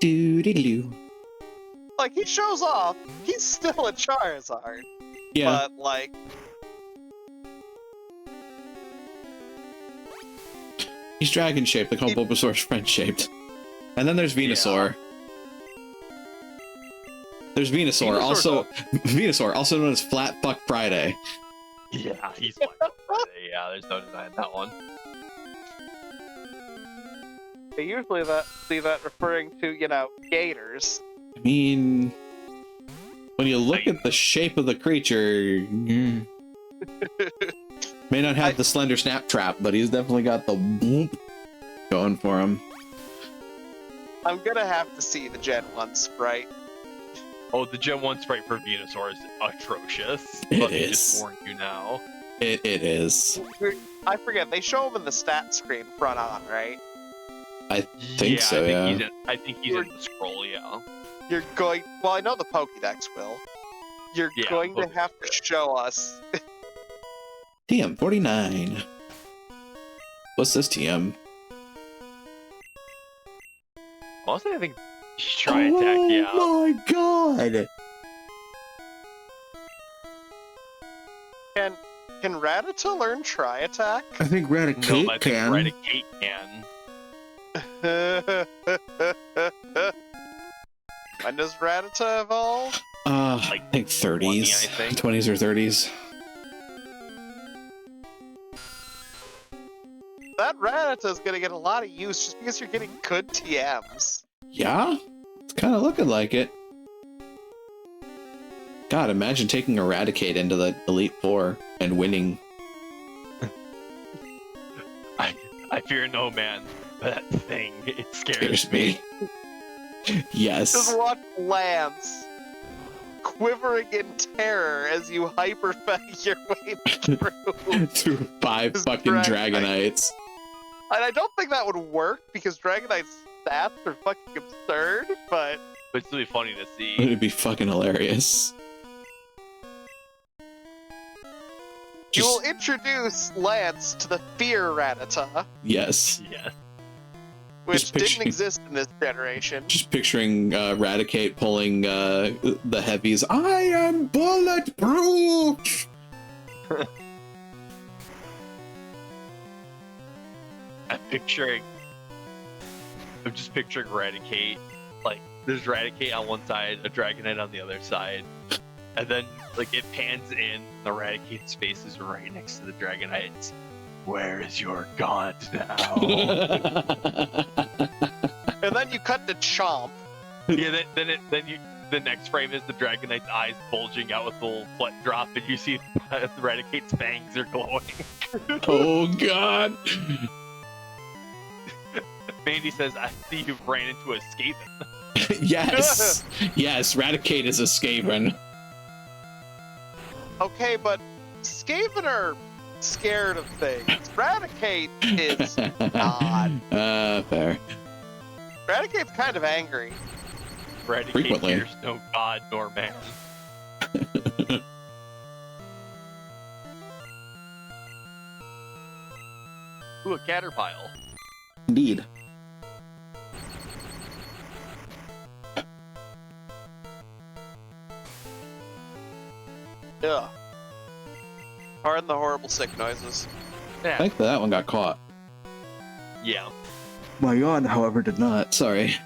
[SPEAKER 1] Doo-dee-doo.
[SPEAKER 2] Like, he shows off. He's still a Charizard.
[SPEAKER 1] Yeah.
[SPEAKER 2] But, like...
[SPEAKER 1] He's dragon shaped, like how Bulbasaur's French shaped. And then there's Venusaur. There's Venusaur, also Venusaur, also known as Flat Fuck Friday.
[SPEAKER 4] Yeah, he's Flat Fuck Friday. Yeah, there's no denying that one.
[SPEAKER 2] They usually see that referring to, you know, gators.
[SPEAKER 1] I mean, when you look at the shape of the creature, may not have the slender snap trap, but he's definitely got the boop going for him.
[SPEAKER 2] I'm gonna have to see the Gen 1 sprite.
[SPEAKER 4] Oh, the Gen 1 sprite for Venusaur is atrocious.
[SPEAKER 1] It
[SPEAKER 4] Let me
[SPEAKER 1] is.
[SPEAKER 4] just warn you now.
[SPEAKER 1] It is.
[SPEAKER 2] I forget, they show him in the stat screen front on, right?
[SPEAKER 1] I think so, yeah.
[SPEAKER 4] I think he's in the scroll, yeah.
[SPEAKER 2] You're going... Well, I know the Pokédex will. You're going to have to show us...
[SPEAKER 1] TM 49. What's this TM?
[SPEAKER 4] Honestly, I think try attack, yeah.
[SPEAKER 1] Oh my god!
[SPEAKER 2] Can Rattata learn Tri Attack?
[SPEAKER 1] I think Raticate
[SPEAKER 4] No, I think
[SPEAKER 1] can.
[SPEAKER 4] Raticate can.
[SPEAKER 2] When does Rattata evolve?
[SPEAKER 1] I think 30s.
[SPEAKER 4] 20, I think.
[SPEAKER 1] 20s or 30s.
[SPEAKER 2] That Rattata's gonna get a lot of use just because you're getting good TMs.
[SPEAKER 1] Yeah? It's kind of looking like it. God, imagine taking Eradicate into the Elite Four and winning.
[SPEAKER 4] I fear no man, but that thing, it scares
[SPEAKER 1] me. Yes.
[SPEAKER 2] Just watch Lance quivering in terror as you hyperfang your way through.
[SPEAKER 1] Through 5
[SPEAKER 2] Just
[SPEAKER 1] fucking Dragonites.
[SPEAKER 2] And I don't think that would work because Dragonite's stats are fucking absurd, but
[SPEAKER 4] it's really funny to see.
[SPEAKER 1] It'd be fucking hilarious.
[SPEAKER 2] You will introduce Lance to the Fear Rattata,
[SPEAKER 1] Yes.
[SPEAKER 4] Yes.
[SPEAKER 2] which didn't exist in this generation.
[SPEAKER 1] Just picturing Raticate pulling the heavies. I am bulletproof!
[SPEAKER 4] I'm just picturing Raticate. Like, there's Raticate on one side, a Dragonite on the other side. And then, like, it pans in, the Raticate's face is right next to the Dragonite's. Where is your god now?
[SPEAKER 2] And then you cut to Chomp.
[SPEAKER 4] Yeah, the next frame is the Dragonite's eyes bulging out with a little sweat drop, and you see the Raticate's fangs are glowing.
[SPEAKER 1] Oh god!
[SPEAKER 4] Mandy says, I see you ran into a Skaven.
[SPEAKER 1] Yes! Yes, Raticate is a Skaven.
[SPEAKER 2] Okay, but Skaven are scared of things. Raticate is not.
[SPEAKER 1] Fair.
[SPEAKER 2] Raticate's kind of angry.
[SPEAKER 4] Raticate
[SPEAKER 1] Frequently.
[SPEAKER 4] fears no god nor man. Ooh, a Caterpile.
[SPEAKER 1] Indeed.
[SPEAKER 2] Yeah. Pardon the horrible sick noises.
[SPEAKER 1] I think that one got caught.
[SPEAKER 4] Yeah.
[SPEAKER 1] My god, however, did not. Sorry.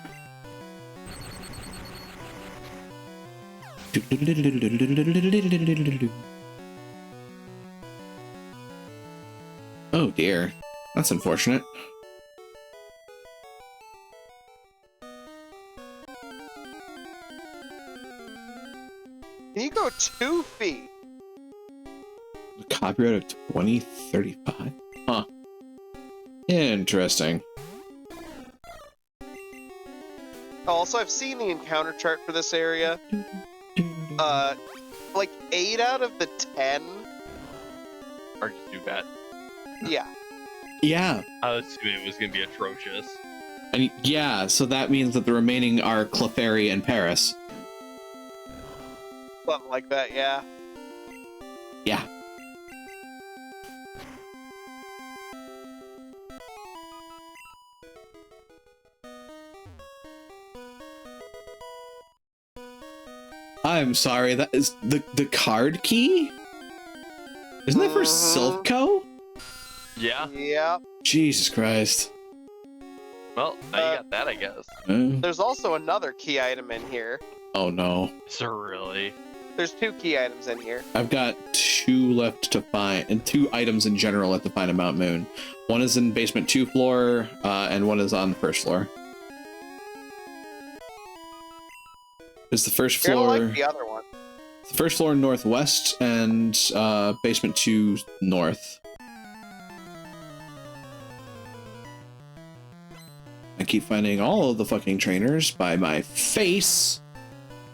[SPEAKER 1] Oh dear. That's unfortunate.
[SPEAKER 2] Can you go 2 feet?
[SPEAKER 1] Copyright of 2035? Huh. Interesting.
[SPEAKER 2] Also, I've seen the encounter chart for this area. Like 8 out of the 10
[SPEAKER 4] Or just do that.
[SPEAKER 2] Yeah.
[SPEAKER 1] Yeah.
[SPEAKER 4] I was assuming it was going to be atrocious.
[SPEAKER 1] And yeah, so that means that the remaining are Clefairy and Paris.
[SPEAKER 2] Something like that, yeah.
[SPEAKER 1] Yeah. I'm sorry, that is the card key? Isn't that for Silpco?
[SPEAKER 4] Yeah.
[SPEAKER 2] Yeah.
[SPEAKER 1] Jesus Christ.
[SPEAKER 4] Well, now you got that, I guess.
[SPEAKER 2] There's also another key item in here.
[SPEAKER 1] Oh no.
[SPEAKER 4] Is there really?
[SPEAKER 2] There's 2 key items in here.
[SPEAKER 1] I've got 2 left to find, and 2 items in general left to find in Mount Moon. One is in basement 2 floor, and one is on the first floor. Is the first
[SPEAKER 2] You're
[SPEAKER 1] floor?
[SPEAKER 2] gonna like the other one.
[SPEAKER 1] The first floor northwest and basement 2 north. I keep finding all of the fucking trainers by my face.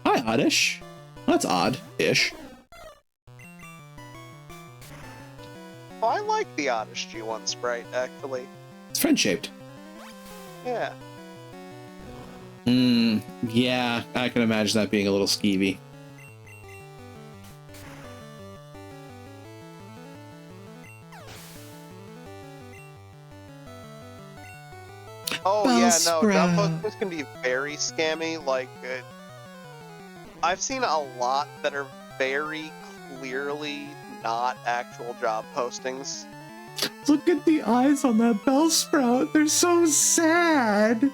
[SPEAKER 1] Hi, Oddish. That's odd-ish.
[SPEAKER 2] Oh, I like the Oddish G1 sprite, actually.
[SPEAKER 1] It's friend-shaped.
[SPEAKER 2] Yeah.
[SPEAKER 1] Yeah, I can imagine that being a little skeevy.
[SPEAKER 2] Oh, yeah, no,
[SPEAKER 1] Bellsprout.
[SPEAKER 2] job postings can be very scammy. Like, I've seen a lot that are very clearly not actual job postings.
[SPEAKER 1] Look at the eyes on that Bellsprout. They're so sad.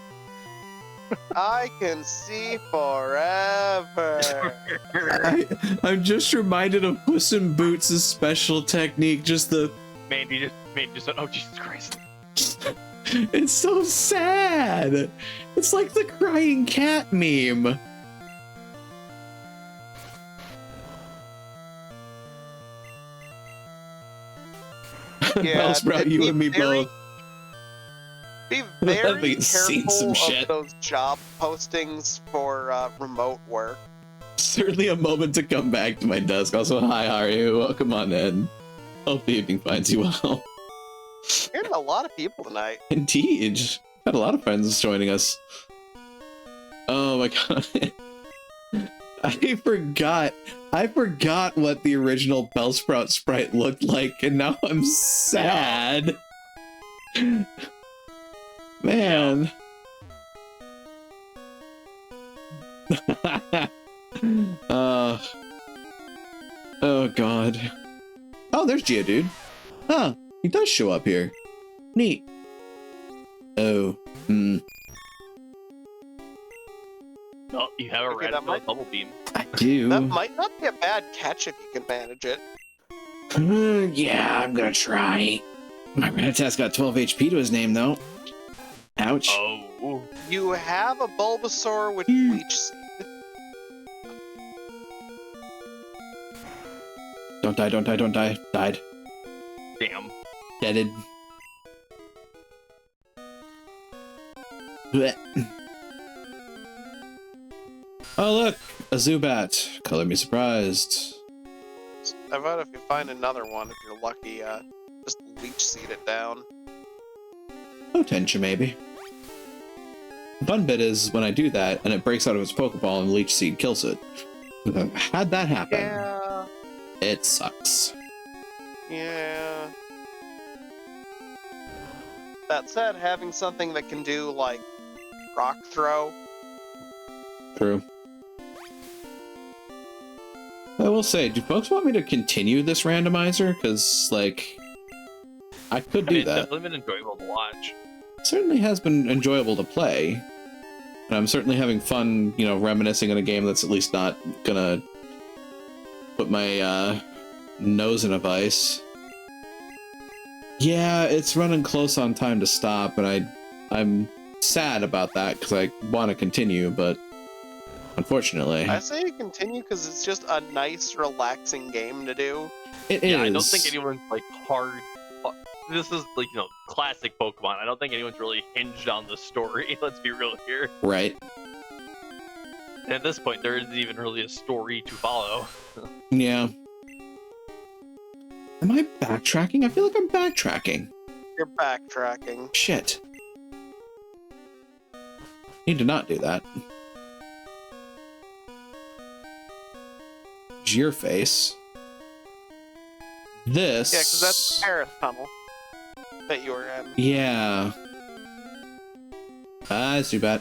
[SPEAKER 2] I can see forever.
[SPEAKER 1] I'm just reminded of Puss in Boots' special technique. Just the...
[SPEAKER 4] Mandy just went, oh, Jesus Christ.
[SPEAKER 1] It's so sad. It's like the crying cat meme.
[SPEAKER 2] Yeah,
[SPEAKER 1] Bellsprout,
[SPEAKER 2] be
[SPEAKER 1] you and me
[SPEAKER 2] very-
[SPEAKER 1] both.
[SPEAKER 2] Be
[SPEAKER 1] I've
[SPEAKER 2] very
[SPEAKER 1] been seeing some
[SPEAKER 2] careful
[SPEAKER 1] shit.
[SPEAKER 2] of those job postings for remote work.
[SPEAKER 1] Certainly a moment to come back to my desk. Also, hi, how are you? Welcome on in. Hope the evening finds you well.
[SPEAKER 2] Hearing a lot of people tonight.
[SPEAKER 1] Indeed. Had a lot of friends joining us. Oh my god. I forgot what the original Bellsprout sprite looked like, and now I'm sad. Man. Oh god. Oh, there's Geodude. Huh, he does show up here. Neat. Oh,
[SPEAKER 4] Oh, you have a
[SPEAKER 2] Okay,
[SPEAKER 4] red
[SPEAKER 2] that might-
[SPEAKER 4] double beam.
[SPEAKER 1] I do.
[SPEAKER 2] That might not be a bad catch if you can manage it.
[SPEAKER 1] Yeah, I'm gonna try. My Rattata's got 12 HP to his name, though. Ouch.
[SPEAKER 4] Oh.
[SPEAKER 2] You have a Bulbasaur with Leech Seed.
[SPEAKER 1] Don't die, don't die, don't die. Died.
[SPEAKER 4] Damn.
[SPEAKER 1] Deaded. Blech. Oh, look! A Zubat. Color me surprised.
[SPEAKER 2] I bet if you find another one, if you're lucky, just Leech Seed it down.
[SPEAKER 1] Potential, maybe. The fun bit is when I do that, and it breaks out of its Pokeball and Leech Seed kills it. How'd that happen?
[SPEAKER 2] Yeah.
[SPEAKER 1] It sucks.
[SPEAKER 2] Yeah. That said, having something that can do, like, Rock Throw.
[SPEAKER 1] True. I will say, do folks want me to continue this randomizer? Because, like, I could do
[SPEAKER 4] It's
[SPEAKER 1] that.
[SPEAKER 4] definitely been enjoyable to watch.
[SPEAKER 1] It certainly has been enjoyable to play. And I'm certainly having fun, you know, reminiscing in a game that's at least not gonna put my nose in a vice. Yeah, it's running close on time to stop, and I'm sad about that because I want to continue, but unfortunately,
[SPEAKER 2] I say you continue because it's just a nice, relaxing game to do.
[SPEAKER 1] it is.
[SPEAKER 4] Yeah, I don't think anyone's like hard. This is like, you know, classic Pokemon. I don't think anyone's really hinged on the story. Let's be real here.
[SPEAKER 1] Right.
[SPEAKER 4] And at this point, there isn't even really a story to follow.
[SPEAKER 1] Yeah. Am I backtracking? I feel like I'm backtracking.
[SPEAKER 2] You're backtracking.
[SPEAKER 1] Shit. Need to not do that. Your face. This.
[SPEAKER 2] Yeah, because that's the Paris tunnel that you were in.
[SPEAKER 1] Yeah. That's too bad.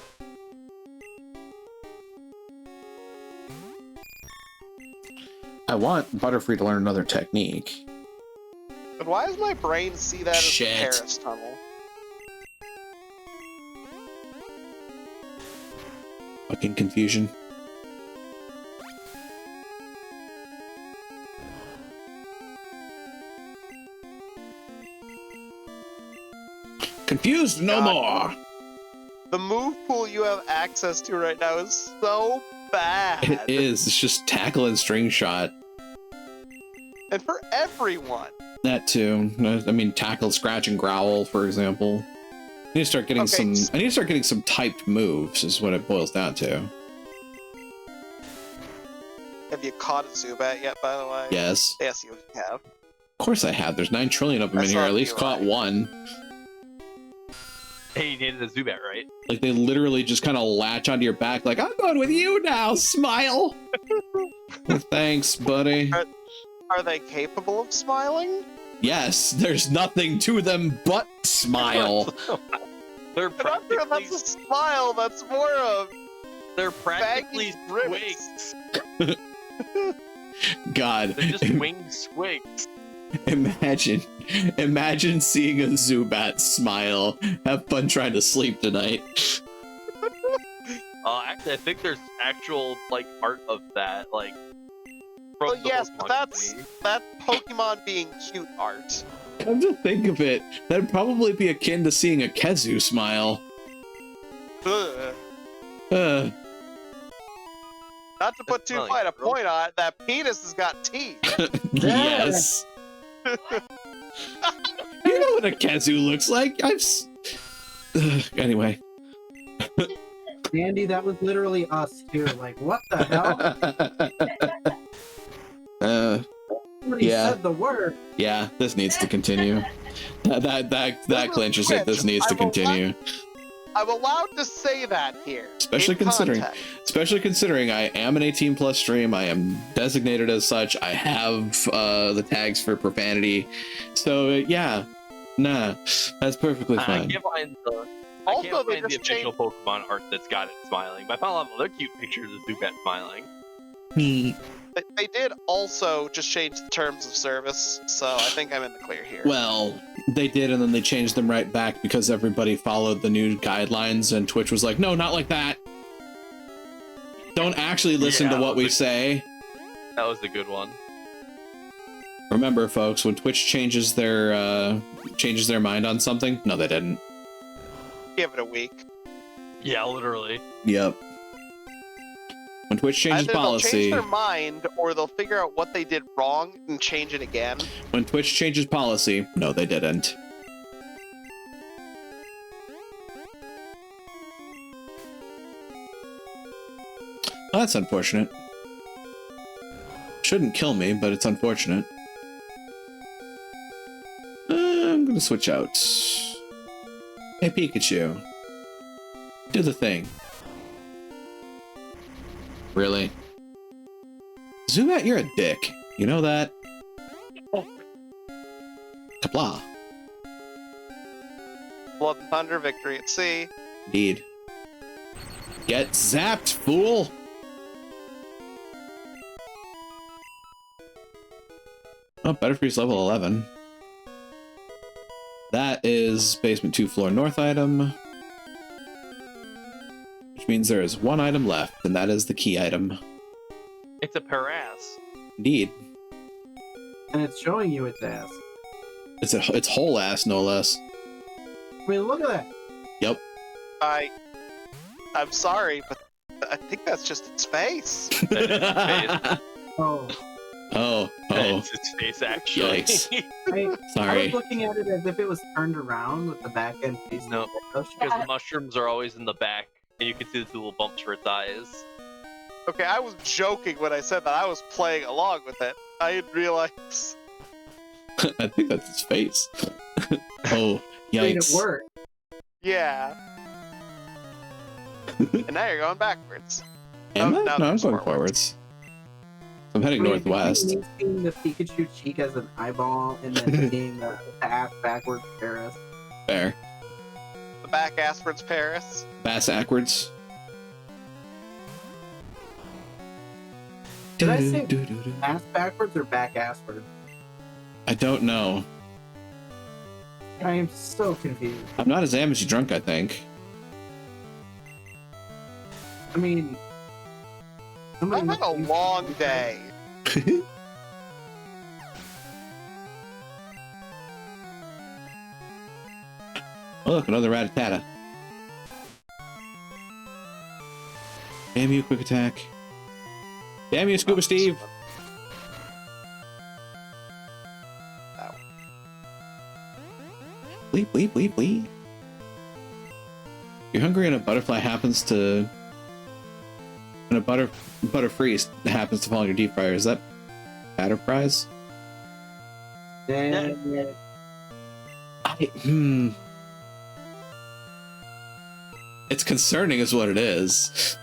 [SPEAKER 1] I want Butterfree to learn another technique.
[SPEAKER 2] But why does my brain see that
[SPEAKER 1] Shit.
[SPEAKER 2] as the Paris tunnel?
[SPEAKER 1] Fucking confusion. Confused no
[SPEAKER 2] God.
[SPEAKER 1] more.
[SPEAKER 2] The move pool you have access to right now is so bad.
[SPEAKER 1] It is. It's just tackle and string shot.
[SPEAKER 2] And for everyone.
[SPEAKER 1] That too. I mean, tackle, scratch, and growl, for example. I need to start getting
[SPEAKER 2] Okay.
[SPEAKER 1] I need to start getting some typed moves. Is what it boils down to.
[SPEAKER 2] Have you caught a Zubat yet, by the way?
[SPEAKER 1] Yes.
[SPEAKER 2] Yes, you have.
[SPEAKER 1] Of course I have. There's 9 trillion of them
[SPEAKER 2] I
[SPEAKER 1] in here.
[SPEAKER 2] saw
[SPEAKER 1] I at
[SPEAKER 2] it
[SPEAKER 1] least
[SPEAKER 2] be
[SPEAKER 1] caught
[SPEAKER 2] right.
[SPEAKER 1] one.
[SPEAKER 4] Hey, you needed a Zubat, right?
[SPEAKER 1] Like they literally just kind of latch onto your back, like I'm going with you now. Smile. Well, thanks, buddy.
[SPEAKER 2] Are they capable of smiling?
[SPEAKER 1] Yes, there's nothing to them but smile.
[SPEAKER 4] They're
[SPEAKER 2] I'm not sure
[SPEAKER 4] practically,
[SPEAKER 2] that's a smile, that's more of
[SPEAKER 4] they're practically
[SPEAKER 2] baggy grimace.
[SPEAKER 4] squigs.
[SPEAKER 1] God,
[SPEAKER 4] They're just winged squigs.
[SPEAKER 1] imagine seeing a Zubat smile. Have fun trying to sleep tonight.
[SPEAKER 4] Actually, I think there's actual like art of that, like. From
[SPEAKER 2] Well,
[SPEAKER 4] the
[SPEAKER 2] yes,
[SPEAKER 4] Pokemon
[SPEAKER 2] but that's
[SPEAKER 4] community.
[SPEAKER 2] Pokemon being cute art.
[SPEAKER 1] Come to think of it, that'd probably be akin to seeing a Kezu smile.
[SPEAKER 2] Ugh.
[SPEAKER 1] Uh,
[SPEAKER 2] Not to put too
[SPEAKER 4] smelling
[SPEAKER 2] fine a
[SPEAKER 4] gross.
[SPEAKER 2] point on it, that penis has got teeth.
[SPEAKER 1] yes. You know what a Kezu looks like? Anyway.
[SPEAKER 3] Andy, that was literally us too. Like, what the hell? Somebody
[SPEAKER 1] yeah.
[SPEAKER 3] said the word.
[SPEAKER 1] Yeah, this needs to continue. That clinches it. This needs to continue.
[SPEAKER 2] I'm allowed to say that here.
[SPEAKER 1] Especially
[SPEAKER 2] in
[SPEAKER 1] considering
[SPEAKER 2] context.
[SPEAKER 1] I am an 18 plus stream. I am designated as such. I have the tags for profanity. So yeah, nah, that's perfectly
[SPEAKER 4] I
[SPEAKER 1] fine.
[SPEAKER 4] can't find the.
[SPEAKER 2] Also,
[SPEAKER 4] I can't
[SPEAKER 2] they
[SPEAKER 4] find the
[SPEAKER 2] just
[SPEAKER 4] official Pokemon art that's got it smiling, but I found a lot of other cute pictures of Zubat smiling.
[SPEAKER 2] They did also just change the terms of service, so I think I'm in the clear here.
[SPEAKER 1] Well, they did, and then they changed them right back because everybody followed the new guidelines, and Twitch was like, no, not like that. Don't actually listen to
[SPEAKER 4] Yeah,
[SPEAKER 1] what we say.
[SPEAKER 4] That was a good one.
[SPEAKER 1] Remember, folks, when Twitch changes their mind on something, no, they didn't.
[SPEAKER 2] Give it a week.
[SPEAKER 4] Yeah, literally.
[SPEAKER 1] Yep. When Twitch changes
[SPEAKER 2] Either they'll
[SPEAKER 1] policy,
[SPEAKER 2] change their mind, or they'll figure out what they did wrong and change it again.
[SPEAKER 1] when Twitch changes policy, no, they didn't. Well, that's unfortunate. Shouldn't kill me, but it's unfortunate. I'm gonna switch out. Hey, Pikachu. Do the thing. Really? Zubat, you're a dick. You know that? Kapla.
[SPEAKER 2] Blood and Thunder, victory at sea.
[SPEAKER 1] Indeed. Get zapped, fool! Oh, Butterfree's level 11. That is basement 2 floor north item. Which means there is one item left, and that is the key item.
[SPEAKER 4] It's a Paras.
[SPEAKER 1] Indeed.
[SPEAKER 3] And it's showing you its ass.
[SPEAKER 1] It's whole ass, no less.
[SPEAKER 3] I mean, look at that.
[SPEAKER 1] Yep.
[SPEAKER 2] I'm sorry, but I think that's just its face.
[SPEAKER 3] Oh,
[SPEAKER 1] Oh,
[SPEAKER 4] It's its face, actually.
[SPEAKER 1] Yikes.
[SPEAKER 3] I
[SPEAKER 1] sorry.
[SPEAKER 3] was looking at it as if it was turned around with the back end facing
[SPEAKER 4] No,
[SPEAKER 3] the bush.
[SPEAKER 4] because the mushrooms are always in the back, and you can see the two little bumps for its eyes.
[SPEAKER 2] Okay, I was joking when I said that. I was playing along with it. I didn't realize.
[SPEAKER 1] I think that's his face. Oh,
[SPEAKER 3] I mean, it
[SPEAKER 1] yikes.
[SPEAKER 3] worked.
[SPEAKER 2] Yeah. And now you're going backwards.
[SPEAKER 1] Am
[SPEAKER 2] Oh,
[SPEAKER 1] I?
[SPEAKER 2] now
[SPEAKER 1] No, I'm
[SPEAKER 2] there's
[SPEAKER 1] going
[SPEAKER 2] forwards.
[SPEAKER 1] forwards. I'm heading northwest.
[SPEAKER 3] Seeing the Pikachu cheek as an eyeball and then seeing the ass backwards Paris.
[SPEAKER 1] There.
[SPEAKER 2] The back Asper's Paris.
[SPEAKER 1] Bass backwards.
[SPEAKER 3] Did I say ass backwards or back assward?
[SPEAKER 1] I don't know.
[SPEAKER 3] I am so confused.
[SPEAKER 1] I'm not as amnesty drunk, I think.
[SPEAKER 3] I mean,
[SPEAKER 2] I've had a long day.
[SPEAKER 1] Oh, look, another Rattata. Damn you, quick attack. Damn you, Scuba Steve.
[SPEAKER 2] Ow.
[SPEAKER 1] Bleep, bleep, bleep, bleep. You're hungry and a butterfly happens to... And a butterfree happens to fall in your deep fryer. Is that batter prize? It's concerning is what it is.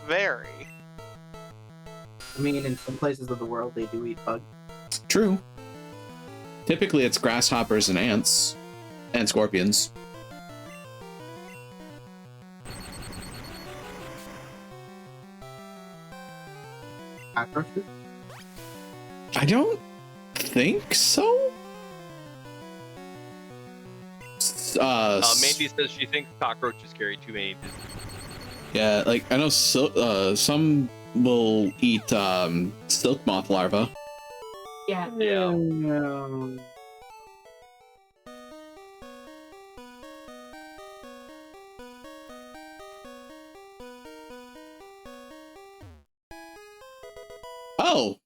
[SPEAKER 2] Very.
[SPEAKER 3] I mean, in some places of the world, they do eat bugs.
[SPEAKER 1] True. Typically, it's grasshoppers and ants. And scorpions.
[SPEAKER 3] Cockroaches?
[SPEAKER 1] I don't think so.
[SPEAKER 4] Mandy says she thinks cockroaches carry too many diseases.
[SPEAKER 1] Yeah, like I know some will eat silk moth larvae.
[SPEAKER 3] Yeah.
[SPEAKER 1] Oh,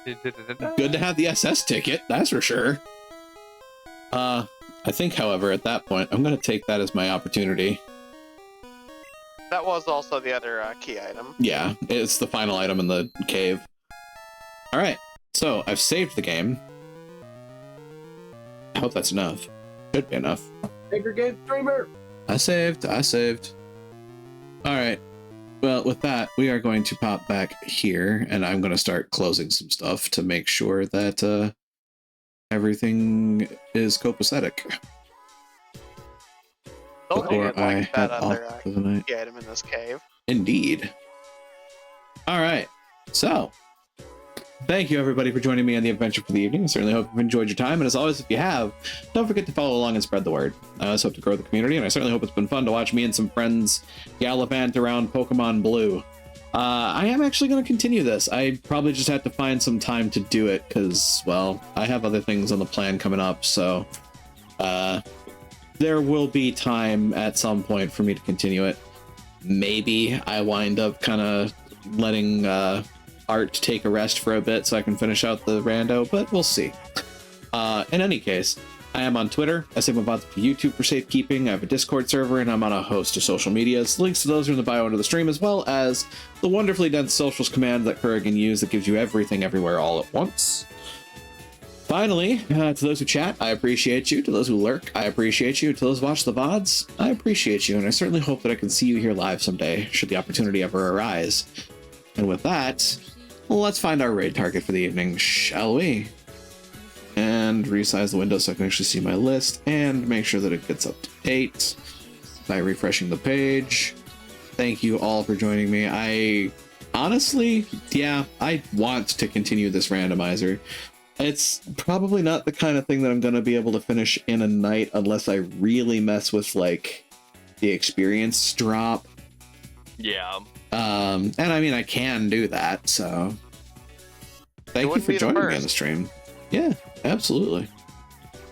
[SPEAKER 1] good to have the SS ticket, that's for sure. I think, however, at that point, I'm gonna take that as my opportunity.
[SPEAKER 2] That was also the other key item.
[SPEAKER 1] Yeah, it's the final item in the cave. All right, so I've saved the game. I hope that's enough. Should be enough.
[SPEAKER 3] Aggregate streamer.
[SPEAKER 1] I saved. All right. Well, with that, we are going to pop back here, and I'm going to start closing some stuff to make sure that everything is copacetic. Before I head off for the night.
[SPEAKER 2] Key item in this cave.
[SPEAKER 1] Indeed. All right. So, thank you everybody for joining me on the adventure for the evening. I certainly hope you've enjoyed your time. And as always, if you have, don't forget to follow along and spread the word. I always hope to grow the community, and I certainly hope it's been fun to watch me and some friends gallivant around Pokemon Blue. I am actually going to continue this. I probably just have to find some time to do it because, well, I have other things on the plan coming up. So, there will be time at some point for me to continue it. Maybe I wind up kind of letting Art take a rest for a bit so I can finish out the rando, but we'll see. In any case, I am on Twitter. I save my bots for YouTube for safekeeping. I have a Discord server, and I'm on a host of social medias. Links to those are in the bio under the stream, as well as the wonderfully dense socials command that Kurgan used that gives you everything everywhere all at once. Finally, to those who chat, I appreciate you. To those who lurk, I appreciate you. To those who watch the VODs, I appreciate you. And I certainly hope that I can see you here live someday, should the opportunity ever arise. And with that, let's find our raid target for the evening, shall we? And resize the window so I can actually see my list and make sure that it gets up to date by refreshing the page. Thank you all for joining me. I honestly, yeah, I want to continue this randomizer. It's probably not the kind of thing that I'm going to be able to finish in a night unless I really mess with, like, the experience drop.
[SPEAKER 4] Yeah.
[SPEAKER 1] And I mean, I can do that, so thank you for joining me on the stream. Yeah, absolutely.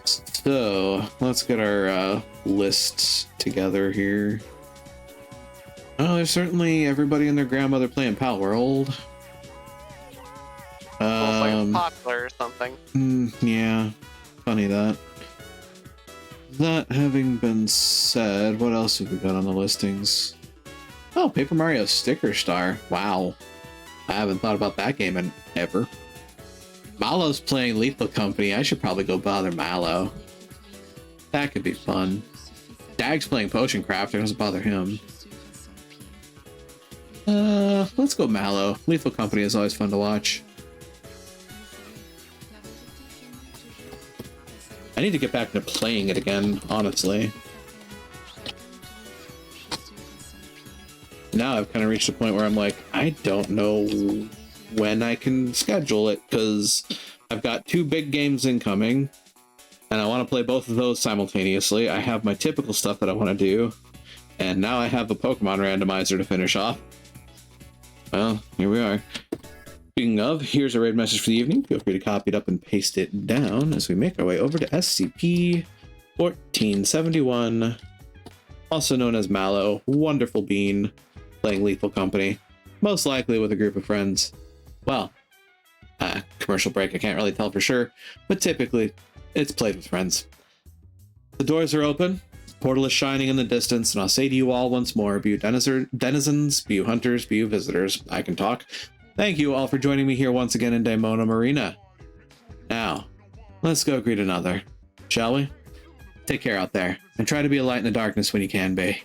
[SPEAKER 1] So let's get our lists together here. There's certainly everybody and their grandmother playing Pal World.
[SPEAKER 2] Looks like it's popular or something.
[SPEAKER 1] Yeah, funny that. That having been said, what else have we got on the listings? Oh, Paper Mario Sticker Star. Wow. I haven't thought about that game in ever. Malo's playing Lethal Company. I should probably go bother Malo. That could be fun. Dag's playing Potion Craft. It doesn't bother him. Let's go Malo. Lethal Company is always fun to watch. I need to get back into playing it again, honestly. Now I've kind of reached a point where I'm like, I don't know when I can schedule it, because I've got 2 big games incoming, and I want to play both of those simultaneously. I have my typical stuff that I want to do, and now I have a Pokemon randomizer to finish off. Well, here we are. Speaking of, here's a raid message for the evening. Feel free to copy it up and paste it down as we make our way over to SCP-1471, also known as Malo, wonderful bean, playing Lethal Company, most likely with a group of friends. Well, commercial break, I can't really tell for sure, but typically it's played with friends. The doors are open, the portal is shining in the distance, and I'll say to you all once more, be you denizens, be you hunters, be you visitors, I can talk. Thank you all for joining me here once again in Daimona Marina. Now, let's go greet another, shall we? Take care out there, and try to be a light in the darkness when you can be.